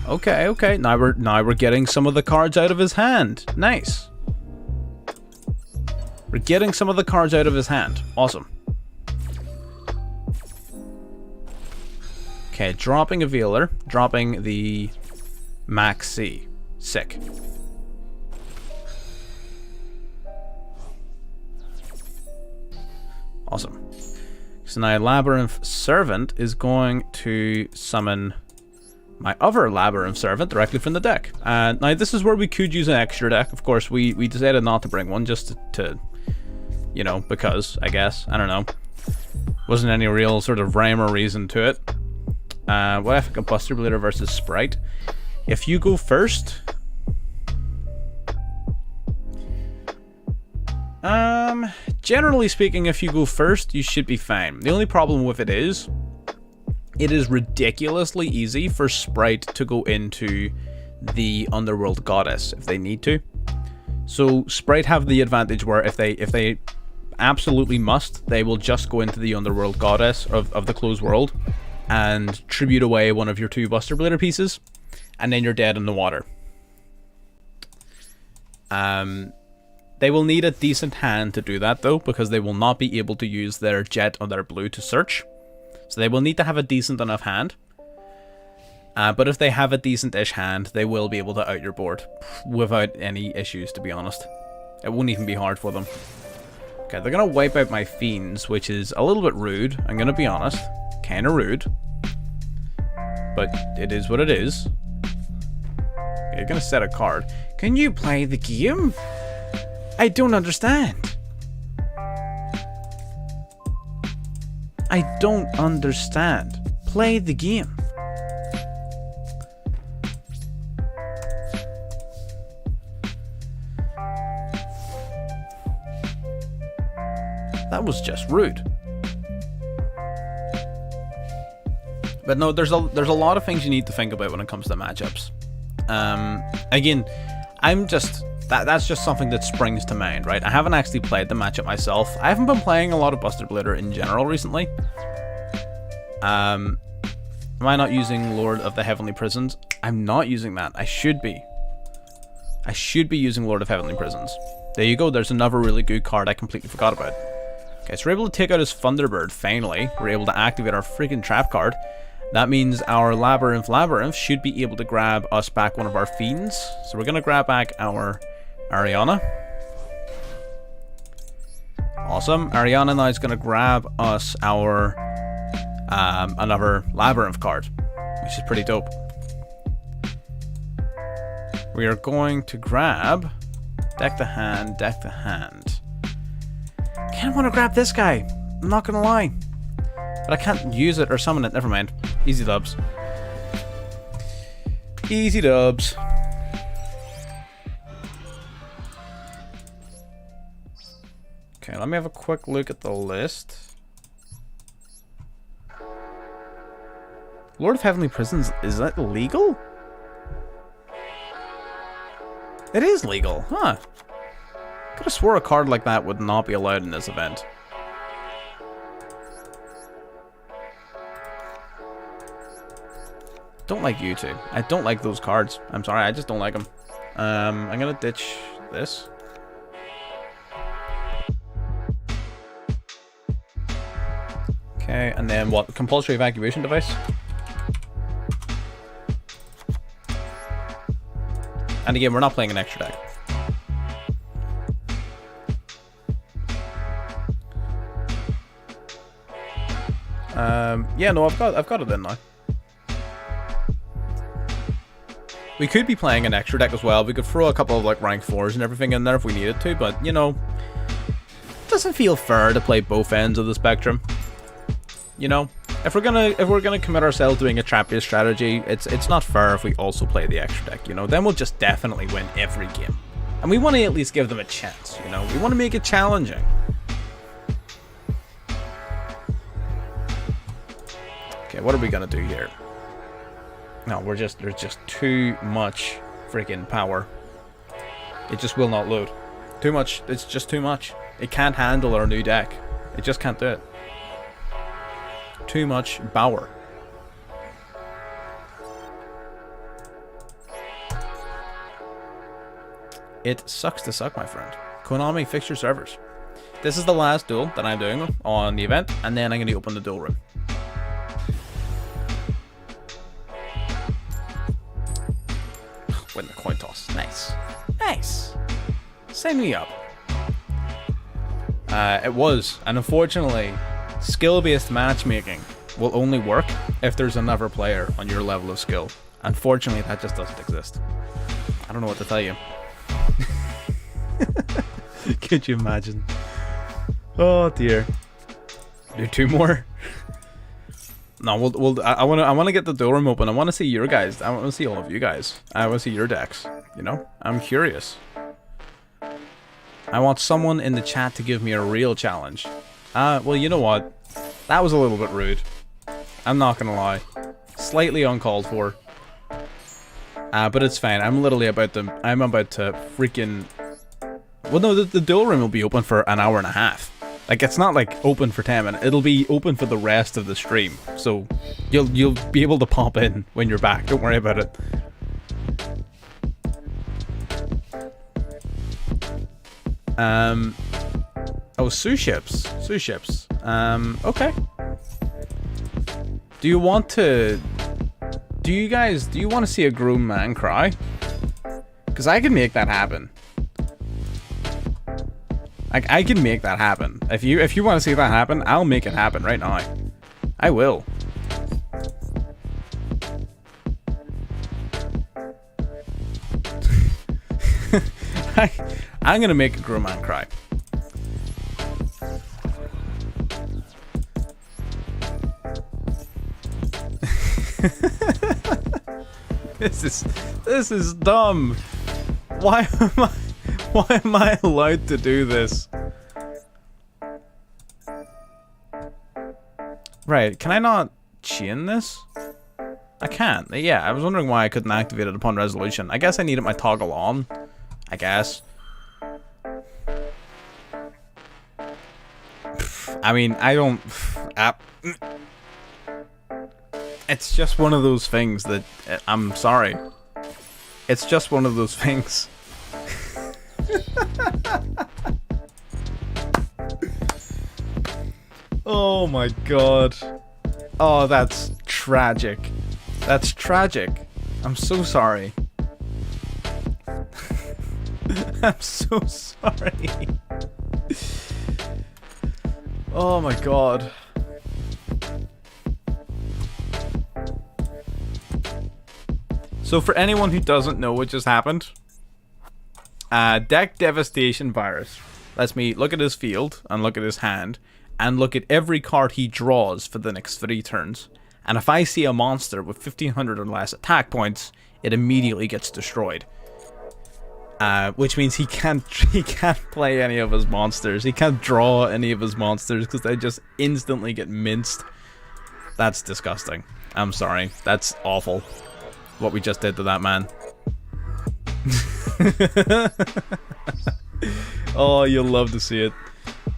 Okay. Now we're getting some of the cards out of his hand. Nice. We're getting some of the cards out of his hand. Awesome. Okay, dropping a Veeler, dropping the Max C. Sick. Awesome. So now Labrynth Servant is going to summon my other Labrynth Servant directly from the deck. Now this is where we could use an extra deck. Of course, we decided not to bring one just to you know, because, I guess. I don't know. Wasn't any real sort of rhyme or reason to it. What if I got Buster Blader versus Sprite? If you go first... generally speaking, if you go first, you should be fine. The only problem with it is ridiculously easy for Sprite to go into the Underworld Goddess if they need to. So Sprite have the advantage where if they absolutely must, they will just go into the Underworld Goddess of the Closed World and tribute away one of your 2 Buster Blader pieces, and then you're dead in the water. They will need a decent hand to do that though, because they will not be able to use their jet or their blue to search. So they will need to have a decent enough hand. But if they have a decent-ish hand, they will be able to out your board without any issues, to be honest. It won't even be hard for them. Okay, they're going to wipe out my Fiends, which is a little bit rude, I'm going to be honest. Kind of rude. But it is what it is. Okay, you're going to set a card. Can you play the game? I don't understand. I don't understand. Play the game. That was just rude. But no, there's a lot of things you need to think about when it comes to matchups. Again, that's just something that springs to mind, right? I haven't actually played the matchup myself. I haven't been playing a lot of Buster Blader in general recently. Am I not using Lord of the Heavenly Prisons? I'm not using that. I should be. I should be using Lord of Heavenly Prisons. There you go. There's another really good card I completely forgot about. Okay, so we're able to take out his Thunderbird, finally. We're able to activate our freaking trap card. That means our Labrynth should be able to grab us back one of our Fiends. So we're going to grab back our Ariana. Awesome. Ariana now is going to grab us our another Labrynth card, which is pretty dope. We are going to grab deck the hand. I kind of want to grab this guy. I'm not going to lie. But I can't use it or summon it. Never mind. Easy dubs. Easy dubs. Okay, let me have a quick look at the list. Lord of Heavenly Prisons, is that legal? It is legal, huh? Could have swore a card like that would not be allowed in this event. Don't like you two. I don't like those cards. I'm sorry, I just don't like them. I'm gonna ditch this. Okay, and then what? Compulsory evacuation device? And again, we're not playing an extra deck. Yeah, no, I've got it in now. We could be playing an extra deck as well. We could throw a couple of like rank 4s and everything in there if we needed to, but you know, it doesn't feel fair to play both ends of the spectrum. You know, if we're gonna commit ourselves to doing a trap-based strategy, it's not fair if we also play the extra deck. You know, then we'll just definitely win every game, and we want to at least give them a chance. You know, we want to make it challenging. Okay, what are we gonna do here? No, there's just too much freaking power. It just will not load. Too much, it's just too much. It can't handle our new deck. It just can't do it. Too much power. It sucks to suck, my friend. Konami, fix your servers. This is the last duel that I'm doing on the event, and then I'm going to open the duel room. Win the coin toss. Nice. Sign me up. It was, and unfortunately, skill-based matchmaking will only work if there's another player on your level of skill. Unfortunately, that just doesn't exist. I don't know what to tell you. Could you imagine? Oh dear. Do 2 more? No, I want to get the door room open. I want to see your guys. I want to see all of you guys. I want to see your decks. You know, I'm curious. I want someone in the chat to give me a real challenge. Well, you know what? That was a little bit rude. I'm not gonna lie. Slightly uncalled for. But it's fine. I'm about to freaking... Well, no, the duel room will be open for an hour and a half. Like, it's not like open for 10 minutes. It'll be open for the rest of the stream. So you'll be able to pop in when you're back. Don't worry about it. Oh, sous ships. Sous ships. Okay. Do you want to see a grown man cry? Because I can make that happen. Like, I can make that happen. If you want to see that happen, I'll make it happen right now. I will. I'm gonna make a grown man cry. This is dumb. Why am I allowed to do this? Right, can I not chain this? I can't. Yeah, I was wondering why I couldn't activate it upon resolution. I guess I needed my toggle on. I guess. I mean, I don't... It's just one of those things that... I'm sorry. It's just one of those things. Oh my god. Oh, that's tragic. That's tragic. I'm so sorry. I'm so sorry. Oh my god. So for anyone who doesn't know what just happened, deck devastation virus lets me look at his field and look at his hand and look at every card he draws for the next 3 turns. And if I see a monster with 1500 or less attack points, it immediately gets destroyed. Which means he can't play any of his monsters. He can't draw any of his monsters because they just instantly get minced. That's disgusting. I'm sorry. That's awful. What we just did to that man. Oh, you'll love to see it.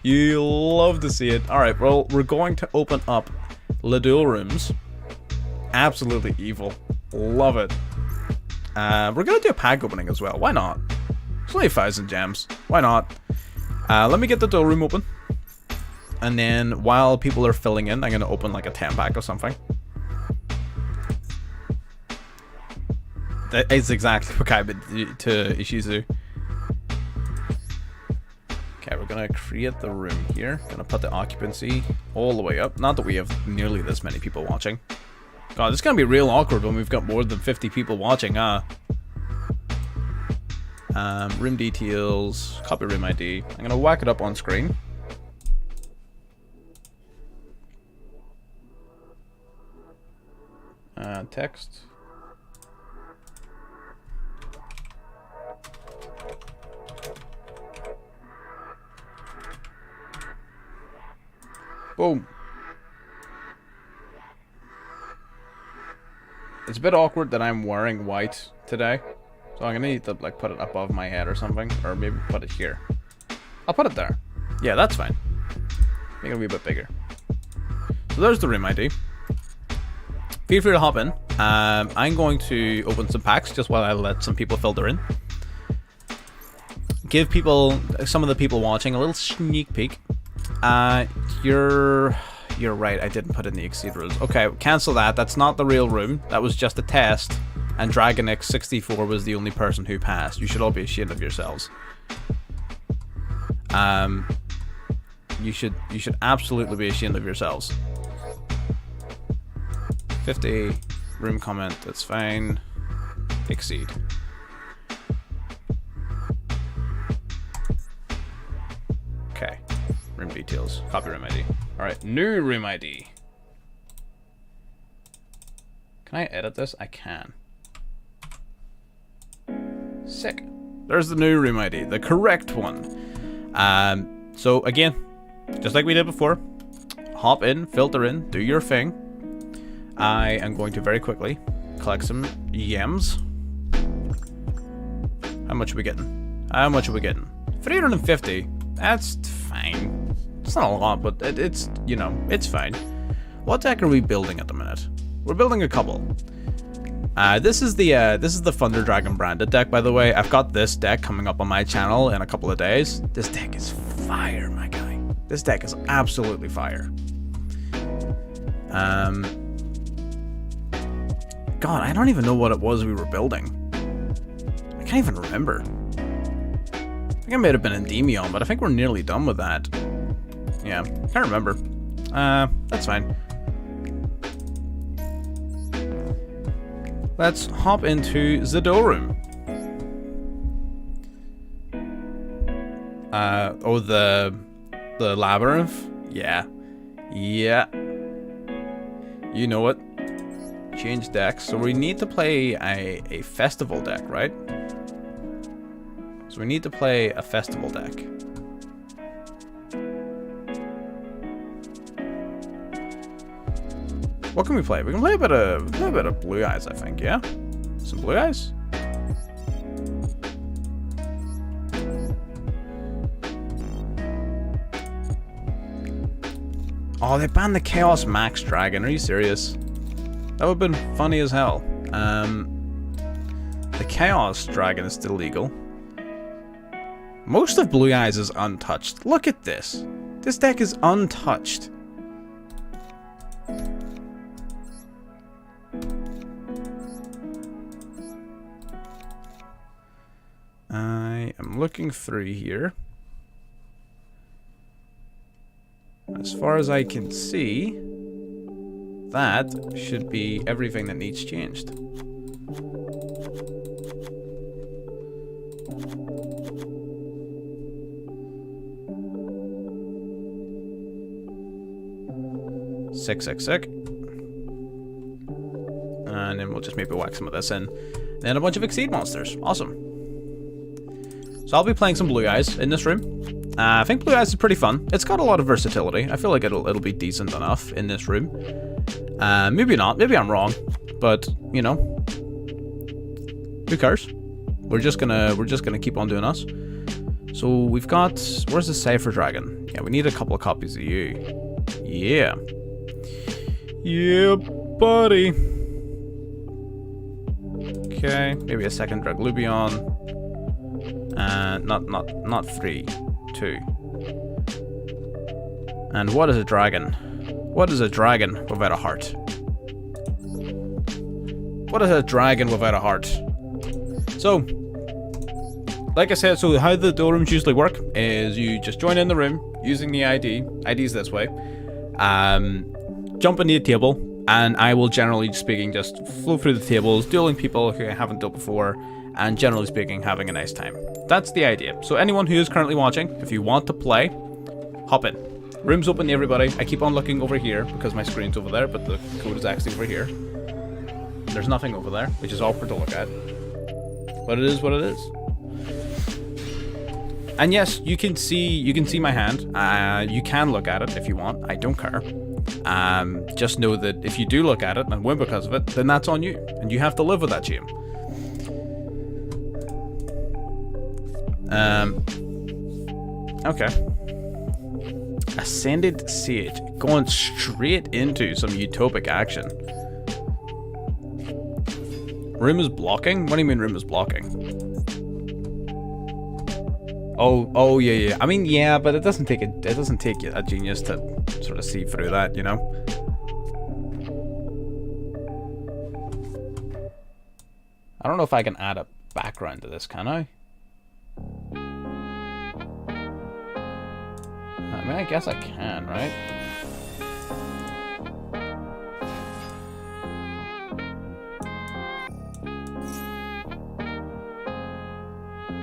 You'll love to see it. Alright, well, we're going to open up the duel rooms. Absolutely evil. Love it. We're going to do a pack opening as well. Why not? It's only 1,000 gems. Why not? Let me get the duel room open. And then while people are filling in, I'm going to open like a 10 pack or something. That is exactly what I would do to Ishizu. Okay, we're going to create the room here. Going to put the occupancy all the way up. Not that we have nearly this many people watching. God, this is going to be real awkward when we've got more than 50 people watching, room details, copy room ID. I'm going to whack it up on screen. Text. Boom. It's a bit awkward that I'm wearing white today, so I'm gonna need to like put it above my head or something, or maybe put it here. I'll put it there. Yeah, that's fine. Make it be a bit bigger. So there's the room ID. Feel free to hop in. I'm going to open some packs just while I let some people filter in. Give people, some of the people watching, a little sneak peek. You're right, I didn't put in the exceed rules. Okay, cancel that. That's not the real room. That was just a test. and Dragon X64 was the only person who passed. You should all be ashamed of yourselves. You should absolutely be ashamed of yourselves. 50 room comment, that's fine. Exceed. Okay. Room details. Copy room ID. Alright, new room ID. Can I edit this? I can. Sick. There's the new room ID, the correct one. So again, just like we did before, hop in, filter in, do your thing. I am going to very quickly collect some yams. How much are we getting? How much are we getting? 350. That's fine. It's not a lot, but it's, you know, it's fine. What deck are we building at the minute? We're building a couple. This is the Thunder Dragon branded deck, by the way. I've got this deck coming up on my channel in a couple of days. This deck is fire, my guy. This deck is absolutely fire. God, I don't even know what it was we were building. I can't even remember. I think I might have been Endymion, but I think we're nearly done with that. Yeah, can't remember. That's fine. Let's hop into the Duel room. Oh, the Labrynth? Yeah. Yeah. You know it. Change decks. So we need to play a festival deck, right? So we need to play a festival deck. What can we play? We can play a bit of Blue Eyes, I think, yeah? Some Blue Eyes? Oh, they banned the Chaos Max Dragon. Are you serious? That would have been funny as hell. The Chaos Dragon is still legal. Most of Blue Eyes is untouched. Look at this. This deck is untouched. I am looking through here. As far as I can see, that should be everything that needs changed. Sick. And then we'll just maybe whack some of this in. Then a bunch of Exceed monsters. Awesome. So I'll be playing some Blue Eyes in this room. I think Blue Eyes is pretty fun. It's got a lot of versatility. I feel like it'll be decent enough in this room. Maybe not. Maybe I'm wrong. But, you know, who cares? We're just gonna keep on doing us. So we've got, where's the Cypher Dragon? Yeah, we need a couple of copies of you. Yeah. Yeah, buddy. Okay, maybe a second Draglubion. Not 3, 2. And what is a dragon? What is a dragon without a heart? What is a dragon without a heart? So, like I said, so how the Duel rooms usually work is you just join in the room using the ID's this way. Jump into the table, and I will, generally speaking, just flow through the tables, dueling people who I haven't dealt before, and generally speaking, having a nice time. That's the idea. So anyone who is currently watching, if you want to play, hop in. Room's open to everybody. I keep on looking over here because my screen's over there, but the code is actually over here. There's nothing over there, which is awkward to look at. But it is what it is. And yes, you can see my hand. You can look at it if you want. I don't care. Just know that if you do look at it and win because of it, then that's on you, and you have to live with that shame. Okay. Ascended Sage, going straight into some utopic action. Room is blocking? What do you mean room is blocking? Oh yeah. I mean, yeah, but it doesn't take a genius to sort of see through that, you know. I don't know if I can add a background to this, can I? I mean, I guess I can, right?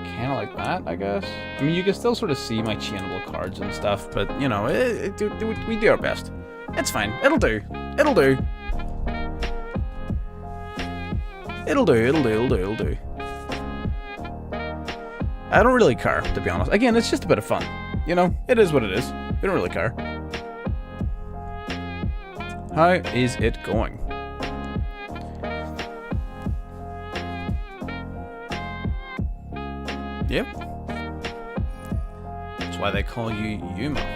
Kind of like that, I guess. I mean, you can still sort of see my chainable cards and stuff, but, you know, we do our best. It's fine. It'll do. It'll do. It'll do, it'll do, it'll do, it'll do. I don't really care, to be honest. Again, it's just a bit of fun. You know, it is what it is. We don't really care. How is it going? Yep. That's why they call you Yuma.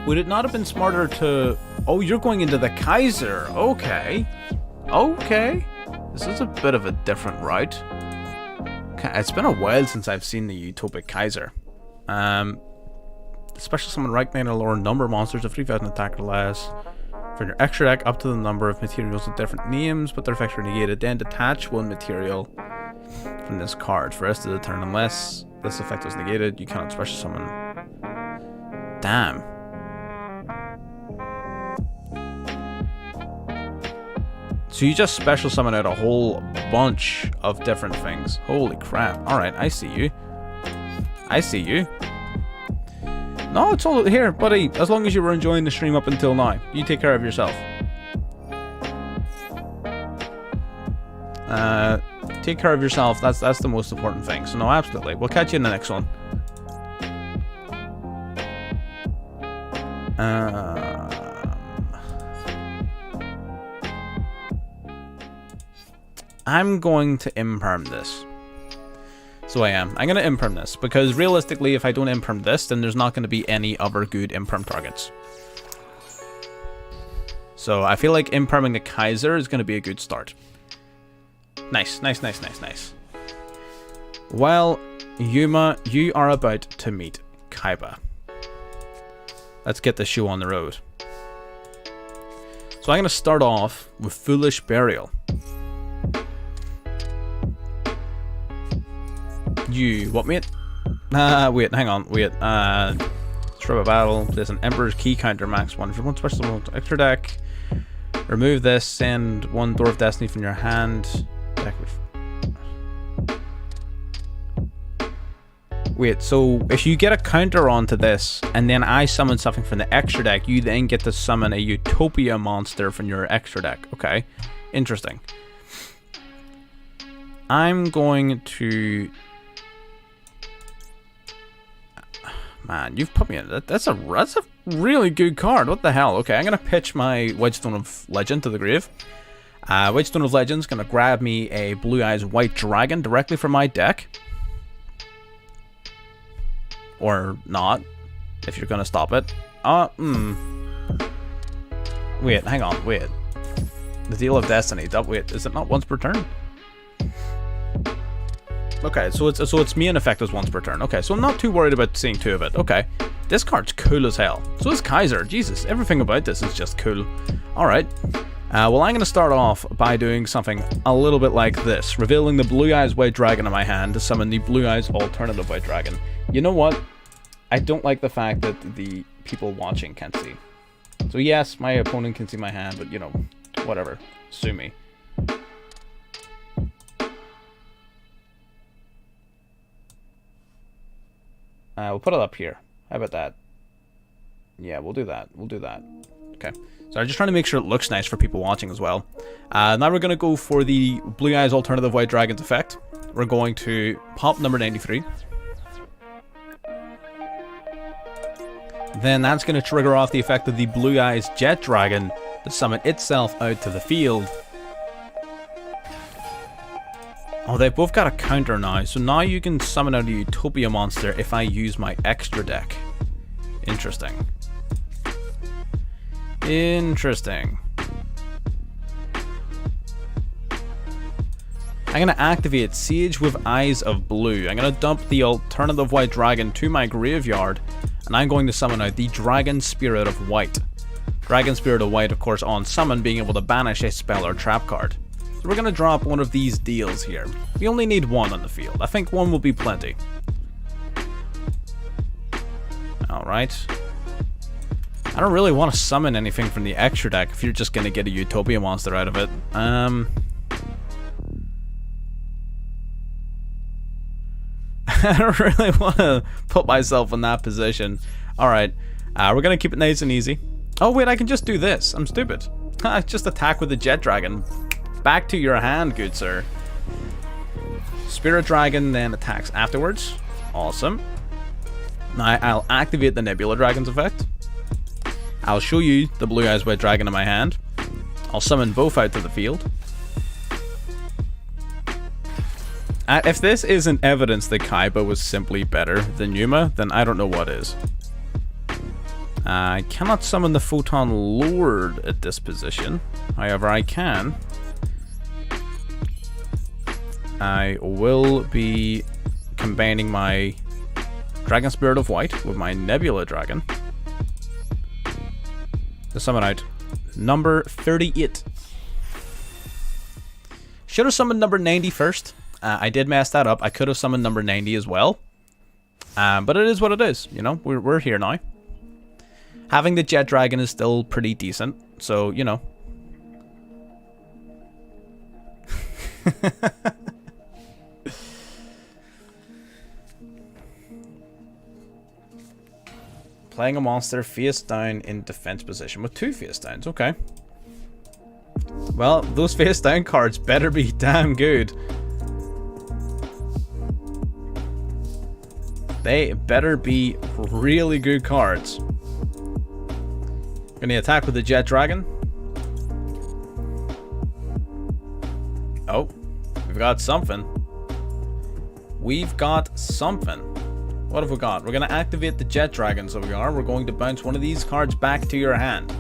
Would it not have been smarter to... Oh, you're going into the Kaiser. Okay. Okay. This is a bit of a different route. Okay. It's been a while since I've seen the Utopic Kaiser. Special summon right 9 or lower number of monsters of 3,000 attack or less. For your extra deck, up to the number of materials with different names, but their effects are negated. Then detach one material from this card. For the rest of the turn, unless this effect is negated, you cannot special summon. Damn. So you just special summon out a whole bunch of different things. Holy crap. Alright, I see you. I see you. No, it's all here, buddy. As long as you were enjoying the stream up until now. You take care of yourself. Take care of yourself. That's the most important thing. So no, absolutely. We'll catch you in the next one. I'm going to imperm this. So I am. I'm going to imperm this, because realistically, if I don't imperm this, then there's not going to be any other good imperm targets. So I feel like imperming the Kaiser is going to be a good start. Nice, nice, nice, nice, nice. Well, Yuma, you are about to meet Kaiba. Let's get the show on the road. So I'm going to start off with Foolish Burial. You what, mate? Wait, hang on, wait. Strip a battle. There's an Emperor's Key counter max 1. If you want special extra deck, remove this. Send one Door of Destiny from your hand. Deck with... Wait, so if you get a counter onto this, and then I summon something from the extra deck, you then get to summon a Utopia monster from your extra deck. Okay, interesting. I'm going to... Man, you've put me in. That's a really good card. What the hell? Okay, I'm gonna pitch my Wedgestone of Legend to the grave. Wedgestone of Legend's gonna grab me a Blue Eyes White Dragon directly from my deck, or not, if you're gonna stop it. Wait, hang on. Wait. The Deal of Destiny. Wait, is it not once per turn? Okay, so it's me in effect as once per turn. Okay, so I'm not too worried about seeing two of it. Okay, this card's cool as hell. So is Kaiser. Jesus, everything about this is just cool. Alright, well, I'm going to start off by doing something a little bit like this. Revealing the Blue Eyes White Dragon in my hand to summon the Blue Eyes Alternative White Dragon. You know what? I don't like the fact that the people watching can't see. So yes, my opponent can see my hand, but you know, whatever. Sue me. We'll put it up here. How about that? Yeah, we'll do that. We'll do that. Okay. So I'm just trying to make sure it looks nice for people watching as well. Now we're going to go for the Blue Eyes Alternative White Dragon's effect. We're going to pop number 93. Then that's going to trigger off the effect of the Blue Eyes Jet Dragon to summon itself out to the field. Oh, they've both got a counter now, so now you can summon out a Utopia monster if I use my extra deck. Interesting. Interesting. I'm going to activate Sage with Eyes of Blue. I'm going to dump the Alternative White Dragon to my graveyard, and I'm going to summon out the Dragon Spirit of White. Dragon Spirit of White, of course, on summon, being able to banish a spell or trap card. So we're going to drop one of these deals here. We only need one on the field. I think one will be plenty. Alright. I don't really want to summon anything from the extra deck if you're just going to get a Utopia monster out of it. I don't really want to put myself in that position. Alright, we're going to keep it nice and easy. Oh wait, I can just do this. I'm stupid. Just attack with the Jet Dragon. Back to your hand, good sir. Spirit Dragon then attacks afterwards. Awesome. Now I'll activate the Nebula Dragon's effect. I'll show you the Blue Eyes White Dragon in my hand. I'll summon both out to the field. If this isn't evidence that Kaiba was simply better than Yuma, then I don't know what is. I cannot summon the Photon Lord at this position. However, I can. I will be combining my Dragon Spirit of White with my Nebula Dragon to summon out number 38. Should have summoned number 90 first. I did mess that up. I could have summoned number 90 as well. But it is what it is. You know, we're here now. Having the Jet Dragon is still pretty decent. So, you know. Playing a monster face down in defense position with 2 face downs. Okay. Well, those face down cards better be damn good. They better be really good cards. Gonna attack with the Jet Dragon. Oh, we've got something. We've got something. What have we got? We're gonna activate the Jet Dragon, so we are. We're going to bounce one of these cards back to your hand.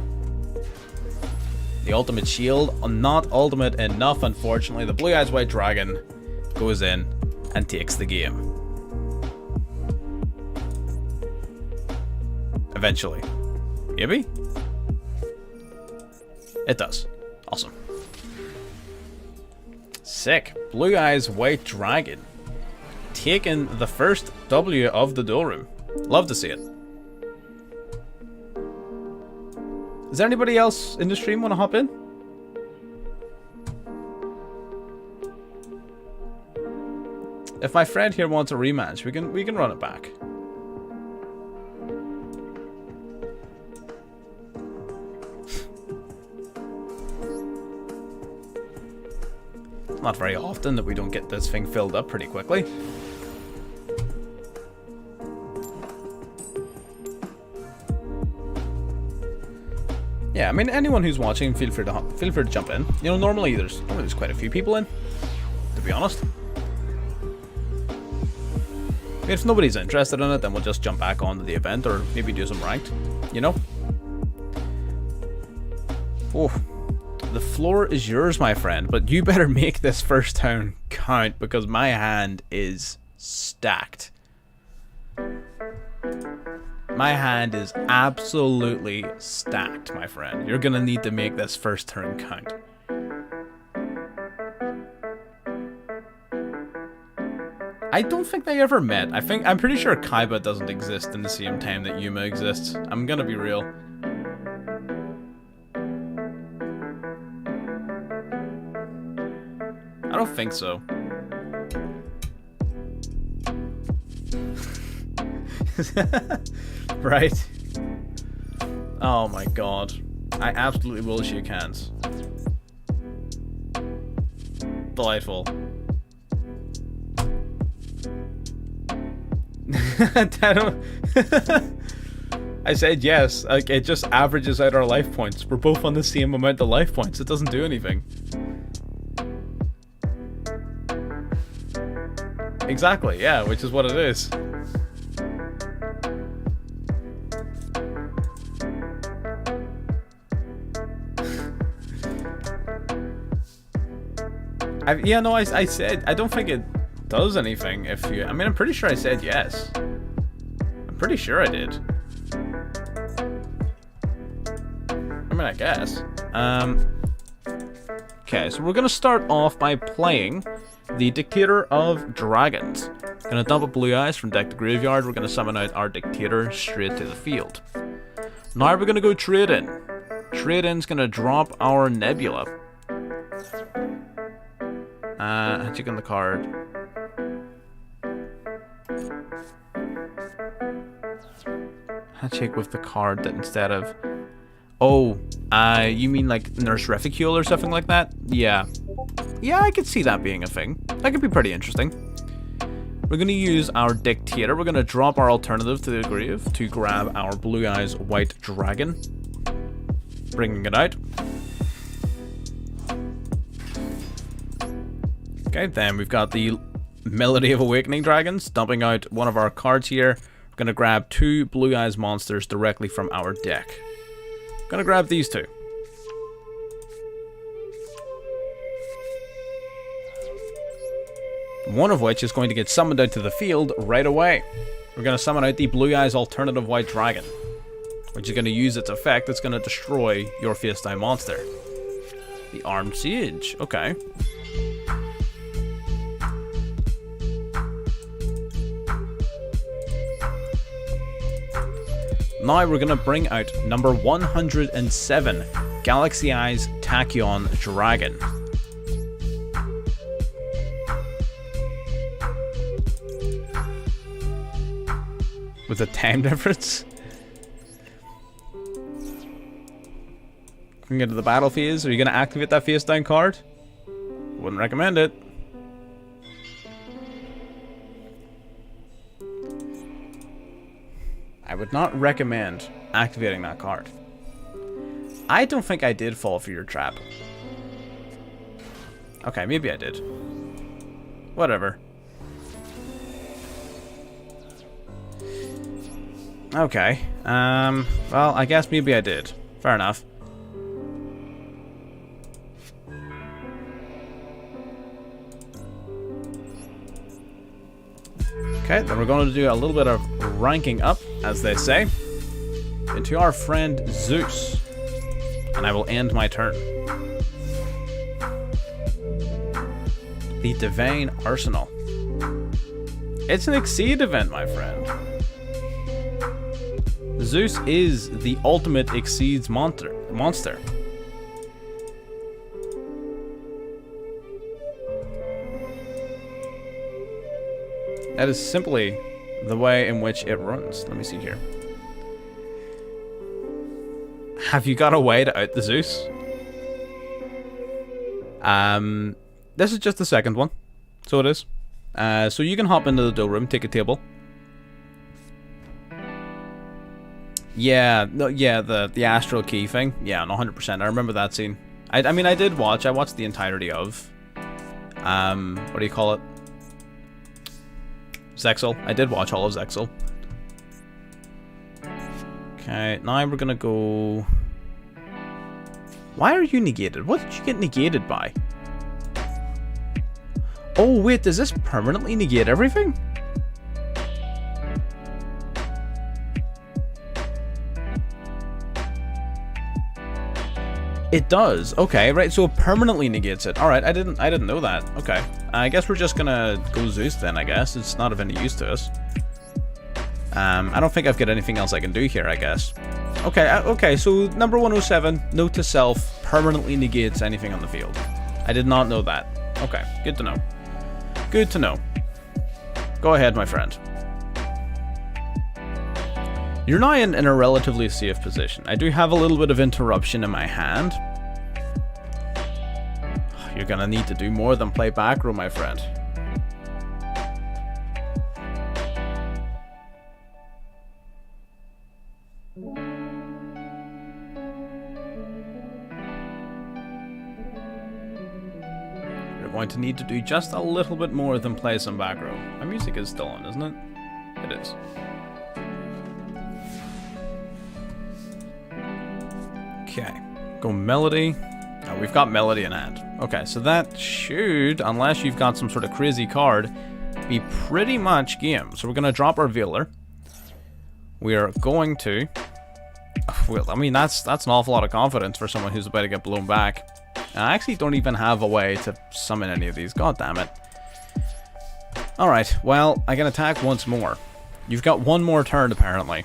The Ultimate Shield, not ultimate enough, unfortunately. The Blue Eyes White Dragon goes in and takes the game. Eventually. Maybe? It does. Awesome. Sick. Blue Eyes White Dragon. Taking the first W of the duel room. Love to see it. Is there anybody else in the stream want to hop in? If my friend here wants a rematch, we can run it back. Not very often that we don't get this thing filled up pretty quickly. Yeah, I mean, anyone who's watching, feel free to jump in. You know, normally there's quite a few people in, to be honest. If nobody's interested in it, then we'll just jump back onto the event, or maybe do some ranked, you know? Oh, the floor is yours, my friend, but you better make this first turn count, because my hand is stacked. My hand is absolutely stacked, my friend. You're gonna need to make this first turn count. I don't think they ever met. I'm pretty sure Kaiba doesn't exist in the same time that Yuma exists. I'm gonna be real. I don't think so. Right? Oh my god. I absolutely will shake hands. Delightful. I said yes. Like, it just averages out our life points. We're both on the same amount of life points. It doesn't do anything. Exactly, yeah, which is what it is. Yeah, no, I said, I don't think it does anything if you, I mean, I'm pretty sure I said yes. I'm pretty sure I did. mean, I guess. Okay, so we're gonna start off by playing the Dictator of Dragons. Gonna dump a Blue Eyes from deck to graveyard. We're gonna summon out our Dictator straight to the field. Now we're gonna go trade in. Trade in's gonna drop our Nebula. Check on the card. Handshake with the card that instead of... Oh, you mean like Nurse Reficule or something like that? Yeah. Yeah, I could see that being a thing. That could be pretty interesting. We're going to use our Dictator. We're going to drop our alternative to the grave to grab our Blue Eyes White Dragon. Bringing it out. Okay, then we've got the Melody of Awakening Dragons. Dumping out one of our cards here. We're going to grab 2 Blue Eyes monsters directly from our deck. Gonna grab these 2. One of which is going to get summoned out to the field right away. We're gonna summon out the Blue Eyes Alternative White Dragon, which is gonna use its effect that's gonna destroy your face down monster. The Armed Siege, okay. Now we're going to bring out number 107, Galaxy Eyes Tachyon Dragon. With a time difference? Going into the battle phase, are you going to activate that face down card? Wouldn't recommend it. I would not recommend activating that card. I don't think I did fall for your trap. Okay, maybe I did. Whatever. Okay. Well, I guess maybe I did. Fair enough. Okay, then we're going to do a little bit of ranking up, as they say, into our friend Zeus. And I will end my turn. The Divine Arsenal. It's an Exceed event, my friend. Zeus is the ultimate Exceeds monster. That is simply the way in which it runs. Let me see here. Have you got a way to out the Zeus? This is just the second one. So it is. So you can hop into the Duel room, take a table. Yeah, no, yeah, the Astral Key thing. Yeah, no, 100%. I remember that scene. I mean, I watched the entirety of, what do you call it? Zexal. I did watch all of Zexal. Okay, now we're gonna go... Why are you negated? What did you get negated by? Oh, wait, does this permanently negate everything? It does. Okay, right, so it permanently negates it. Alright, I didn't know that. Okay. I guess we're just gonna go Zeus then, I guess. It's not of any use to us. I don't think I've got anything else I can do here, I guess. Okay, okay, so number 107, note to self, permanently negates anything on the field. I did not know that. Okay, good to know. Good to know. Go ahead, my friend. You're now in a relatively safe position. I do have a little bit of interruption in my hand. You're gonna need to do more than play back row, my friend. You're going to need to do just a little bit more than play some back row. My music is still on, isn't it? It is. Okay, go Melody. Oh, we've got Melody in hand. Okay, so that should, unless you've got some sort of crazy card, be pretty much game. So we're going to drop our Veiler. We are going to... Well, I mean, that's an awful lot of confidence for someone who's about to get blown back. And I actually don't even have a way to summon any of these. God damn it. Alright, well, I can attack once more. You've got one more turn, apparently.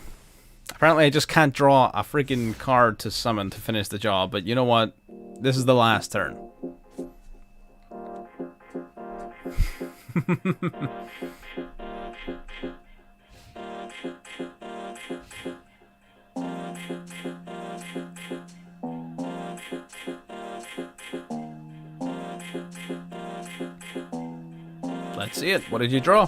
Apparently, I just can't draw a freaking card to summon to finish the job. But you know what? This is the last turn. Let's see it. What did you draw?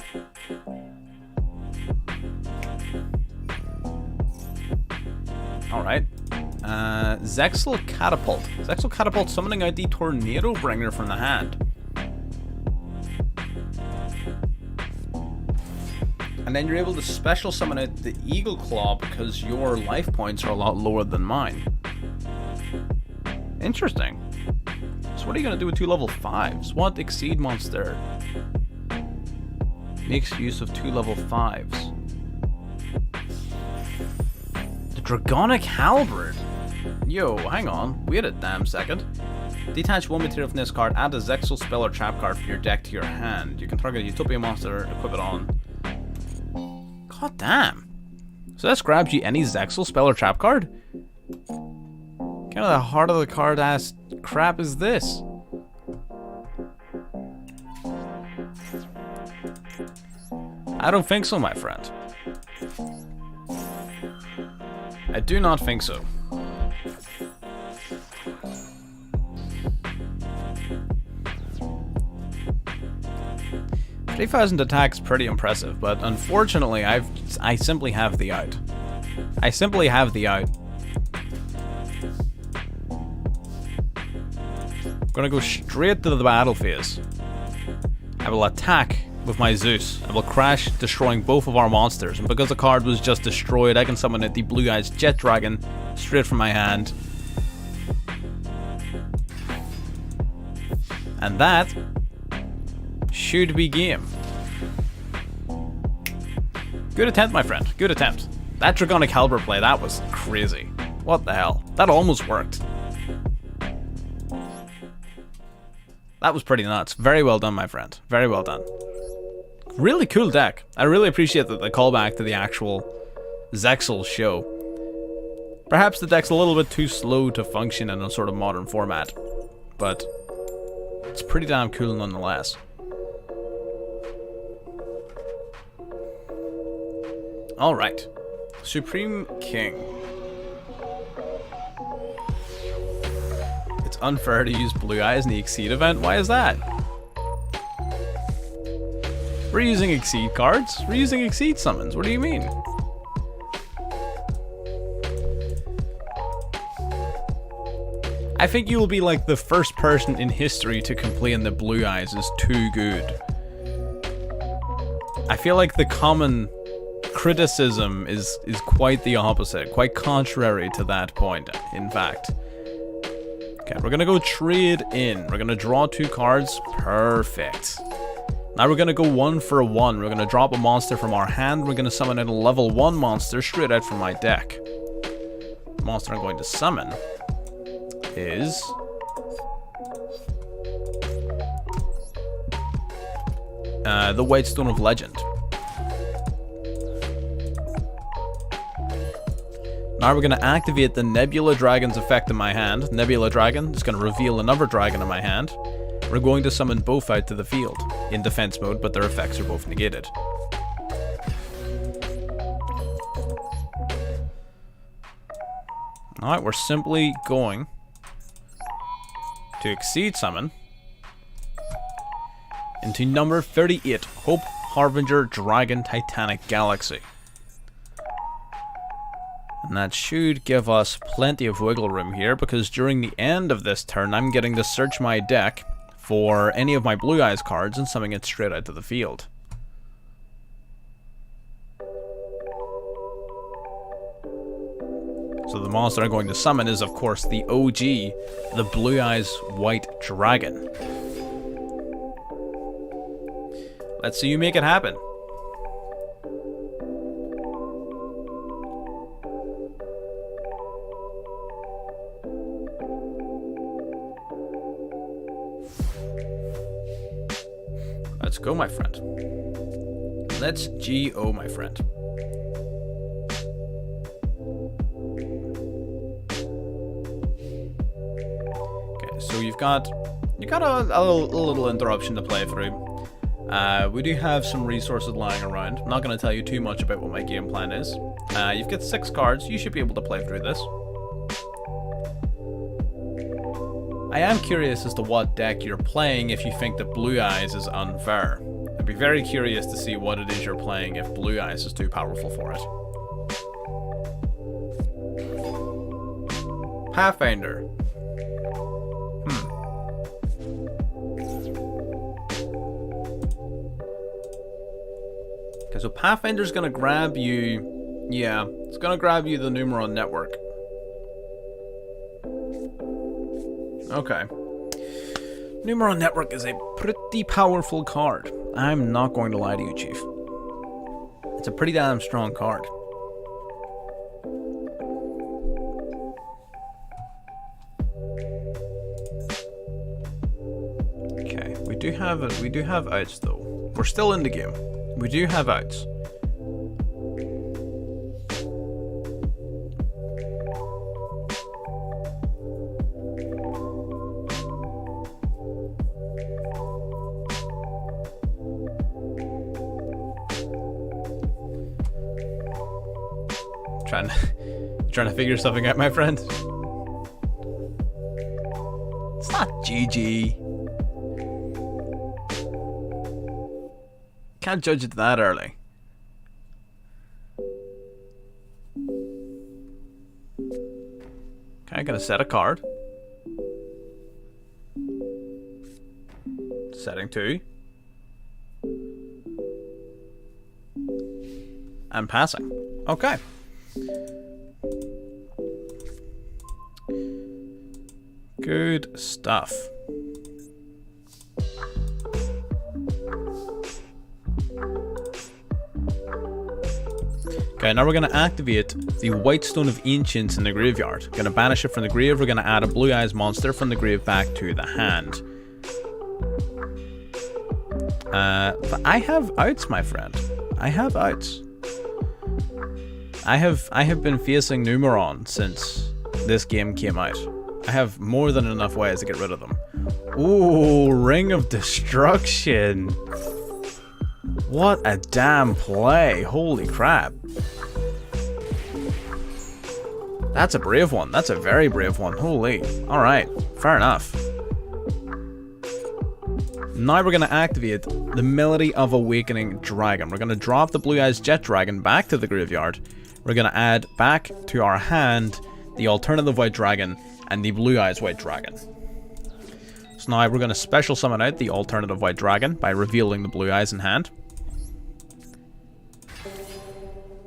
Alright. Zexal Catapult. Zexal Catapult summoning out the Tornado Bringer from the hand. And then you're able to special summon out the Eagle Claw because your life points are a lot lower than mine. Interesting. So what are you going to do with 2 level 5s? What Exceed monster makes use of 2 level 5s? The Dragonic Halberd. Yo, hang on. Wait a damn second. Detach 1 material from this card, add a Zexal spell or trap card from your deck to your hand. You can target a Utopia monster, equip it on. God damn. So this grabs you any Zexal spell or trap card? What kind of the heart of the card ass crap is this? I don't think so, my friend. I do not think so. 3,000 attack is pretty impressive, but unfortunately, I simply have the out. I simply have the out. I'm gonna go straight to the battle phase. I will attack with my Zeus. I will crash, destroying both of our monsters. And because the card was just destroyed, I can summon it, the Blue Eyes Jet Dragon, straight from my hand. And that should be game. Good attempt, my friend. Good attempt. That Dragonic Halberd play, that was crazy. What the hell? That almost worked. That was pretty nuts. Very well done, my friend. Very well done. Really cool deck. I really appreciate the callback to the actual Zexal show. Perhaps the deck's a little bit too slow to function in a sort of modern format, but it's pretty damn cool nonetheless. Alright. Supreme King. It's unfair to use Blue Eyes in the Exceed event. Why is that? We're using Exceed cards. We're using Exceed summons. What do you mean? I think you will be like the first person in history to complain that Blue Eyes is too good. I feel like the common criticism is quite the opposite, quite contrary to that point, in fact. Okay, we're gonna go trade in. We're gonna draw 2 cards. Perfect. Now we're gonna go 1 for 1. We're gonna drop a monster from our hand. We're gonna summon in a level 1 monster straight out from my deck. The monster I'm going to summon is the White Stone of Legend. Now we're going to activate the Nebula Dragon's effect in my hand. Nebula Dragon is going to reveal another dragon in my hand. We're going to summon both out to the field in defense mode, but their effects are both negated. Alright, we're simply going to Exceed summon into number 38, Hope Harbinger Dragon Titanic Galaxy. And that should give us plenty of wiggle room here, because during the end of this turn, I'm getting to search my deck for any of my Blue Eyes cards and summon it straight out to the field. So the monster I'm going to summon is, of course, the OG, the Blue Eyes White Dragon. Let's see you make it happen. Let's go, my friend. Let's go, my friend. Okay, so you got a little interruption to play through. We do have some resources lying around. I'm not going to tell you too much about what my game plan is. You've got 6 cards. You should be able to play through this. I am curious as to what deck you're playing if you think that Blue Eyes is unfair. I'd be very curious to see what it is you're playing if Blue Eyes is too powerful for it. Pathfinder. Okay, so Pathfinder's gonna grab you. Yeah, it's gonna grab you the Numeron network. Okay. Numeron Network is a pretty powerful card. I'm not going to lie to you, Chief. It's a pretty damn strong card. Okay, we do have outs though. We're still in the game. We do have outs. Trying to figure something out, my friend. It's not GG. Can't judge it that early. Okay, gonna set a card. Setting 2. And passing. Okay. Good stuff. Okay, now we're going to activate the White Stone of Ancients in the graveyard. Going to banish it from the grave. We're going to add a Blue Eyes monster from the grave back to the hand. But I have outs, my friend. I have outs. I have been facing Numeron since this game came out. I have more than enough ways to get rid of them. Ooh, Ring of Destruction. What a damn play. Holy crap. That's a brave one. That's a very brave one. Holy. Alright, fair enough. Now we're going to activate the Melody of Awakening Dragon. We're going to drop the Blue Eyes Jet Dragon back to the graveyard. We're going to add back to our hand the alternative White Dragon and the Blue Eyes White Dragon. So now we're going to special summon out the alternative White Dragon by revealing the Blue Eyes in hand.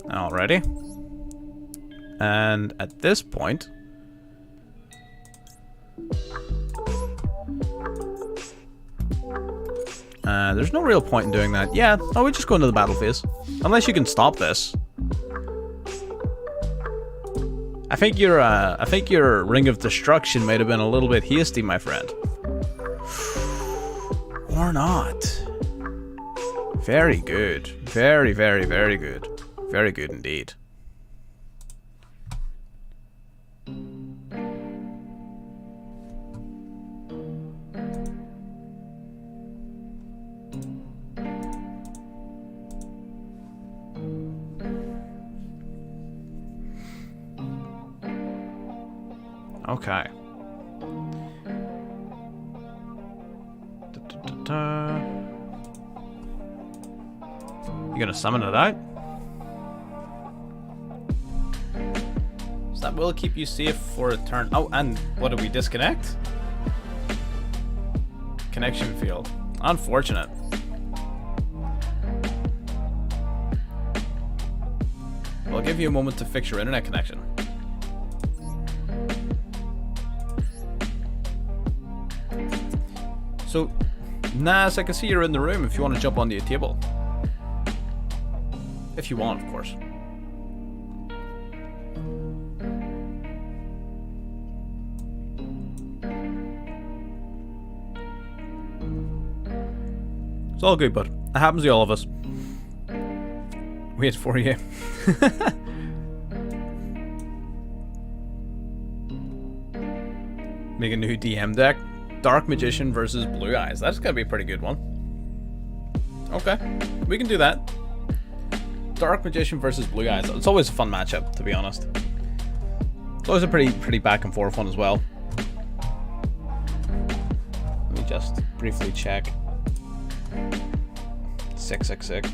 Alrighty. And at this point, there's no real point in doing that. Yeah, we just go into the battle phase. Unless you can stop this. I think your Ring of Destruction might have been a little bit hasty, my friend. Or not. Very good. Very, very, very good. Very good indeed. Okay. You gonna summon it out? So that will keep you safe for a turn. Oh, and what did we disconnect? Connection field. Unfortunate. I'll give you a moment to fix your internet connection. So, Naz, I can see you're in the room if you want to jump onto your table. If you want, of course. all good, but it happens to all of us. Wait for you. Make a new DM deck. Dark Magician versus Blue Eyes. That's gonna be a pretty good one. Okay, we can do that. Dark Magician versus Blue Eyes. It's always a fun matchup, to be honest. It's always a pretty back and forth one as well. Let me just briefly check. 666.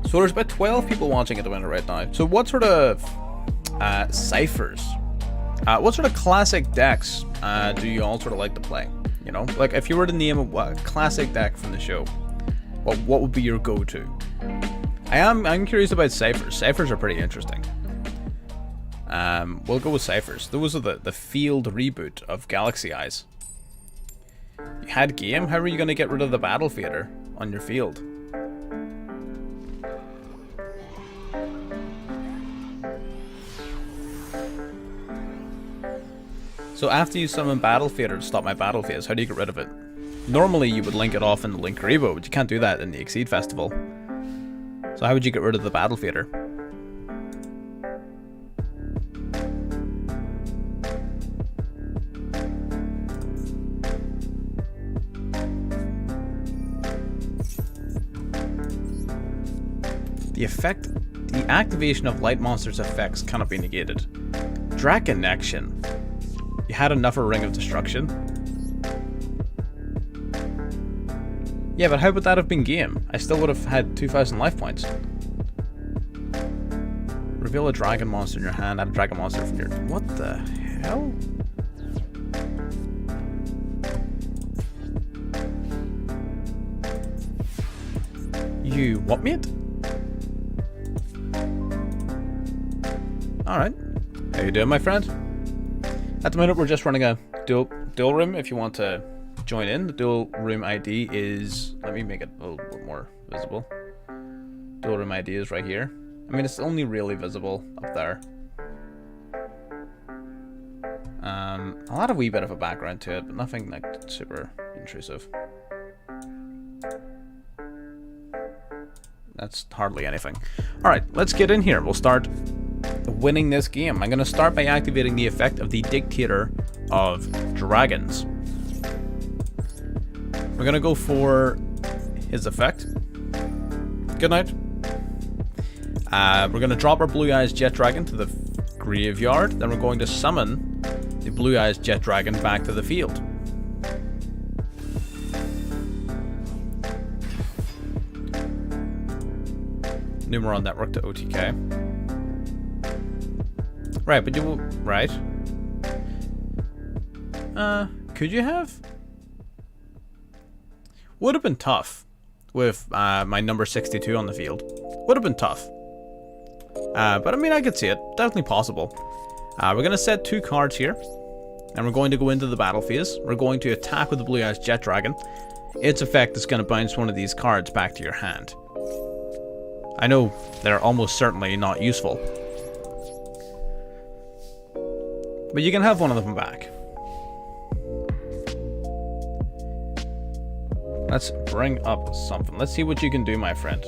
So there's about 12 people watching at the minute right now. So what sort of ciphers? What sort of classic decks do you all sort of like to play? You know, like if you were to name a classic deck from the show, what would be your go-to? I'm curious about ciphers. Ciphers are pretty interesting. We'll go with ciphers. Those are the field reboot of Galaxy Eyes. You had game. How are you going to get rid of the battle fader on your field? So after you summon Battle Fader to stop my Battle Phase, how do you get rid of it? Normally you would link it off in the Link Rebo, but you can't do that in the Exceed Festival. So how would you get rid of the Battle Fader? The activation of Light Monster's effects cannot be negated. Dragon Action. You had enough of Ring of Destruction. Yeah, but how would that have been game? I still would have had 2,000 life points. Reveal a dragon monster in your hand, add a dragon monster from your... What the hell? You what, mate? Alright. How you doing, my friend? At the minute, we're just running a duel room. If you want to join in, the duel room ID is... Let me make it a little bit more visible. Duel room ID is right here. I mean, it's only really visible up there. I'll add a wee bit of a background to it, but nothing like super intrusive. That's hardly anything. Alright, let's get in here. We'll start winning this game. I'm going to start by activating the effect of the Dictator of Dragons. We're going to go for his effect. Good night. We're going to drop our Blue Eyes Jet Dragon to the graveyard. Then we're going to summon the Blue Eyes Jet Dragon back to the field. Numeron Network to OTK. Right, but you will... Right. Could you have? Would have been tough with my number 62 on the field. Would have been tough. But I mean, I could see it. Definitely possible. We're going to set 2 cards here. And we're going to go into the battle phase. We're going to attack with the Blue Eyes Jet Dragon. Its effect is going to bounce one of these cards back to your hand. I know they're almost certainly not useful. But you can have one of them back. Let's bring up something. Let's see what you can do, my friend.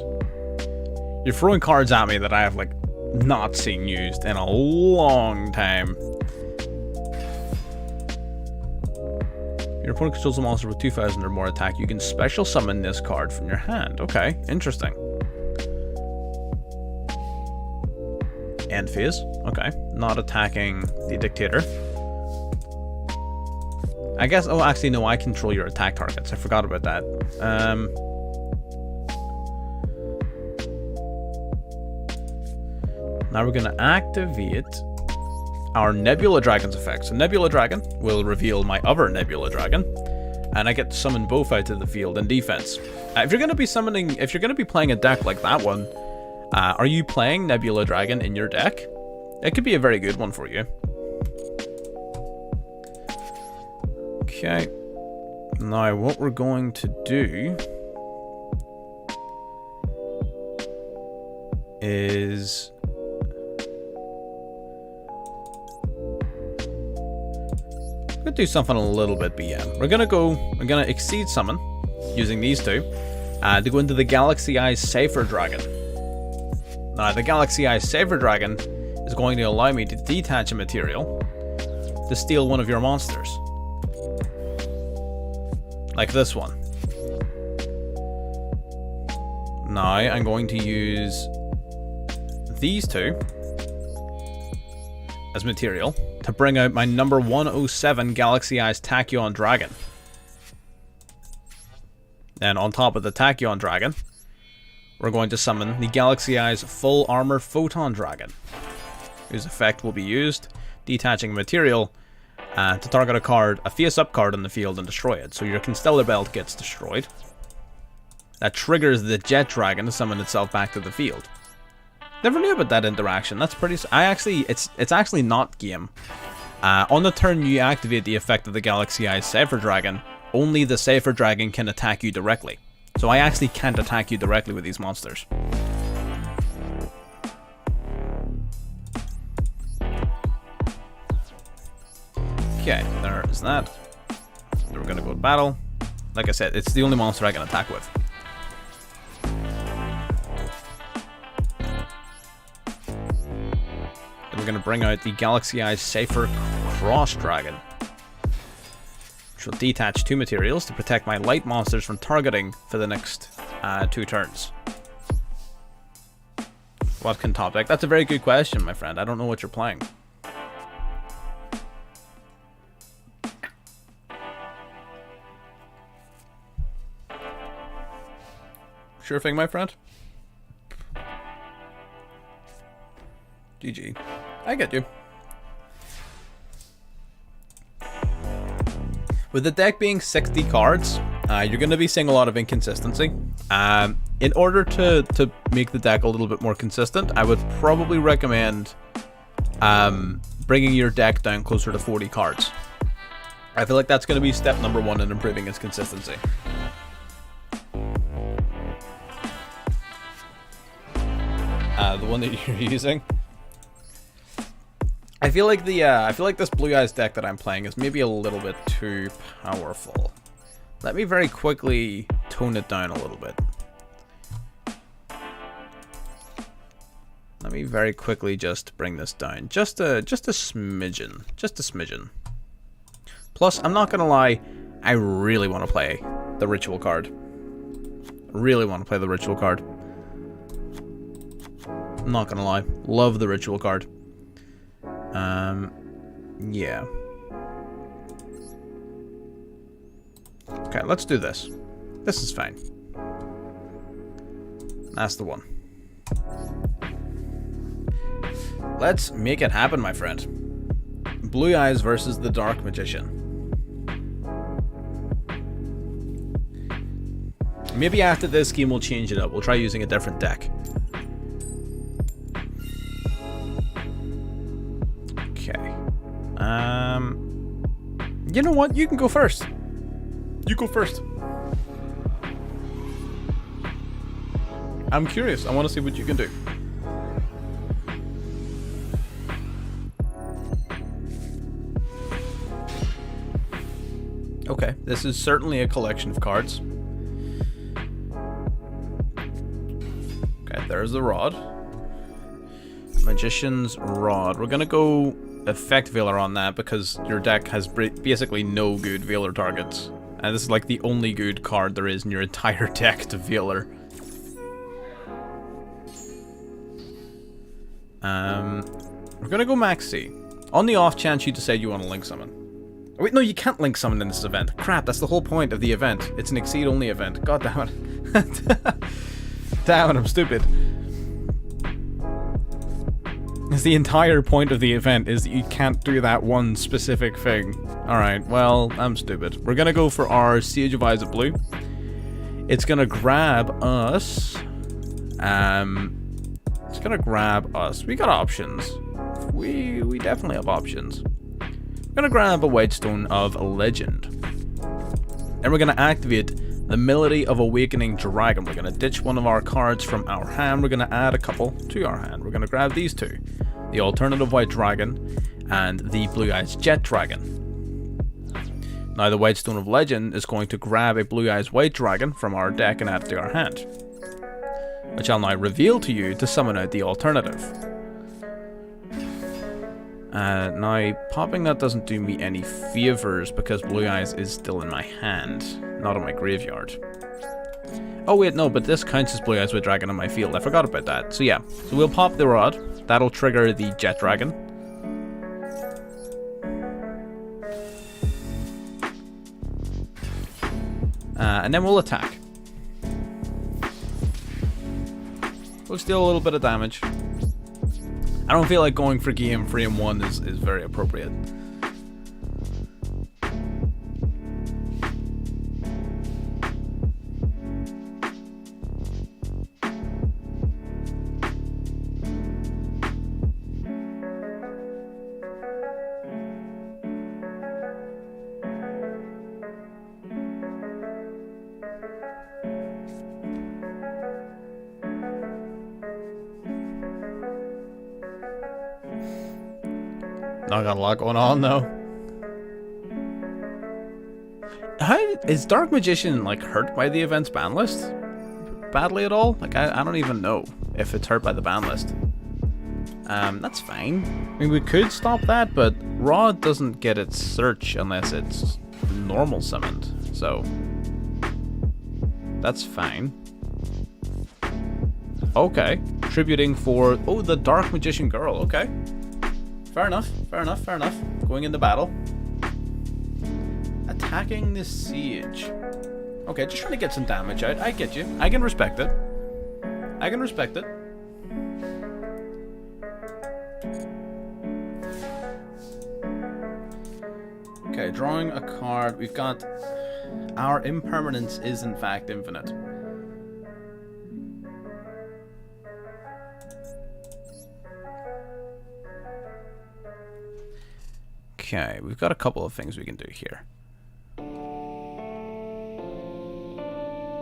You're throwing cards at me that I have, like, not seen used in a long time. Your opponent controls a monster with 2,000 or more attack. You can special summon this card from your hand. Okay, interesting. End phase. Okay, not attacking the Dictator. I guess, oh, actually, no, I control your attack targets. I forgot about that. Now we're going to activate our Nebula Dragon's effect. So Nebula Dragon will reveal my other Nebula Dragon, and I get to summon both out to the field in defense. If you're going to be playing a deck like that one, are you playing Nebula Dragon in your deck? It could be a very good one for you. Okay. Now what we're going to do is We're gonna do something a little bit BM. We're gonna exceed summon using these two to go into the Galaxy Eyes Safer Dragon. Now, the Galaxy Eyes Safer Dragon is going to allow me to detach a material to steal one of your monsters. Like this one. Now, I'm going to use these two as material to bring out my number 107 Galaxy Eyes Tachyon Dragon. Then on top of the Tachyon Dragon, we're going to summon the Galaxy Eyes Full Armor Photon Dragon, whose effect will be used detaching material to target a face-up card on the field and destroy it. So your Constellar Belt gets destroyed. That triggers the Jet Dragon to summon itself back to the field. Never knew about that interaction. That's pretty... It's actually not game. On the turn you activate the effect of the Galaxy Eyes Safer Dragon, only the Safer Dragon can attack you directly. So I actually can't attack you directly with these monsters. Okay, there is that. We're gonna go to battle. Like I said, it's the only monster I can attack with. We're going to bring out the Galaxy Eyes Safer Cross Dragon, which will detach 2 materials to protect my light monsters from targeting for the next 2 turns. What can top deck? That's a very good question, my friend. I don't know what you're playing. Sure thing, my friend. GG. I get you. With the deck being 60 cards, you're going to be seeing a lot of inconsistency. In order to make the deck a little bit more consistent, I would probably recommend bringing your deck down closer to 40 cards. I feel like that's going to be step number 1 in improving its consistency. The one that you're using. I feel like this Blue Eyes deck that I'm playing is maybe a little bit too powerful. Let me very quickly tone it down a little bit. Let me very quickly just bring this down. Just a smidgen. Just a smidgen. Plus, I'm not gonna lie, I really want to play the Ritual card. Really want to play the Ritual card. I'm not gonna lie. Love the Ritual card. Yeah. Okay, let's do this. This is fine. That's the one. Let's make it happen, my friend. Blue Eyes versus the Dark Magician. Maybe after this game we'll change it up. We'll try using a different deck. Okay. You know what? You can go first. You go first. I'm curious. I want to see what you can do. Okay, this is certainly a collection of cards. Okay, there's the Rod. Magician's Rod. We're gonna go Effect Veiler on that because your deck has basically no good Veiler targets. And this is like the only good card there is in your entire deck to Veiler. We're gonna go Max C. On the off chance you decide you want to Link Summon. Oh, wait, no, you can't Link Summon in this event. Crap, that's the whole point of the event. It's an Exceed only event. God damn it. Damn it, I'm stupid. The entire point of the event is that you can't do that one specific thing. Alright, well, I'm stupid. We're gonna go for our Sage of Eyes of Blue. It's gonna grab us. It's gonna grab us. We got options. We definitely have options. We're gonna grab a Wedgestone of Legend. And we're gonna activate the Melody of Awakening Dragon. We're gonna ditch one of our cards from our hand. We're gonna add a couple to our hand. We're gonna grab these two. The Alternative White Dragon and the Blue Eyes Jet Dragon. Now the White Stone of Legend is going to grab a Blue Eyes White Dragon from our deck and add it to our hand, which I'll now reveal to you to summon out the alternative. Now, popping that doesn't do me any favors because Blue Eyes is still in my hand, not in my graveyard. Oh wait, no, but this counts as Blue Eyes White Dragon on my field. I forgot about that. So yeah, so we'll pop the Rod. That'll trigger the Jet Dragon. And then we'll attack. We'll steal a little bit of damage. I don't feel like going for game frame 1 is very appropriate. Not got a lot going on though. How is Dark Magician like hurt by the event's ban list badly at all? Like I don't even know if it's hurt by the ban list. That's fine. I mean, we could stop that, but Rod doesn't get its search unless it's normal summoned, so that's fine. Okay, tributing for the Dark Magician girl. Okay. Fair enough, fair enough, fair enough. Going into battle. Attacking the siege. Okay, just trying to get some damage out. I get you. I can respect it. I can respect it. Okay, drawing a card. We've got... Our impermanence is in fact infinite. Okay, we've got a couple of things we can do here.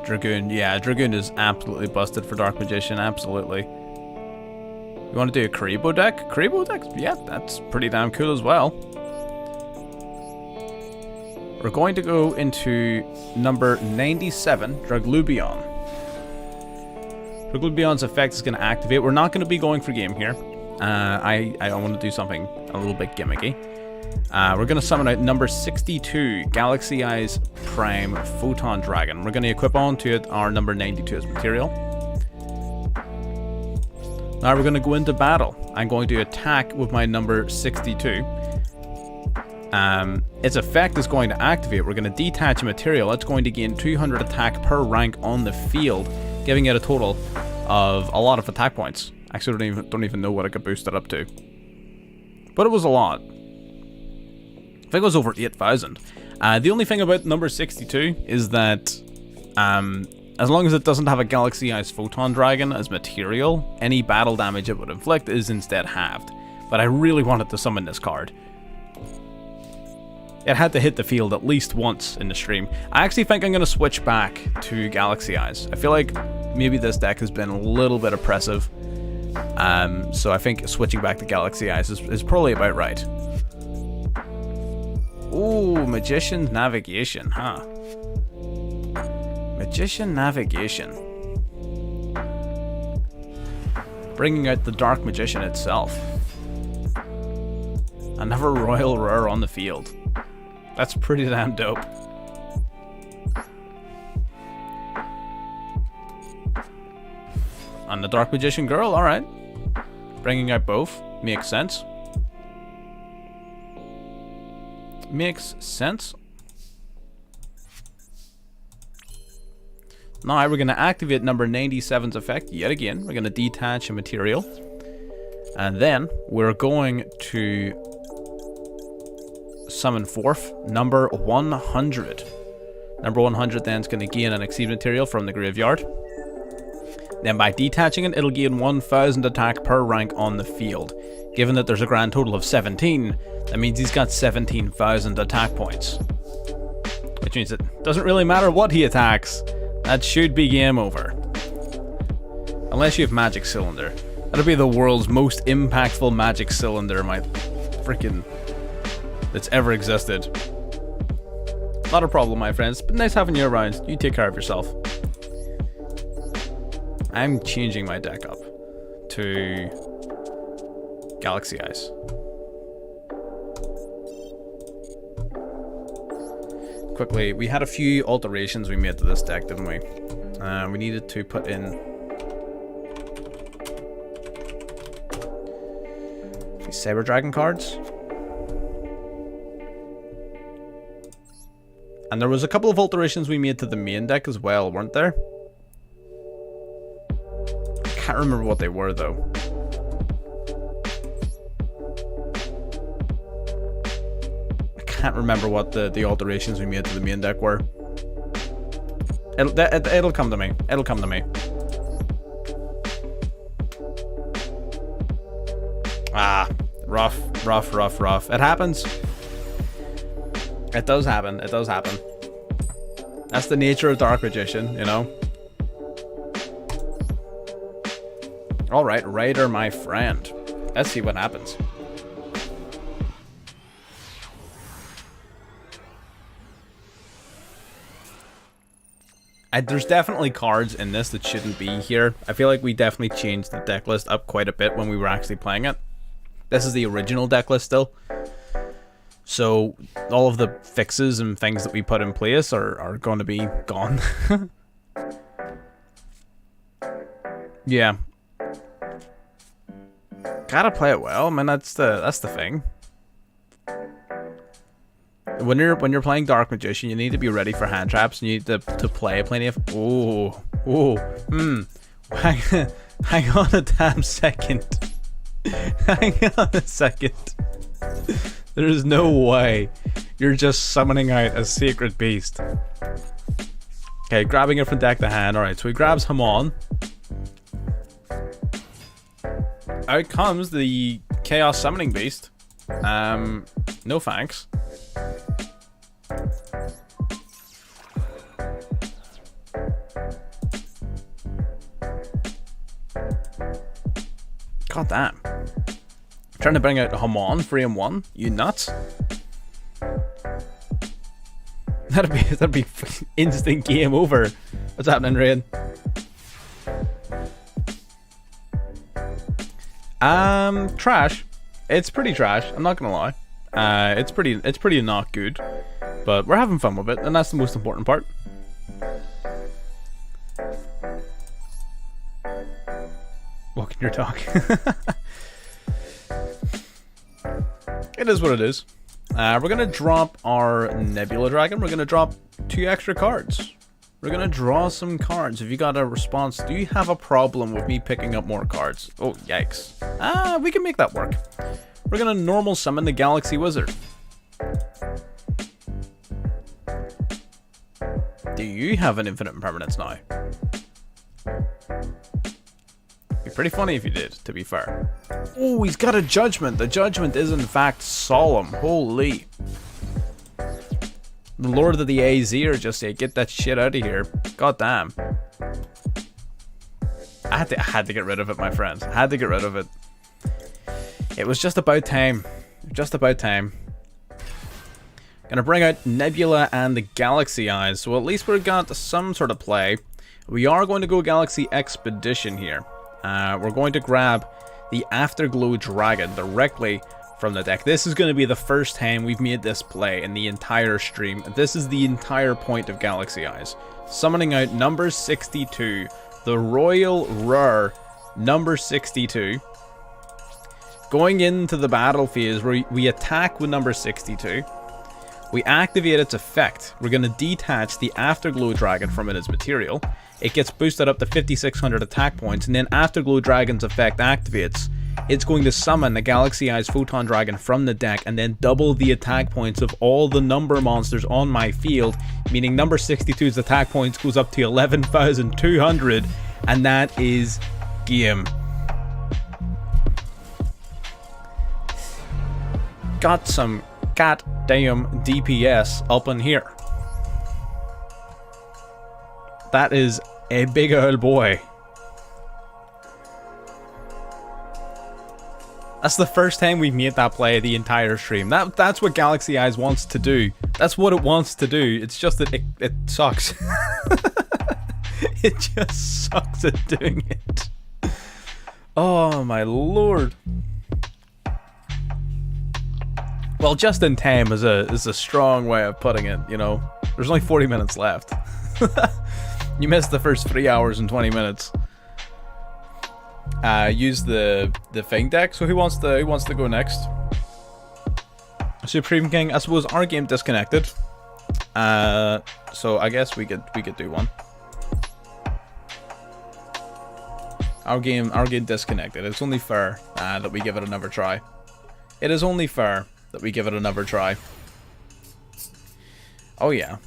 Dragoon, yeah, Dragoon is absolutely busted for Dark Magician, absolutely. You want to do a Karibo deck? Karibo deck? Yeah, that's pretty damn cool as well. We're going to go into number 97, Draglubion. Draglubion's effect is going to activate. We're not going to be going for game here. I want to do something a little bit gimmicky. We're going to summon out number 62, Galaxy Eyes Prime Photon Dragon. We're going to equip onto it our number 92 as material. Now we're going to go into battle. I'm going to attack with my number 62. Its effect is going to activate. We're going to detach a material. It's going to gain 200 attack per rank on the field, giving it a total of a lot of attack points. Actually, don't even know what I could boost it up to. But it was a lot. I think it was over 8,000. The only thing about number 62 is that as long as it doesn't have a Galaxy Eyes Photon Dragon as material, any battle damage it would inflict is instead halved. But I really wanted to summon this card. It had to hit the field at least once in the stream. I actually think I'm going to switch back to Galaxy Eyes. I feel like maybe this deck has been a little bit oppressive. So I think switching back to Galaxy Eyes is probably about right. Ooh, Magician's Navigation, huh? Magician Navigation. Bringing out the Dark Magician itself. Another Royal Rare on the field. That's pretty damn dope. And the Dark Magician girl, alright. Bringing out both. Makes sense. Makes sense. Now we're going to activate number 97's effect yet again. We're going to detach a material. And then we're going to summon forth number 100. Number 100 then is going to gain an Exceed material from the graveyard. Then by detaching it, it'll gain 1,000 attack per rank on the field. Given that there's a grand total of 17, that means he's got 17,000 attack points. Which means it doesn't really matter what he attacks. That should be game over. Unless you have Magic Cylinder. That'll be the world's most impactful Magic Cylinder, my freaking... that's ever existed. Not a problem, my friends. But nice having you around. You take care of yourself. I'm changing my deck up to Galaxy Eyes. Quickly, we had a few alterations we made to this deck, didn't we? We needed to put in these Saber Dragon cards. And there was a couple of alterations we made to the main deck as well, weren't there? Can't remember what they were though. I can't remember what the alterations we made to the main deck were. It'll come to me. It'll come to me. Ah, rough. It happens. It does happen. It does happen. That's the nature of Dark Magician, you know? Alright, Raider, my friend. Let's see what happens. There's definitely cards in this that shouldn't be here. I feel like we definitely changed the deck list up quite a bit when we were actually playing it. This is the original deck list still. So all of the fixes and things that we put in place are going to be gone. Yeah. Gotta play it well, man. That's the thing. When you're playing Dark Magician, you need to be ready for hand traps. You need to play plenty of. Hang on a damn second. Hang on a second. There is no way you're just summoning out a Sacred Beast. Okay, grabbing it from deck to hand. Alright, so he grabs Hamon. Out comes the Chaos Summoning Beast. No thanks. God damn. Trying to bring out Hamon, 3-1. You nuts? That'd be instant game over. What's happening, Rain? Trash. It's pretty trash. I'm not gonna lie. It's pretty not good. But we're having fun with it, and that's the most important part. Walking your dog. It is what it is. We're gonna drop our Nebula Dragon. We're gonna drop 2 extra cards. We're gonna draw some cards. If you got a response, do you have a problem with me picking up more cards? Oh, yikes. We can make that work. We're gonna normal summon the Galaxy Wizard. Do you have an infinite impermanence now? Be pretty funny if you did, to be fair. Oh, he's got a Judgment. The Judgment is in fact solemn. Holy. The Lord of the AZ are just say, get that shit out of here. God damn. I had to get rid of it, my friends. I had to get rid of it. It was just about time. Just about time. Gonna bring out Nebula and the Galaxy Eyes. So at least we've got some sort of play. We are going to go Galaxy Expedition here. We're going to grab the Afterglow Dragon directly from the deck. This is going to be the first time we've made this play in the entire stream. This is the entire point of Galaxy Eyes. Summoning out number 62, the Royal Rare number 62. Going into the battle phase where we attack with number 62. We activate its effect. We're going to detach the Afterglow Dragon from its material. It gets boosted up to 5,600 attack points, and then Afterglow Dragon's effect activates. It's going to summon the Galaxy Eyes Photon Dragon from the deck and then double the attack points of all the number monsters on my field, meaning number 62's attack points goes up to 11,200, and that is game. Got some goddamn DPS up in here. That is a big old boy. That's the first time we've made that play the entire stream. That's what Galaxy Eyes wants to do. That's what it wants to do. It's just that it sucks. It just sucks at doing it. Oh my lord. Well, just in time is a strong way of putting it, you know. There's only 40 minutes left. You missed the first 3 hours and 20 minutes. Use the thing deck. So who wants to go next? Supreme King. I suppose our game disconnected. So I guess we could do one. Our game disconnected. It's only fair that we give it another try. It is only fair that we give it another try. Oh yeah.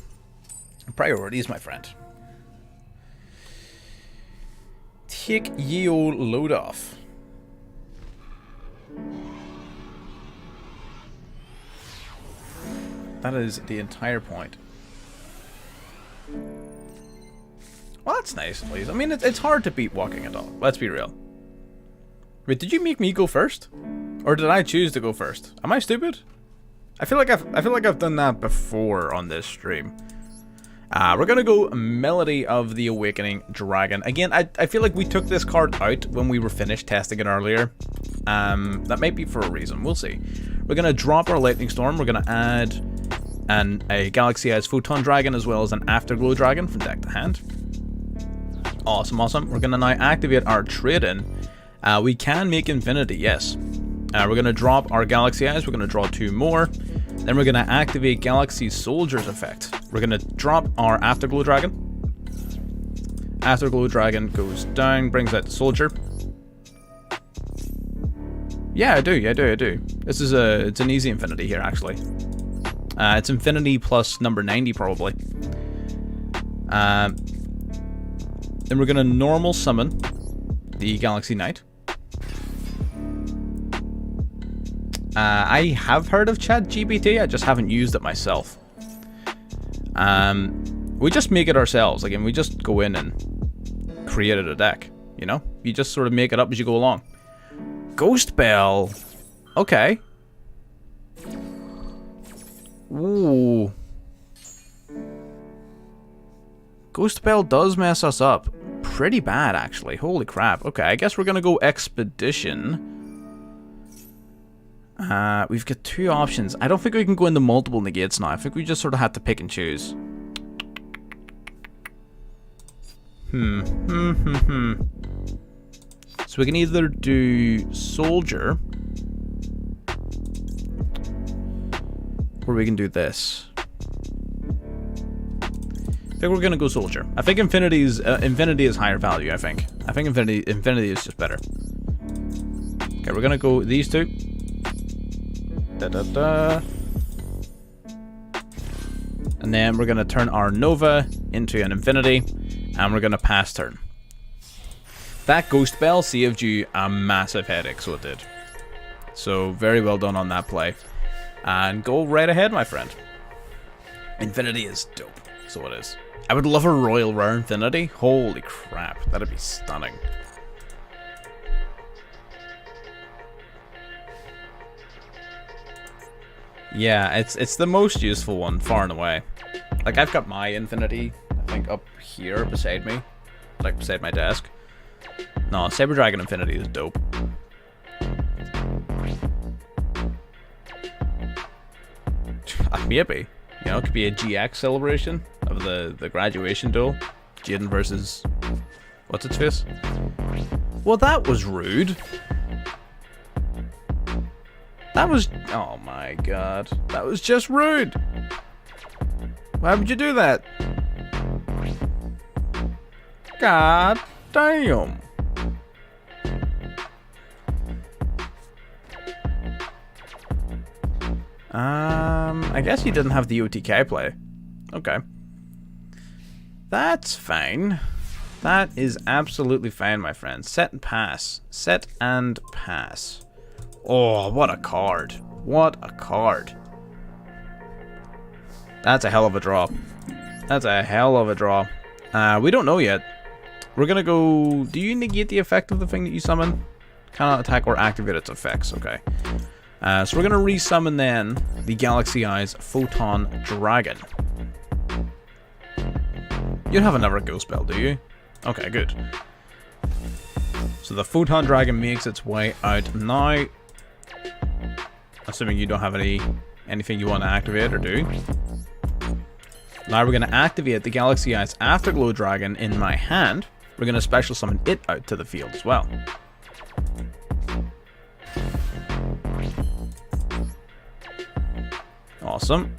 Priorities, my friend. Take ye old load off. That is the entire point. Well, that's nice, please. I mean, it's hard to beat walking a dog. Let's be real. Wait, did you make me go first? Or did I choose to go first? Am I stupid? I feel like I've done that before on this stream. We're gonna go Melody of the Awakening Dragon. Again, I feel like we took this card out when we were finished testing it earlier. That might be for a reason. We'll see. We're gonna drop our Lightning Storm. We're gonna add a Galaxy Eyes Photon Dragon as well as an Afterglow Dragon from deck to hand. Awesome, awesome. We're gonna now activate our trade-in. We can make Infinity, yes. We're going to drop our Galaxy Eyes. We're going to draw 2 more. Then we're going to activate Galaxy Soldier's effect. We're going to drop our Afterglow Dragon. Afterglow Dragon goes down, brings out the Soldier. Yeah, I do. This is it's an easy Infinity here, actually. It's Infinity plus number 90, probably. Then we're going to normal summon the Galaxy Knight. I have heard of ChatGPT, I just haven't used it myself. We just make it ourselves. Again, we just go in and created a deck, you know? You just sort of make it up as you go along. Ghost Bell. Okay. Ooh. Ghost Bell does mess us up pretty bad, actually. Holy crap. Okay, I guess we're gonna go Expedition. We've got 2 options. I don't think we can go into multiple negates now. I think we just sort of have to pick and choose. So we can either do Soldier, or we can do this. I think we're gonna go Soldier. I think Infinity is higher value. I think Infinity is just better. Okay, we're gonna go these 2. And then we're going to turn our Nova into an Infinity, and we're going to pass turn. That Ghost Bell saved you a massive headache, so it did. So very well done on that play. And go right ahead, my friend. Infinity is dope, so it is. I would love a Royal Rare Infinity. Holy crap, that'd be stunning. Yeah, it's the most useful one, far and away. Like, I've got my Infinity, I think, up here beside me. Like, beside my desk. No, Saber Dragon Infinity is dope. Maybe. You know, it could be a GX celebration of the graduation duel. Jaden versus... what's its face? Well, that was rude. That was... oh my god. That was just rude. Why would you do that? God damn. I guess he didn't have the OTK play. Okay. That's fine. That is absolutely fine, my friend. Set and pass. Set and pass. Oh, what a card. What a card. That's a hell of a draw. That's a hell of a draw. We don't know yet. We're gonna go... do you negate the effect of the thing that you summon? Cannot attack or activate its effects. Okay. So we're going to resummon then the Galaxy Eyes Photon Dragon. You don't have another ghost spell, do you? Okay, good. So the Photon Dragon makes its way out now. Assuming you don't have anything you want to activate or do. Now we're going to activate the Galaxy Eyes Afterglow Dragon in my hand. We're going to special summon it out to the field as well. Awesome.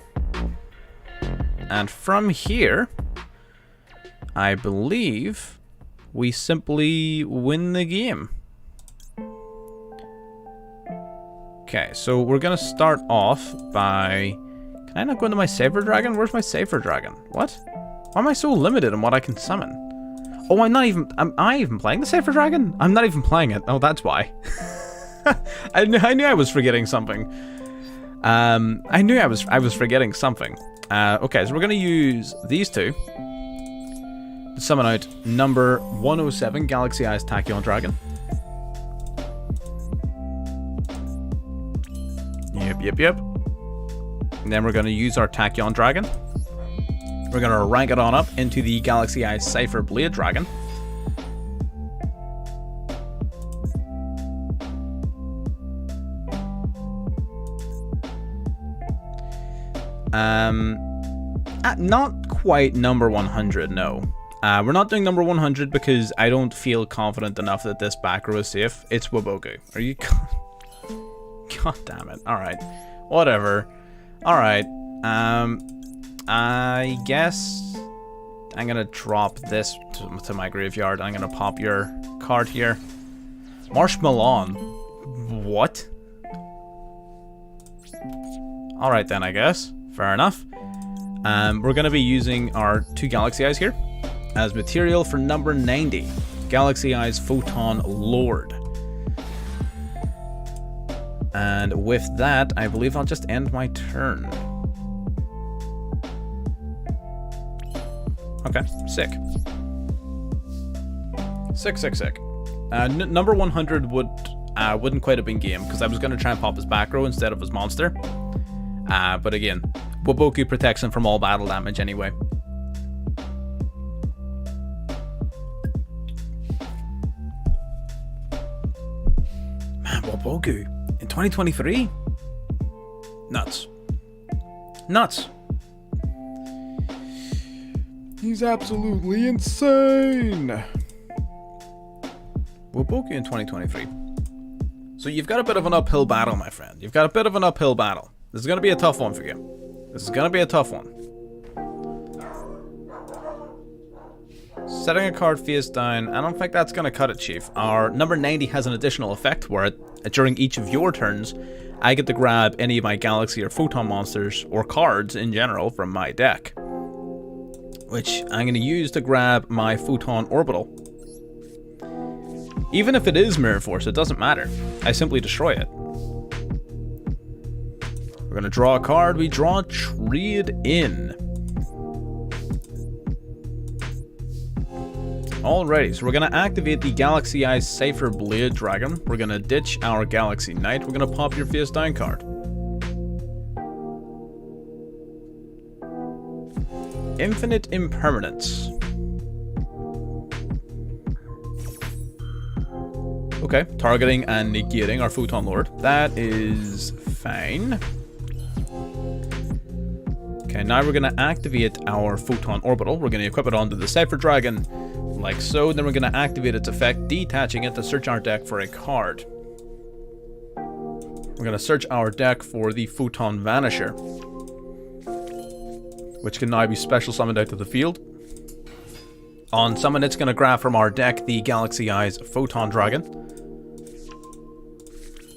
And from here, I believe we simply win the game. Okay, so we're going to start off by... Can I not go into my Saber Dragon? Where's my Saber Dragon? What? Why am I so limited in what I can summon? Oh, I'm not even... Am I even playing the Saber Dragon? I'm not even playing it. Oh, that's why. I knew I was forgetting something. I knew I was forgetting something. Okay, so we're going to use these two to summon out number 107, Galaxy Eyes Tachyon Dragon. Yep. And then we're going to use our Tachyon Dragon. We're going to rank it on up into the Galaxy Eyes Cypher Blade Dragon. Not quite number 100, no. We're not doing number 100 because I don't feel confident enough that this back row is safe. It's Waboku. Are you... God damn it. Alright. Whatever. Alright. I guess I'm gonna drop this to my graveyard. I'm gonna pop your card here. Marshmallow. What? Alright then, I guess. Fair enough. We're gonna be using our two Galaxy Eyes here as material for number 90. Galaxy Eyes Photon Lord. And with that, I believe I'll just end my turn. Okay, sick. Sick. Number 100 wouldn't quite have been game, because I was going to try and pop his back row instead of his monster. But again, Waboku protects him from all battle damage anyway. Man, Waboku in 2023? Nuts. He's absolutely insane. Waboku in 2023. So you've got a bit of an uphill battle, my friend. You've got a bit of an uphill battle. This is going to be a tough one for you. This is going to be a tough one. Setting a card face down. I don't think that's going to cut it, Chief. Our number 90 has an additional effect where during each of your turns, I get to grab any of my Galaxy or Photon monsters, or cards in general, from my deck. Which I'm going to use to grab my Photon Orbital. Even if it is Mirror Force, it doesn't matter. I simply destroy it. We're going to draw a card. We draw Trade In. Alrighty, so we're going to activate the Galaxy Eyes Cypher Blade Dragon. We're going to ditch our Galaxy Knight. We're going to pop your face down card. Infinite Impermanence. Okay, targeting and negating our Photon Lord. That is fine. Okay, now we're going to activate our Photon Orbital. We're going to equip it onto the Cypher Dragon, like so. Then we're going to activate its effect, detaching it to search our deck for a card. We're going to search our deck for the Photon Vanisher, which can now be special summoned out to the field. On summon, it's going to grab from our deck the Galaxy Eyes Photon Dragon.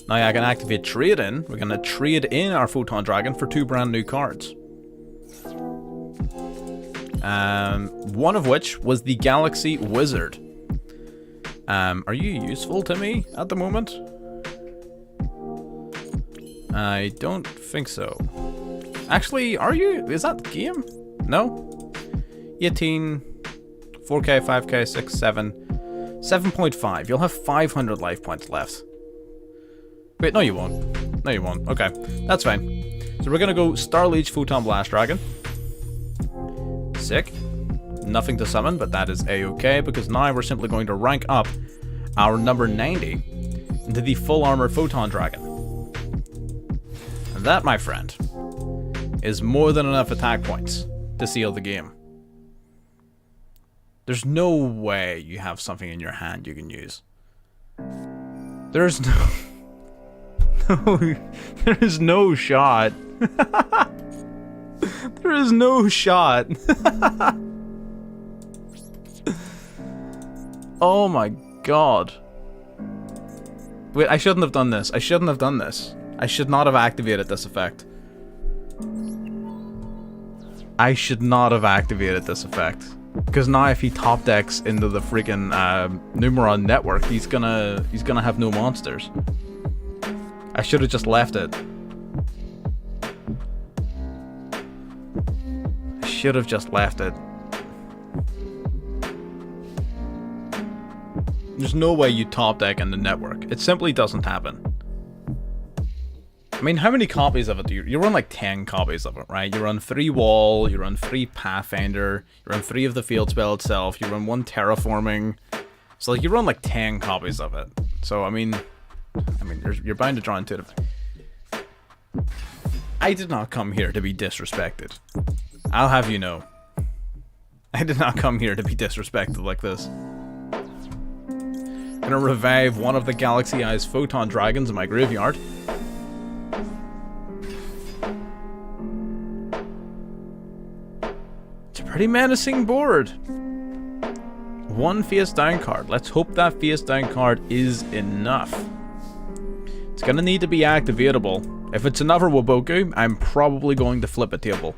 Now I can activate Trade In. We're going to trade in our Photon Dragon for 2 brand new cards. One of which was the Galaxy Wizard. Are you useful to me at the moment? I don't think so. Actually, are you? Is that the game? No? 18, 4K, 5K, 6, 7. 7.5. You'll have 500 life points left. Wait, no you won't. No you won't. Okay, that's fine. So we're gonna go Star Leech Photon Blast Dragon. Sick. Nothing to summon, but that is a-okay, because now we're simply going to rank up our number 90 into the Full Armor Photon Dragon. And that, my friend, is more than enough attack points to seal the game. There's no way you have something in your hand you can use. There's no... No, there is no shot. There is no shot. Oh my god. Wait, I shouldn't have done this. I shouldn't have done this. I should not have activated this effect. I should not have activated this effect. Because now if he top decks into the freaking Numeron network, he's gonna have no monsters. I should have just left it. I should have just left it. There's no way you top deck in the network. It simply doesn't happen. I mean, how many copies of it do you run? Like 10 copies of it, right? You run 3 Wall, you run 3 Pathfinder, you run 3 of the field spell itself, you run 1 Terraforming. So like you run like 10 copies of it. So I mean you're bound to draw into it. I did not come here to be disrespected. I'll have you know. I did not come here to be disrespected like this. I'm gonna revive one of the Galaxy Eyes Photon Dragons in my graveyard. It's a pretty menacing board. 1 face down card. Let's hope that face down card is enough. It's gonna need to be activatable. If it's another Waboku, I'm probably going to flip a table.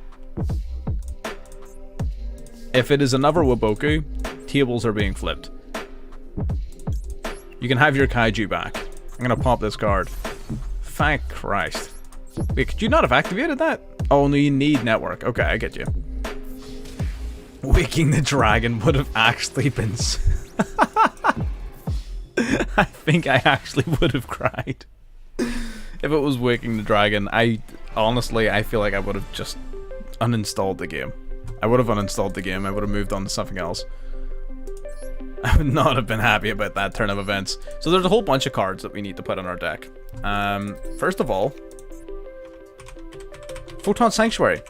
If it is another Waboku, tables are being flipped. You can have your Kaiju back. I'm gonna pop this card. Thank Christ. Wait, could you not have activated that? Oh no, you need network. Okay, I get you. Waking the Dragon would have actually been... I think I actually would have cried. If it was Waking the Dragon, honestly, I feel like I would have just uninstalled the game. I would have uninstalled the game. I would have moved on to something else. I would not have been happy about that turn of events. So there's a whole bunch of cards that we need to put on our deck. First of all, Photon Sanctuary.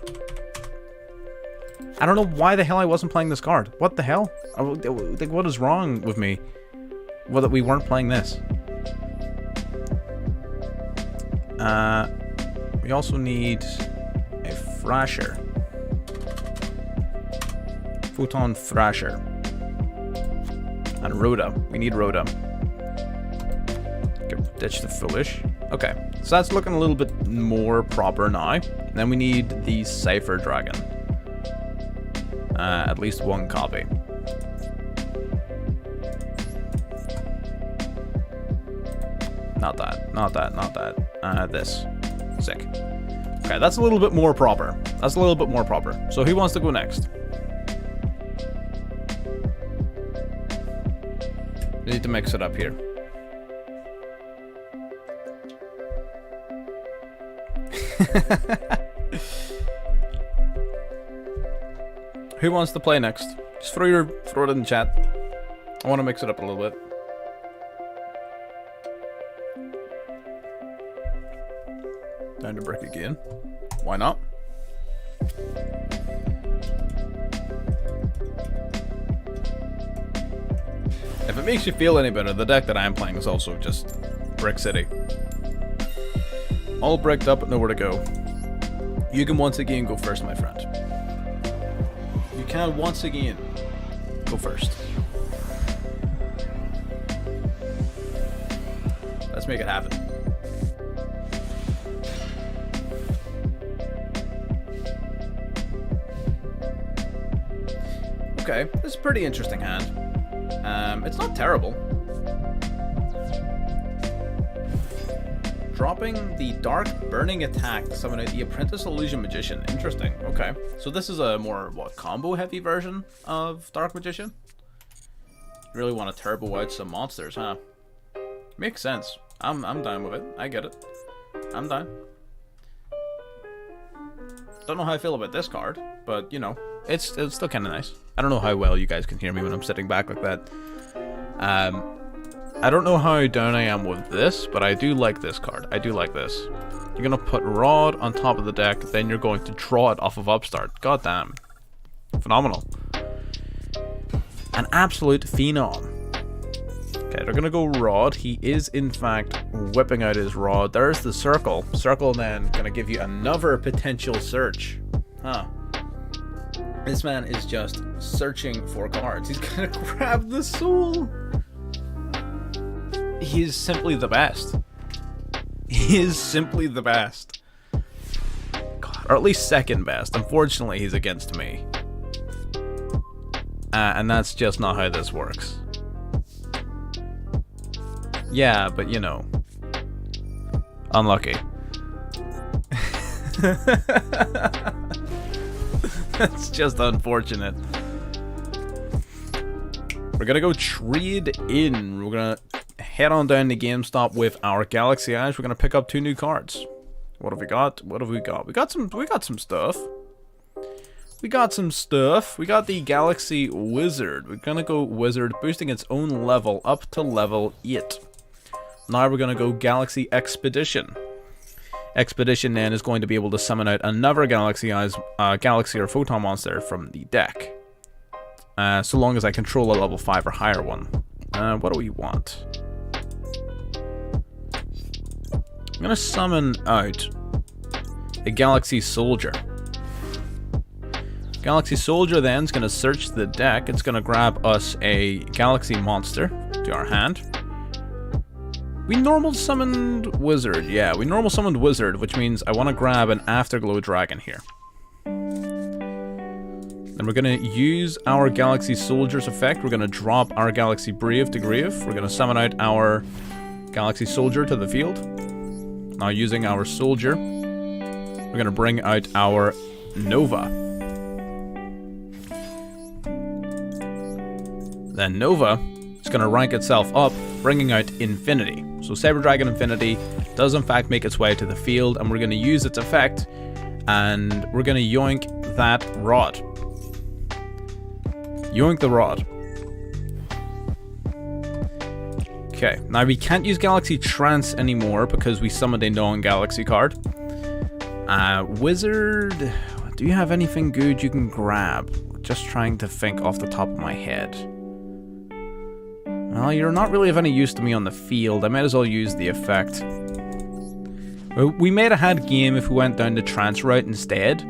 I don't know why the hell I wasn't playing this card. What the hell? Like, what is wrong with me? Well, that we weren't playing this. We also need a Thrasher. Photon Thrasher. And Rhoda. We need Rhoda. Okay, ditch the Foolish. Okay, so that's looking a little bit more proper now. Then we need the Cypher Dragon. At least 1 copy. Not that, not that, not that. This. Sick. Okay, that's a little bit more proper. That's a little bit more proper. So who wants to go next? We need to mix it up here. Who wants to play next? Just throw it in the chat. I want to mix it up a little bit. Down to brick again. Why not? If it makes you feel any better, the deck that I'm playing is also just Brick City. All bricked up, nowhere to go. You can once again go first, my friend. You can once again go first. Let's make it happen. Okay, this is a pretty interesting hand. It's not terrible. Dropping the Dark Burning attack to summon out the Apprentice Illusion Magician. Interesting. Okay. So this is a more, combo heavy version of Dark Magician? Really want to turbo out some monsters, huh? Makes sense. I'm down with it. I get it. I'm down. Don't know how I feel about this card, but you know, it's still kind of nice. I don't know how well you guys can hear me when I'm sitting back like that. I don't know how down I am with this, but I do like this card. I do like this. You're gonna put Rod on top of the deck, then you're going to draw it off of Upstart. God damn. Phenomenal. An absolute phenom. Okay, they're gonna go Rod. He is in fact whipping out his Rod. There's the Circle. Circle then gonna give you another potential search. Huh. This man is just searching for cards. He's gonna grab the Soul. He is simply the best. He is simply the best. God, or at least second best. Unfortunately, he's against me. And that's just not how this works. Yeah, but you know. Unlucky. That's just unfortunate. We're gonna go trade in. We're gonna head on down to GameStop with our Galaxy Eyes. We're gonna pick up 2 new cards. What have we got? What have we got? We got some stuff. We got some stuff. We got the Galaxy Wizard. We're gonna go Wizard, boosting its own level up to level 8. Now we're gonna go Galaxy Expedition. Expedition then is going to be able to summon out another Galaxy Eyes, Galaxy or Photon monster from the deck. So long as I control a level 5 or higher one. What do we want? I'm gonna summon out a Galaxy Soldier. Galaxy Soldier then is gonna search the deck. It's gonna grab us a Galaxy Monster to our hand. We normal summoned Wizard. Yeah, we normal summoned Wizard, which means I want to grab an Afterglow Dragon here. Then we're going to use our Galaxy Soldier's effect. We're going to drop our Galaxy Brave to grave. We're going to summon out our Galaxy Soldier to the field. Now using our Soldier, we're going to bring out our Nova. Then Nova is going to rank itself up, bringing out Infinity. So Saber Dragon Infinity does in fact make its way to the field, and we're going to use its effect, and we're going to yoink that Rod. Yoink the Rod. Okay, now we can't use Galaxy Trance anymore because we summoned a non-Galaxy card. Wizard, do you have anything good you can grab? Just trying to think off the top of my head. Well, you're not really of any use to me on the field. I might as well use the effect. We may have had game if we went down the trance route instead.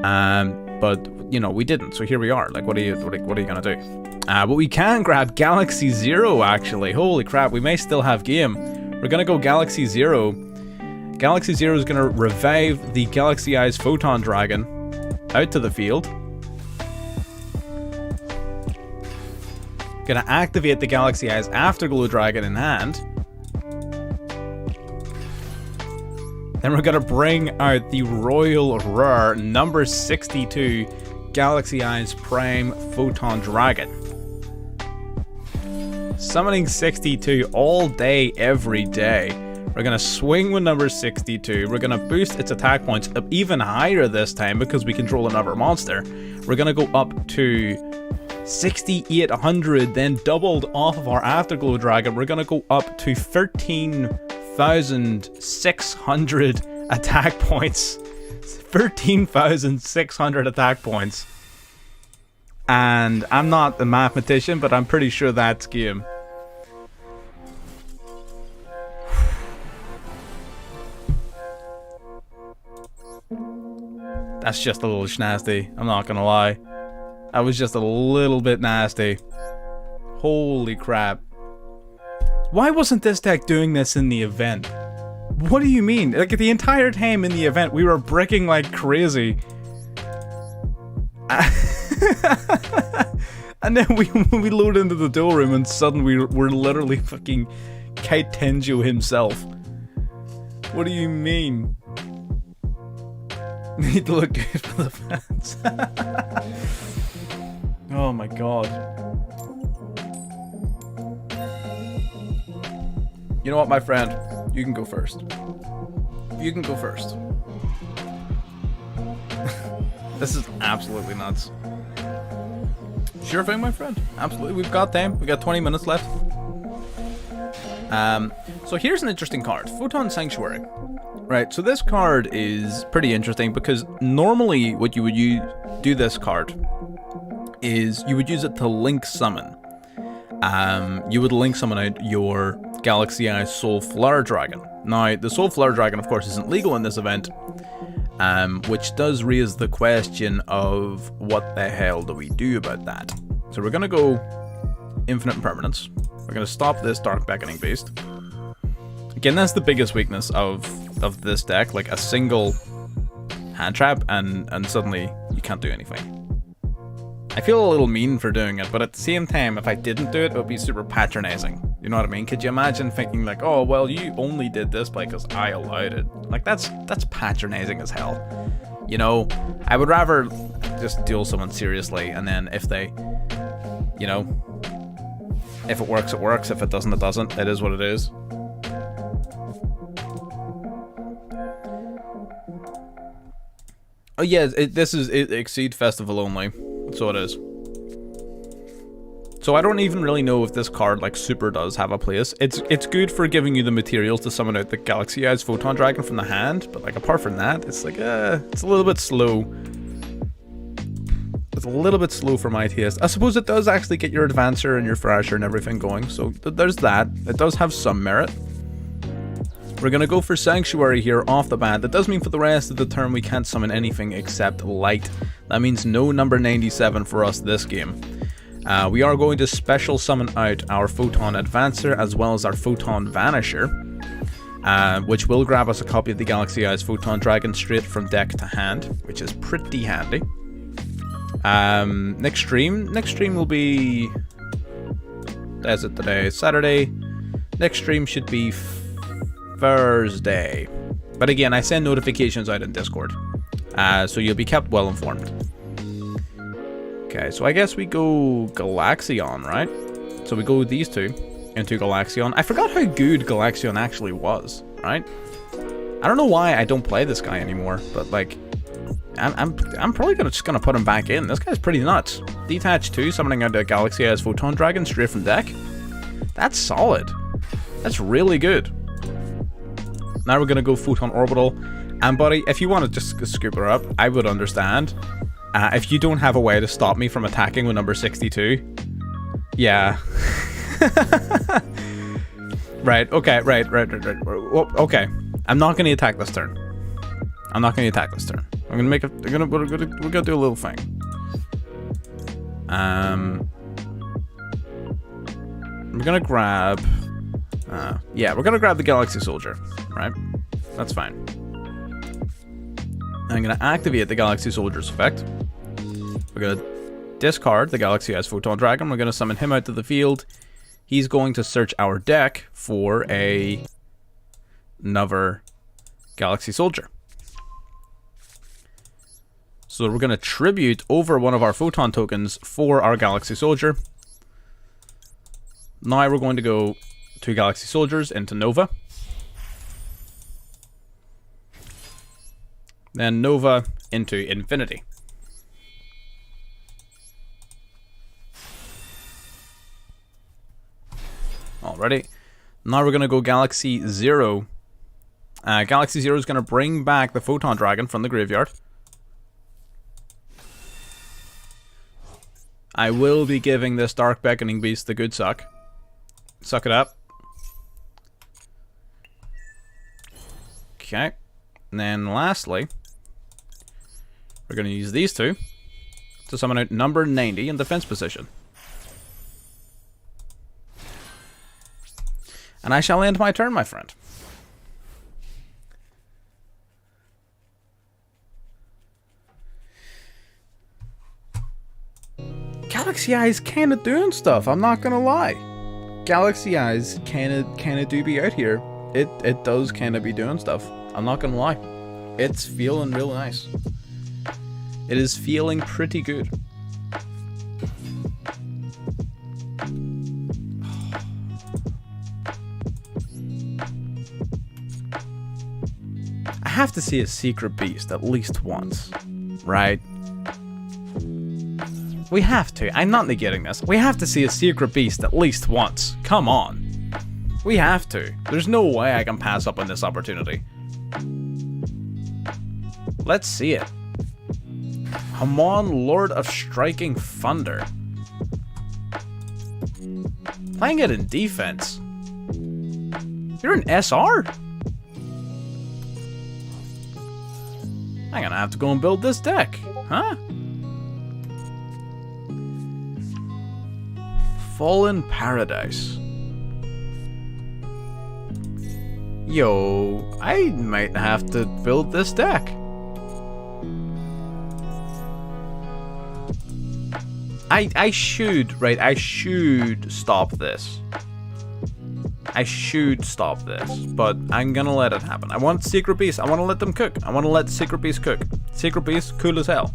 But you know, we didn't. So here we are. Like, what are you gonna do? But we can grab Galaxy Zero. Actually, holy crap, we may still have game. We're gonna go Galaxy Zero. Galaxy Zero is gonna revive the Galaxy Eyes Photon Dragon out to the field. Gonna activate the Galaxy Eyes Afterglow Dragon in hand. Then we're gonna bring out the Royal Rare number 62 Galaxy Eyes Prime Photon Dragon. Summoning 62 all day, every day. We're gonna swing with number 62. We're gonna boost its attack points up even higher this time because we control another monster. We're gonna go up to 6,800, then doubled off of our Afterglow Dragon. We're gonna go up to 13,600 attack points. 13,600 attack points. And I'm not a mathematician, but I'm pretty sure that's game. That's just a little nasty, I'm not gonna lie. That was just a little bit nasty. Holy crap. Why wasn't this deck doing this in the event? What do you mean? Like, the entire time in the event, we were bricking like crazy. And then we load into the duel room and suddenly we're literally fucking Kite Tenjo himself. What do you mean? Need to look good for the fans. Oh my god. You know what, my friend? You can go first. You can go first. This is absolutely nuts. Sure thing, my friend. Absolutely. We've got time. We got 20 minutes left. So here's an interesting card. Photon Sanctuary. Right, so this card is pretty interesting because normally what you would do this card is you would use it to link summon. You would link summon out your Galaxy Eye Soul Flower Dragon. Now, the Soul Flower Dragon, of course, isn't legal in this event, which does raise the question of what the hell do we do about that? So we're going to go Infinite Impermanence. We're going to stop this Dark Beckoning Beast. Again, that's the biggest weakness of this deck, like a single hand trap and suddenly you can't do anything. I feel a little mean for doing it, but at the same time, if I didn't do it, it would be super patronizing. You know what I mean? Could you imagine thinking like, oh, well, you only did this because I allowed it? Like, that's patronizing as hell. You know, I would rather just duel someone seriously, and then if they, you know, if it works, it works. If it doesn't, it doesn't. It is what it is. Oh yeah, this is Exceed Festival only, so it is. So I don't even really know if this card like super does have a place. It's good for giving you the materials to summon out the Galaxy Eyes Photon Dragon from the hand, but like apart from that, it's like it's a little bit slow. It's a little bit slow for my taste. I suppose it does actually get your Advancer and your Thrasher and everything going, so there's that. It does have some merit. We're going to go for Sanctuary here off the bat. That does mean for the rest of the turn we can't summon anything except Light. That means no number 97 for us this game. We are going to special summon out our Photon Advancer as well as our Photon Vanisher, which will grab us a copy of the Galaxy Eyes Photon Dragon straight from deck to hand, which is pretty handy. Next stream will be... Is it today? Saturday. Next stream should be Thursday. But again, I send notifications out in Discord, so you'll be kept well informed. Okay, so I guess we go Galaxion, right? So we go these two into Galaxion. I forgot how good Galaxion actually was, right? I don't know why I don't play this guy anymore, but like, I'm probably just gonna put him back in. This guy's pretty nuts. Detach 2, summoning out a Galaxy Eyes Photon Dragon straight from deck. That's solid. That's really good. Now we're going to go Photon Orbital. And buddy, if you want to just scoop her up, I would understand. If you don't have a way to stop me from attacking with number 62. Yeah. Right, okay, right. Okay. I'm not going to attack this turn. I'm going to make it, we're gonna do a little thing. We're gonna grab... yeah, we're gonna grab the Galaxy Soldier, right? That's fine. I'm gonna activate the Galaxy Soldier's effect. We're gonna discard the Galaxy Eyes Photon Dragon. We're gonna summon him out to the field. He's going to search our deck for another Galaxy Soldier. So we're gonna tribute over one of our Photon tokens for our Galaxy Soldier. Now we're going to go 2 Galaxy Soldiers into Nova. Then Nova into Infinity. Alrighty. Now we're going to go Galaxy Zero. Galaxy Zero is going to bring back the Photon Dragon from the graveyard. I will be giving this Dark Beckoning Beast the good suck. Suck it up. Okay. And then lastly, we're going to use these two to summon out number 90 in defense position. And I shall end my turn, my friend. Galaxy Eyes kinda doing stuff, I'm not gonna lie. Galaxy Eyes kinda do be out here. It does kinda be doing stuff. I'm not gonna lie. It's feeling real nice. It is feeling pretty good. have to see a secret beast at least once, right? We have to. I'm not negating this. We have to see a secret beast at least once. Come on. We have to. There's no way I can pass up on this opportunity. Let's see it. Hamon, Lord of Striking Thunder. Playing it in defense. You're an SR? I'm gonna have to go and build this deck, huh? Fallen Paradise. Yo, I might have to build this deck. I should stop this. I should stop this, but I'm gonna let it happen. I want Secret Beast. I want to let them cook. I want to let Secret Beast cook. Secret Beast, cool as hell.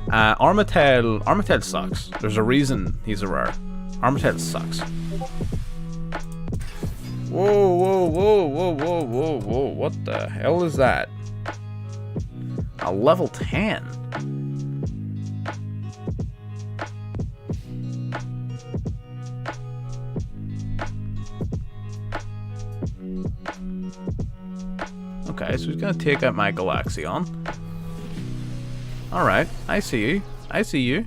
Armatel sucks. There's a reason he's a rare. Armatel sucks. Whoa. What the hell is that? A level 10. Okay, so he's gonna take out my Galaxion. Alright, I see you. I see you.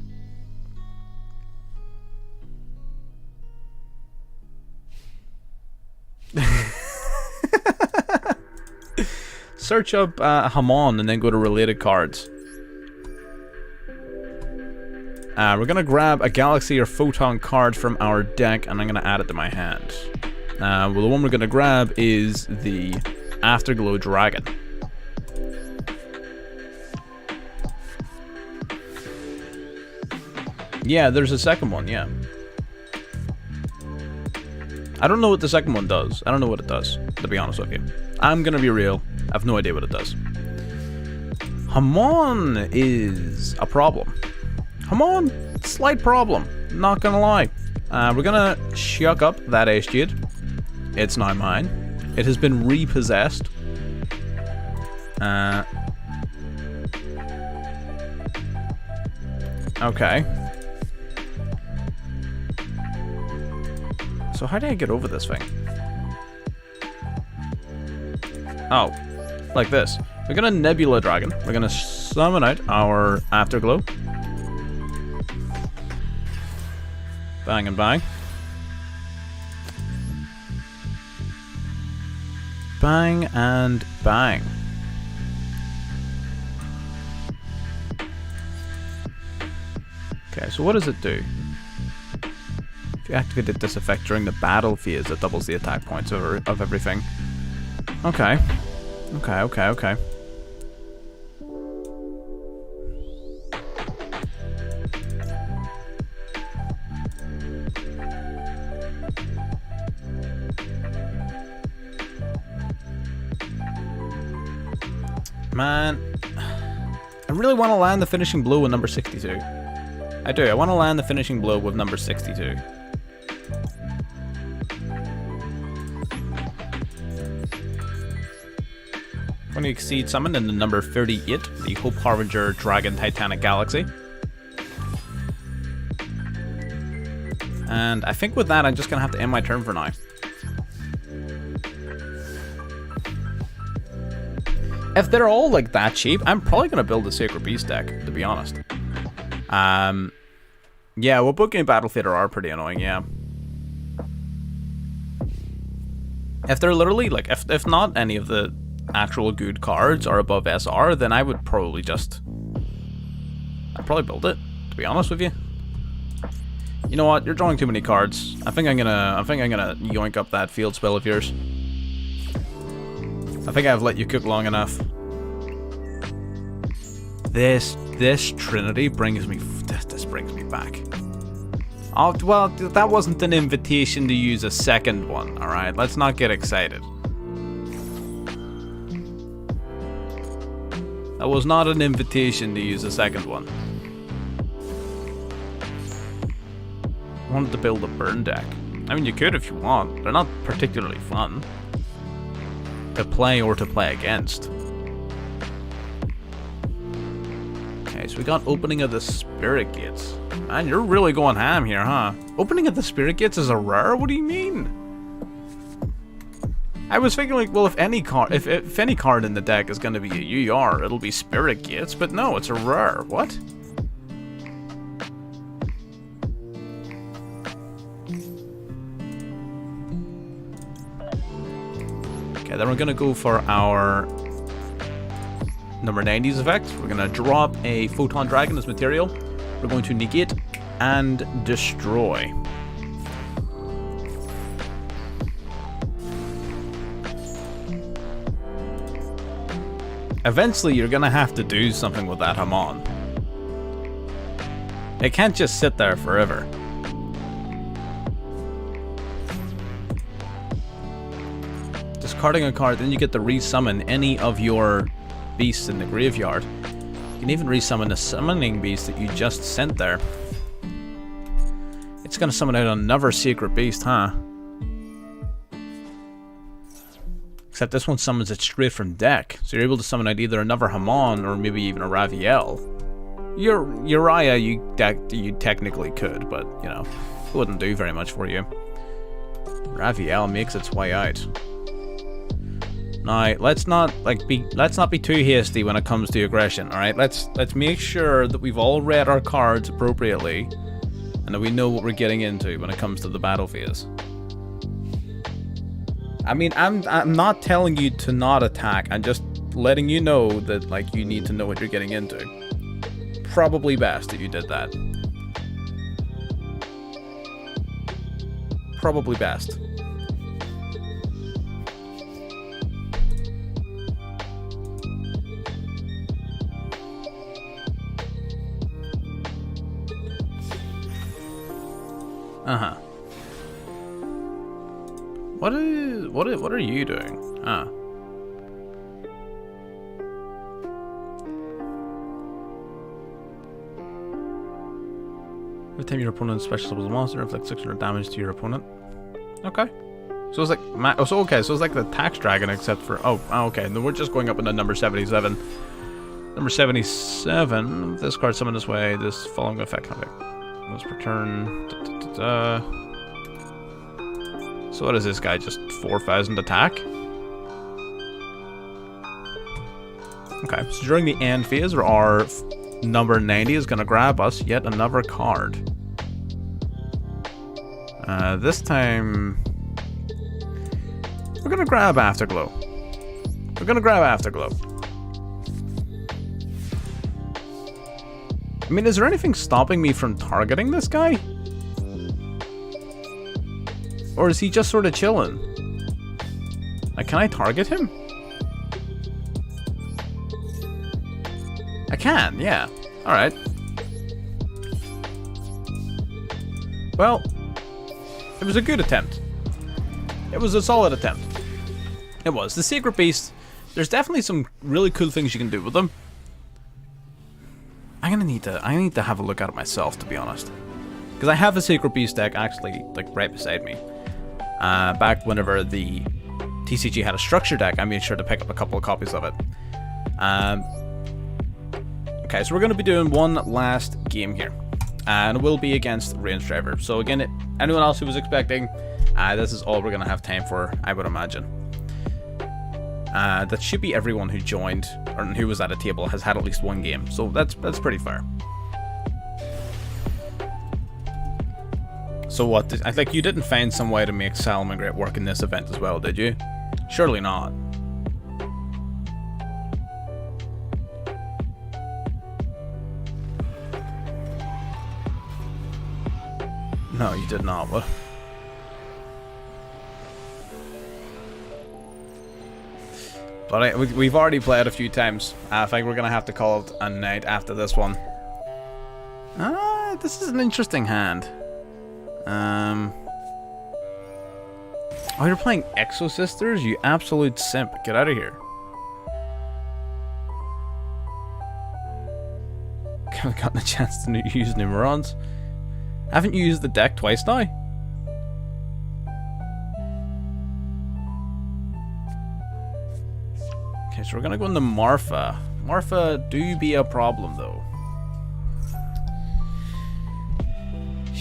Search up Hamon and then go to related cards. We're gonna grab a Galaxy or Photon card from our deck and I'm gonna add it to my hand. Well, the one we're gonna grab is the Afterglow Dragon. Yeah, there's a second one, yeah. I don't know what the second one does. I don't know what it does, to be honest with you. I'm gonna be real. I have no idea what it does. Hamon is a problem. Hamon, slight problem. Not gonna lie. We're gonna shuck up that Ace Jade. It's now mine. It has been repossessed. Okay. So how do I get over this thing? Oh, like this. We're gonna Nebula Dragon. We're gonna summon out our Afterglow. Bang and bang. Bang and bang. Okay, so what does it do? If you activated this effect during the battle phase, it doubles the attack points of everything. Okay. Okay. Man, I really want to land the finishing blow with number 62. I do. I want to land the finishing blow with number 62. When you exceed summon in the number 38, the Hope Harbinger Dragon Titanic Galaxy. And I think with that, I'm just going to have to end my turn for now. If they're all like that cheap, I'm probably going to build a Sacred Beast deck, to be honest. Yeah, well, Book Game Battle Fader are pretty annoying, yeah. If they're literally, like, if not any of the actual good cards are above SR, then I would probably just... I'd probably build it, to be honest with you. You know what? You're drawing too many cards. I think I'm gonna yoink up that field spell of yours. I think I've let you cook long enough. This Trinity brings me... This brings me back. Oh, well, that wasn't an invitation to use a second one, alright? Let's not get excited. That was not an invitation to use a second one. I wanted to build a burn deck. I mean, you could if you want. They're not particularly fun to play or to play against. Okay, so we got opening of the spirit gates. Man, you're really going ham here, huh? Opening of the spirit gates is a rare? What do you mean? I was thinking like, well, if any card in the deck is going to be a UR, it'll be spirit gates, but no, it's a rare. What? Okay, then we're going to go for our number 90s effect. We're going to drop a Photon Dragon as material. We're going to negate and destroy. Eventually, you're going to have to do something with that Hamon. It can't just sit there forever. Discarding a card, then you get to resummon any of your beasts in the graveyard. You can even resummon a summoning beast that you just sent there. It's going to summon out another secret beast, huh? Except this one summons it straight from deck, so you're able to summon out either another Hamon or maybe even a Raviel. Your Uriah, you technically could, but you know, it wouldn't do very much for you. Raviel makes its way out. Now, let's not be too hasty when it comes to aggression. All right, let's make sure that we've all read our cards appropriately, and that we know what we're getting into when it comes to the battle phase. I mean, I'm not telling you to not attack. I'm just letting you know that like you need to know what you're getting into. Probably best that you did that. Probably best. Uh-huh. What are you doing? Ah. Every time your opponent special summons a monster, inflict 600 damage to your opponent. Okay. So it's like so it's like the tax dragon except for okay. Then we're just going up into number 77. Number 77. This card summoned this way. This following effect. Let's return. So what is this guy? Just 4,000 attack? Okay, so during the end phase, our number 90 is going to grab us yet another card. This time, we're going to grab Afterglow. We're going to grab Afterglow. I mean, is there anything stopping me from targeting this guy? Or is he just sort of chilling? Like, can I target him? I can, yeah. Alright. Well, it was a good attempt. It was a solid attempt. It was. The Secret Beast, there's definitely some really cool things you can do with them. I need to have a look at it myself, to be honest. Because I have a Secret Beast deck actually, like, right beside me. Back whenever the TCG had a structure deck, I made sure to pick up a couple of copies of it. Okay, so we're going to be doing one last game here. And it will be against Range Driver. So again, anyone else who was expecting, this is all we're going to have time for, I would imagine. That should be everyone who joined, or who was at a table, has had at least one game. So that's pretty fair. So what, I think you didn't find some way to make Salamangreat work in this event as well, did you? Surely not. No, you did not. What? But we've already played a few times. I think we're going to have to call it a night after this one. This is an interesting hand. Oh, you're playing Exo Sisters? You absolute simp. Get out of here. Haven't gotten a chance to use Numerons. Haven't you used the deck twice now? Okay, so we're gonna go into Marfa. Marfa do be a problem though.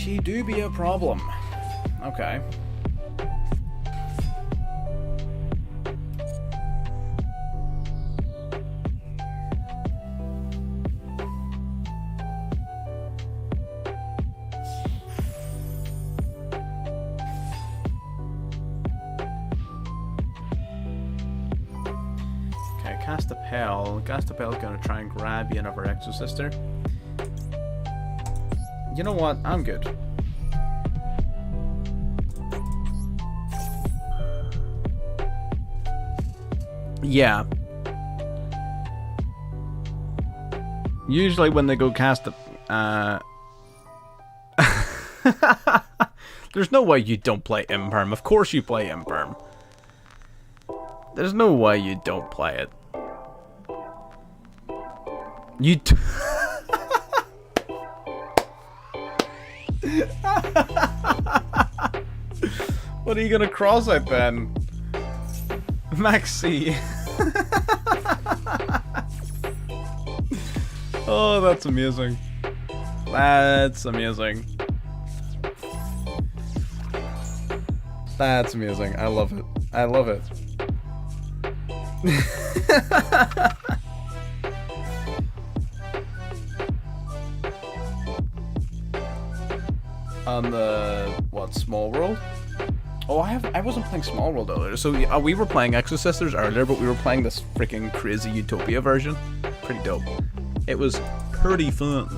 She do be a problem. Okay. Okay, cast a Pell. Cast a Pell is gonna try and grab you another Exosister. You know what? I'm good. Yeah. Usually when they go cast a... There's no way you don't play Imperm. Of course you play Imperm. There's no way you don't play it. You What are you gonna cross out then? Maxi. Oh, that's amazing. That's amazing. That's amazing. I love it. I love it. On the what, Small World? Oh, I wasn't playing Small World earlier. So we were playing Exosisters earlier, but we were playing this freaking crazy Utopia version. Pretty dope. It was pretty fun.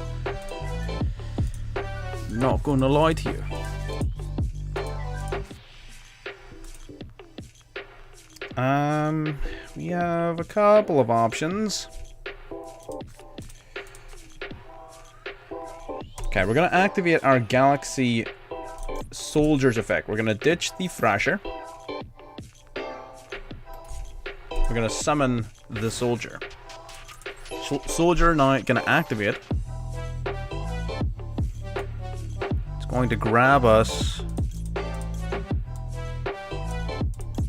Not gonna lie to you. We have a couple of options. Okay, we're gonna activate our Galaxy Soldiers effect. We're gonna ditch the Thrasher. We're gonna summon the Soldier. Soldier now gonna activate. It's going to grab us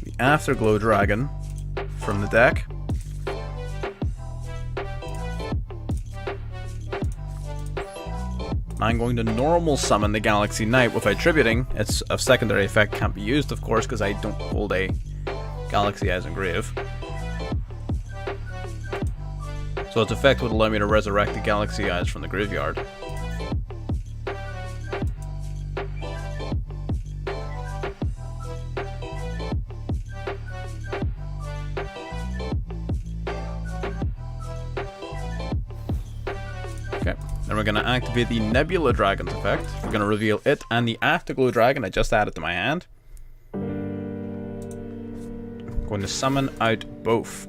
the Afterglow Dragon from the deck. I'm going to normal summon the Galaxy Knight without tributing. It's a secondary effect, can't be used, of course, because I don't hold a Galaxy Eyes Engrave. So its effect would allow me to resurrect the Galaxy Eyes from the graveyard. Okay, then we're going to activate the Nebula Dragon's effect. We're going to reveal it and the Afterglow Dragon I just added to my hand. I'm going to summon out both.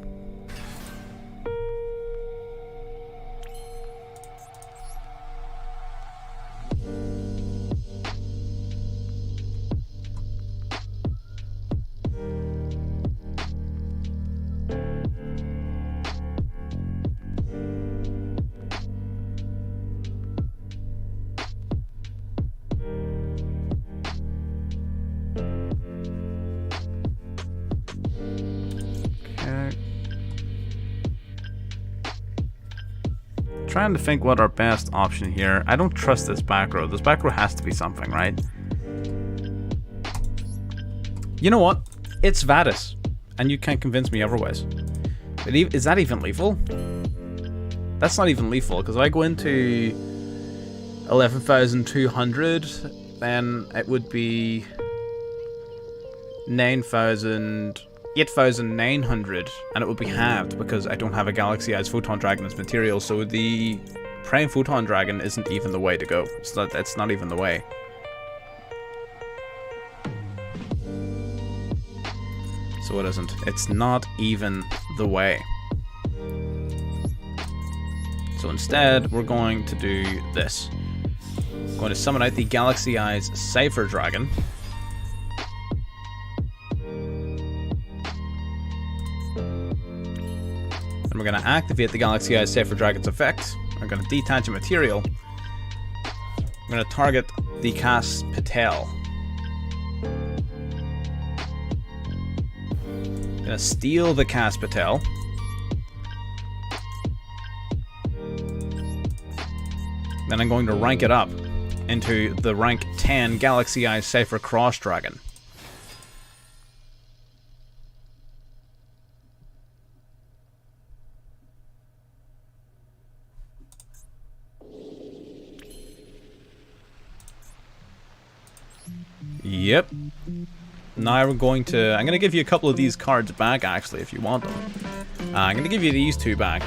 Trying to think what our best option here. I don't trust this back row. This back row has to be something, right? You know what? It's Vadis, and you can't convince me otherwise. But is that even lethal? That's not even lethal, because if I go into 11,200, then it would be 8,900, and it would be halved because I don't have a Galaxy Eyes Photon Dragon as material, so the Prime Photon Dragon isn't even the way to go. It's not even the way. So it isn't. It's not even the way. So instead, we're going to do this. I'm going to summon out the Galaxy Eyes Cypher Dragon. And we're going to activate the Galaxy Eyes Cypher Dragon's effect. I'm going to detach a material. I'm going to target the Cas Patel. I'm going to steal the Cas Patel. Then I'm going to rank it up. into the rank 10 Galaxy Eye Cypher Cross Dragon. Yep. Now I'm going to give you a couple of these cards back, actually, if you want them. I'm going to give you these two back.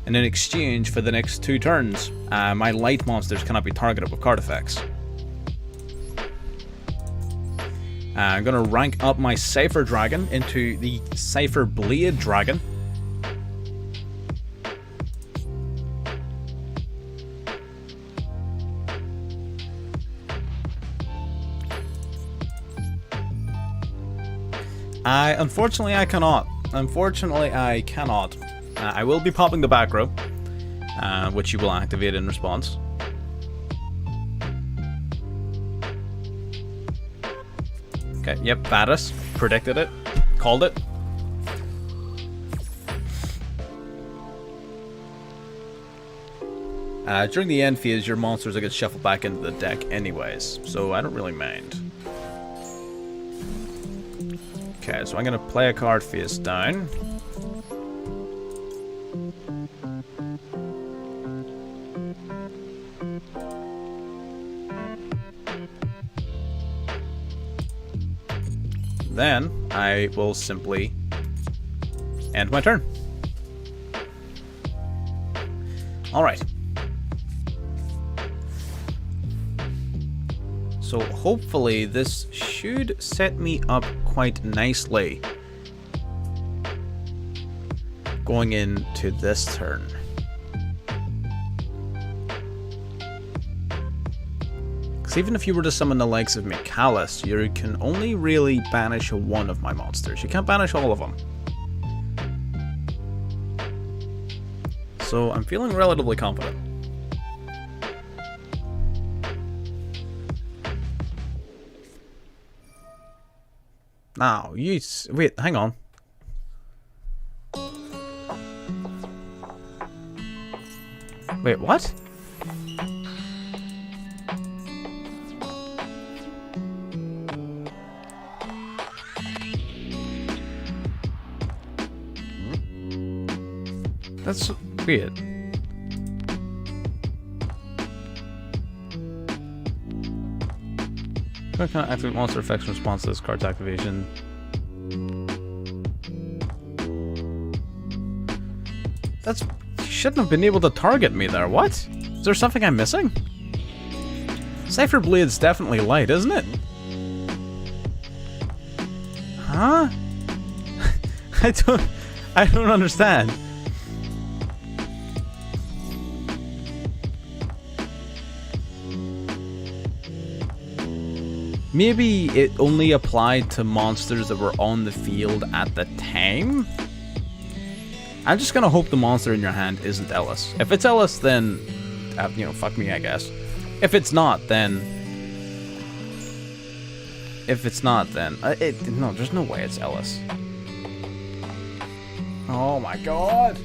And in exchange for the next 2 turns, my light monsters cannot be targeted with card effects. I'm going to rank up my Cypher Dragon into the Cypher Blade Dragon. Unfortunately, I cannot. I will be popping the back row, which you will activate in response. Okay, yep, Vadis. Predicted it. Called it. During the end phase, your monsters will get shuffled back into the deck anyways, so I don't really mind. Okay, so I'm going to play a card face down. Then I will simply end my turn. Alright. So hopefully this should set me up quite nicely going into this turn. Because even if you were to summon the likes of Mikalis, you can only really banish one of my monsters. You can't banish all of them. So I'm feeling relatively confident. Now, wait, hang on. Wait, what? That's weird. I can't activate monster effects in response to this card's activation. That's... shouldn't have been able to target me there. What? Is there something I'm missing? Cypher Blade's definitely light, isn't it? Huh? I don't understand. Maybe it only applied to monsters that were on the field at the time? I'm just gonna hope the monster in your hand isn't Ellis. If it's Ellis, then, you know, fuck me, I guess. If it's not, then... no, there's no way it's Ellis. Oh my god!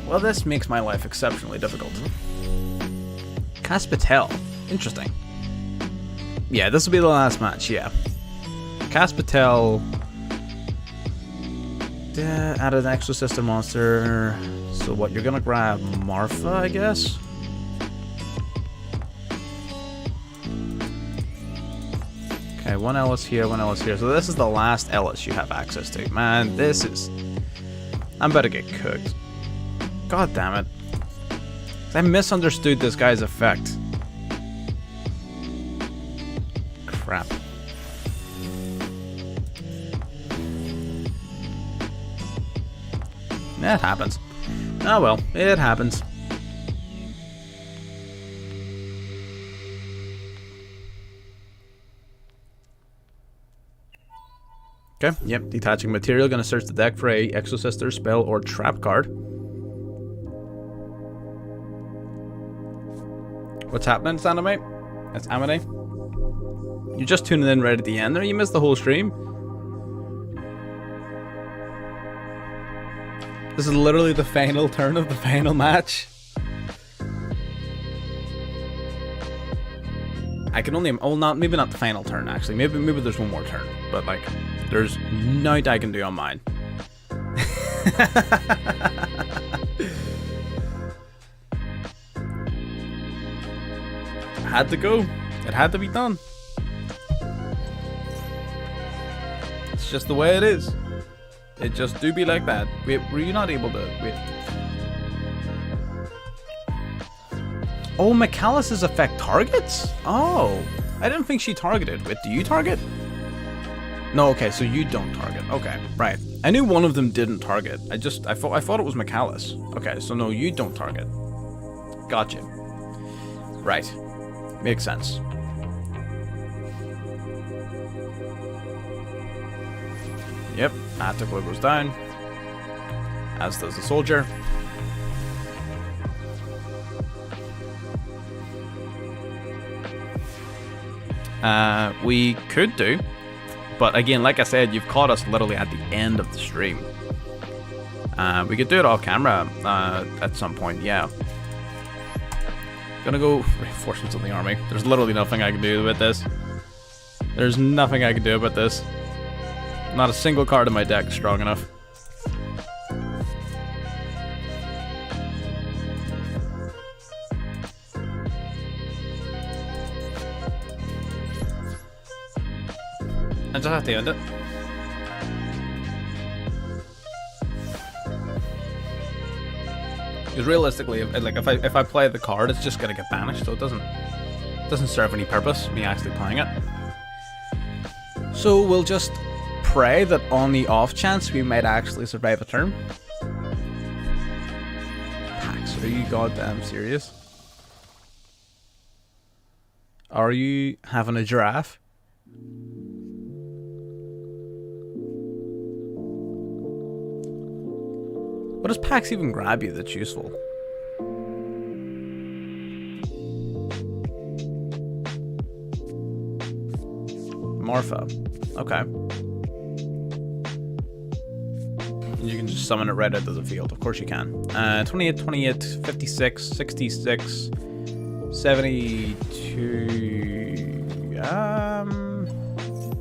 Well, this makes my life exceptionally difficult. Caspitel. Interesting. Yeah, this will be the last match, yeah. Caspitel... added an extra sister monster. So what, you're gonna grab Marfa, I guess? Okay, one Ellis here, one Ellis here. So this is the last Ellis you have access to. Man, this is... I'm about to get cooked. God damn it. I misunderstood this guy's effect. Crap. It happens. Oh well, it happens. Okay, yep, detaching material. Gonna search the deck for a Exosister, spell, or trap card. What's happening, Saname? That's Amine. You're just tuning in right at the end there. You missed the whole stream. This is literally the final turn of the final match. I can only, oh, not, maybe not the final turn actually. Maybe there's one more turn, but like, there's nothing I can do on mine. Had to go. It had to be done. It's just the way it is. It just do be like that. Wait, were you not able to? Wait. Oh, McAllice's affect targets? Oh, I didn't think she targeted. Wait, do you target? No, okay, so you don't target. Okay, right. I knew one of them didn't target. I thought it was McAllice. Okay, so no, you don't target. Gotcha. Right. Makes sense. Yep, tactical goes down. As does the soldier. We could do, but again, like I said, you've caught us literally at the end of the stream. We could do it off camera at some point, yeah. Gonna go reinforcements of the army. There's literally nothing I can do about this. There's nothing I can do about this. Not a single card in my deck is strong enough. I just have to end it. Because realistically, if I play the card, it's just gonna get banished, so it doesn't serve any purpose me actually playing it. So we'll just pray that on the off chance we might actually survive a turn. Pax, are you goddamn serious? Are you having a giraffe? What does Pax even grab you that's useful? Morpha. Okay. And you can just summon it right out of the field. Of course you can. 28, 28, 56, 66, 72. I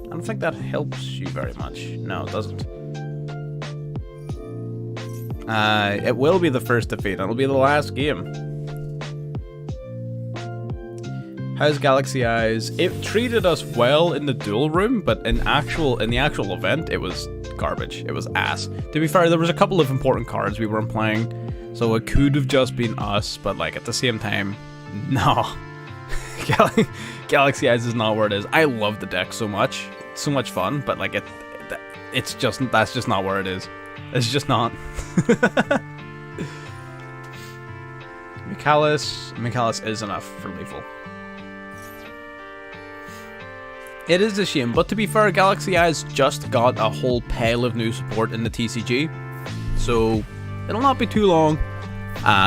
don't think that helps you very much. No, it doesn't. It will be the first defeat. It'll be the last game. How's Galaxy Eyes? It treated us well in the duel room, but in the actual event, it was garbage. It was ass. To be fair, there was a couple of important cards we weren't playing, so it could have just been us. But like at the same time, no. Galaxy Eyes is not where it is. I love the deck so much. It's so much fun, but like that's just not where it is. It's just not. McAllice is enough for lethal. It is a shame, but to be fair, Galaxy Eyes just got a whole pile of new support in the TCG, so it'll not be too long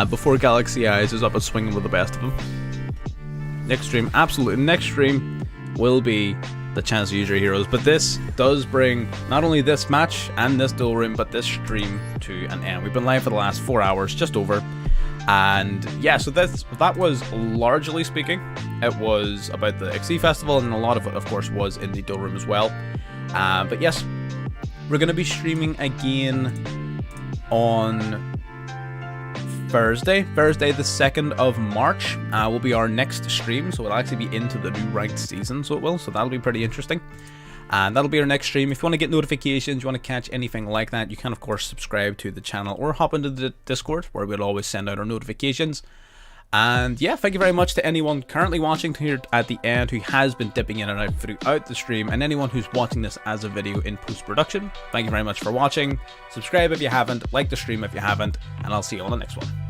before Galaxy Eyes is up and swinging with the best of them. Next stream, absolutely, next stream will be the chance to use your heroes, but this does bring not only this match and this duel room, but this stream to an end. We've been live for the last 4 hours, just over, and yeah, so that was largely speaking, it was about the XYZ festival, and a lot of it, of course, was in the duel room as well. But yes, we're going to be streaming again on Thursday the 2nd of March will be our next stream, so it'll actually be into the new ranked season, so that'll be pretty interesting. And that'll be our next stream. If you want to get notifications, you want to catch anything like that, you can of course subscribe to the channel or hop into the Discord, where we'll always send out our notifications. And yeah, thank you very much to anyone currently watching here at the end who has been dipping in and out throughout the stream, and anyone who's watching this as a video in post-production. Thank you very much for watching. Subscribe if you haven't, like the stream if you haven't, and I'll see you on the next one.